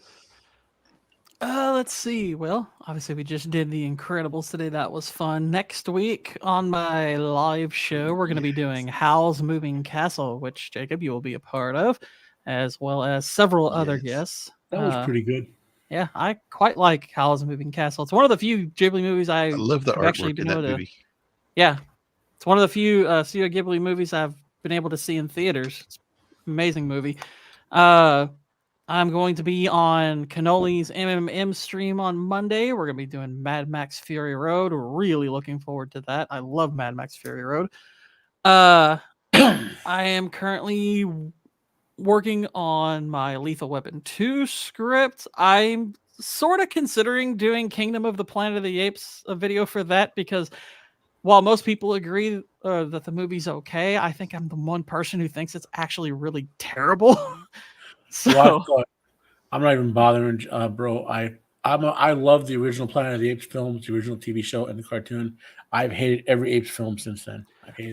Let's see. Well, obviously we just did The Incredibles today. That was fun. Next week on my live show, we're going to be doing Howl's Moving Castle, which Jacob, you will be a part of, as well as several other Yes. guests. That was pretty good. Yeah, I quite like Howl's Moving Castle. It's one of the few Ghibli movies I love the have actually artwork been in that able to. movie. Yeah, it's one of the few Studio Ghibli movies I've been able to see in theaters. It's an amazing movie. I'm going to be on Cannoli's MMM stream on Monday. We're going to be doing Mad Max Fury Road. Really looking forward to that. I love Mad Max Fury Road. I am currently working on my Lethal Weapon 2 script. I'm sort of considering doing Kingdom of the Planet of the Apes, a video for that, because while most people agree that the movie's okay, I think I'm the one person who thinks it's actually really terrible. So I'm not even bothering, bro. I love the original Planet of the Apes films, the original TV show, and the cartoon. I've hated every Apes film since then.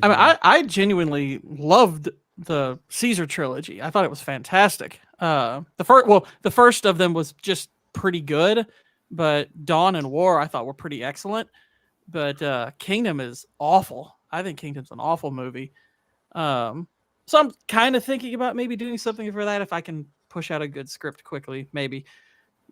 I genuinely loved the Caesar trilogy. I thought it was fantastic. The first of them was just pretty good, but Dawn and War I thought were pretty excellent. But Kingdom is awful. I think Kingdom's an awful movie. So I'm kind of thinking about maybe doing something for that if I can push out a good script quickly, maybe.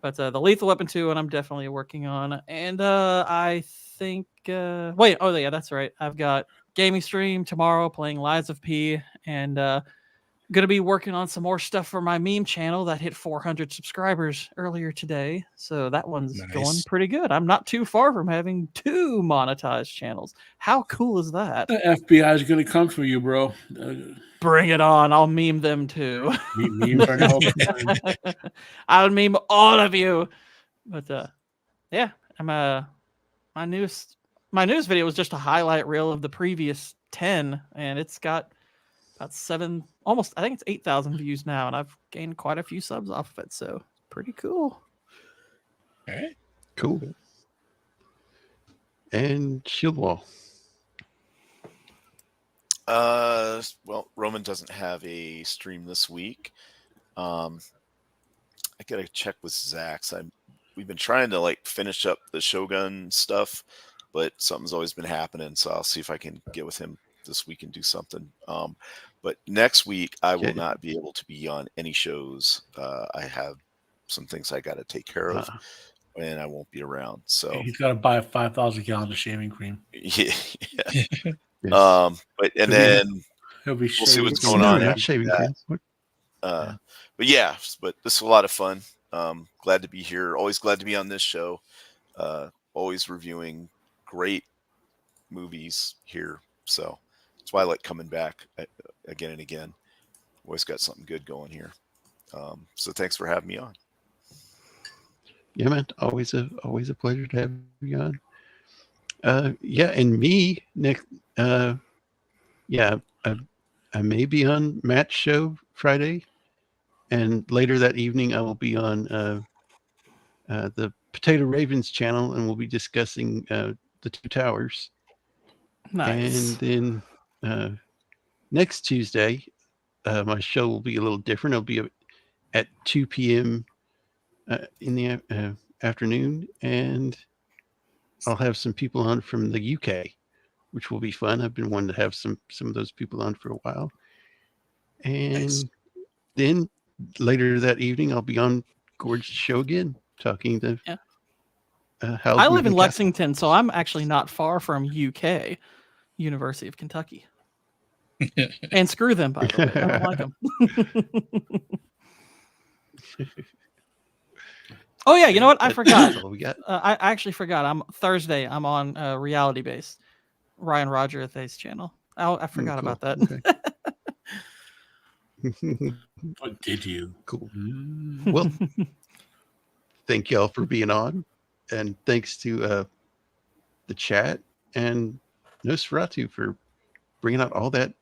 But the Lethal Weapon 2, and I'm definitely working on. And I think... that's right. I've got gaming stream tomorrow playing Lies of P, and going to be working on some more stuff for my meme channel that hit 400 subscribers earlier today. So that one's going pretty good. I'm not too far from having 2 monetized channels. How cool is that? The FBI is going to come for you, bro. Bring it on. I'll meme them too. Memes are no fun. I'll meme all of you. But yeah, my newest video was just a highlight reel of the previous 10, and it's got about 7, almost, I think it's 8,000 views now, and I've gained quite a few subs off of it, so pretty cool. All right. Cool. And Shieldwall. Well, Roman doesn't have a stream this week. I gotta check with Zax. We've been trying to like finish up the Shogun stuff, but something's always been happening. So I'll see if I can get with him this week and do something. But next week I will not be able to be on any shows. I have some things I got to take care of, and I won't be around. So he's got to buy 5,000 gallons of shaving cream. Yeah. Yes. But and then He'll be we'll see what's No, going on. not after shaving that. cream. But yeah, but this is a lot of fun. Glad to be here. Always glad to be on this show. Always reviewing great movies here. So that's why I like coming back again and again. Always got something good going here. So thanks for having me on. Yeah, man. Always a pleasure to have you on. Yeah, and me next. Yeah, I may be on Matt's show Friday, and later that evening I will be on the Potato Ravens channel, and we'll be discussing the Two Towers. Nice. And then next Tuesday, my show will be a little different. It'll be at 2 p.m. In the afternoon, and I'll have some people on from the UK, which will be fun. I've been wanting to have some of those people on for a while. And then later that evening, I'll be on Gourd's show again, talking to Hal's I live in Moving Castle. Lexington, so I'm actually not far from UK, University of Kentucky. And screw them, by the way. I don't like them. Oh yeah, you know what? I forgot. That's all we got. I actually forgot. Thursday. I'm on Reality Based, Ryan Roger Athe's channel. I forgot Cool. about that. Okay. What did you? Cool. Well, thank y'all for being on, and thanks to the chat and Nosferatu for bringing out all that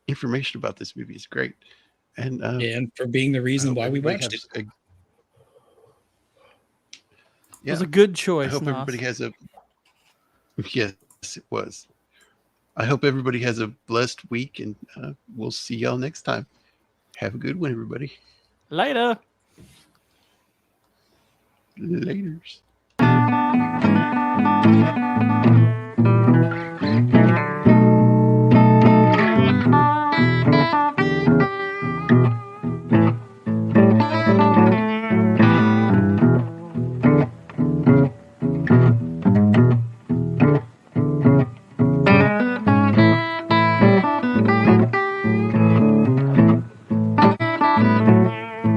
information about this movie. It's great, and and for being the reason why we watched it. It was a good choice. I hope Nos. everybody has a. Yes, it was. I hope everybody has a blessed week, and we'll see y'all next time. Have a good one, everybody. Later. Laters.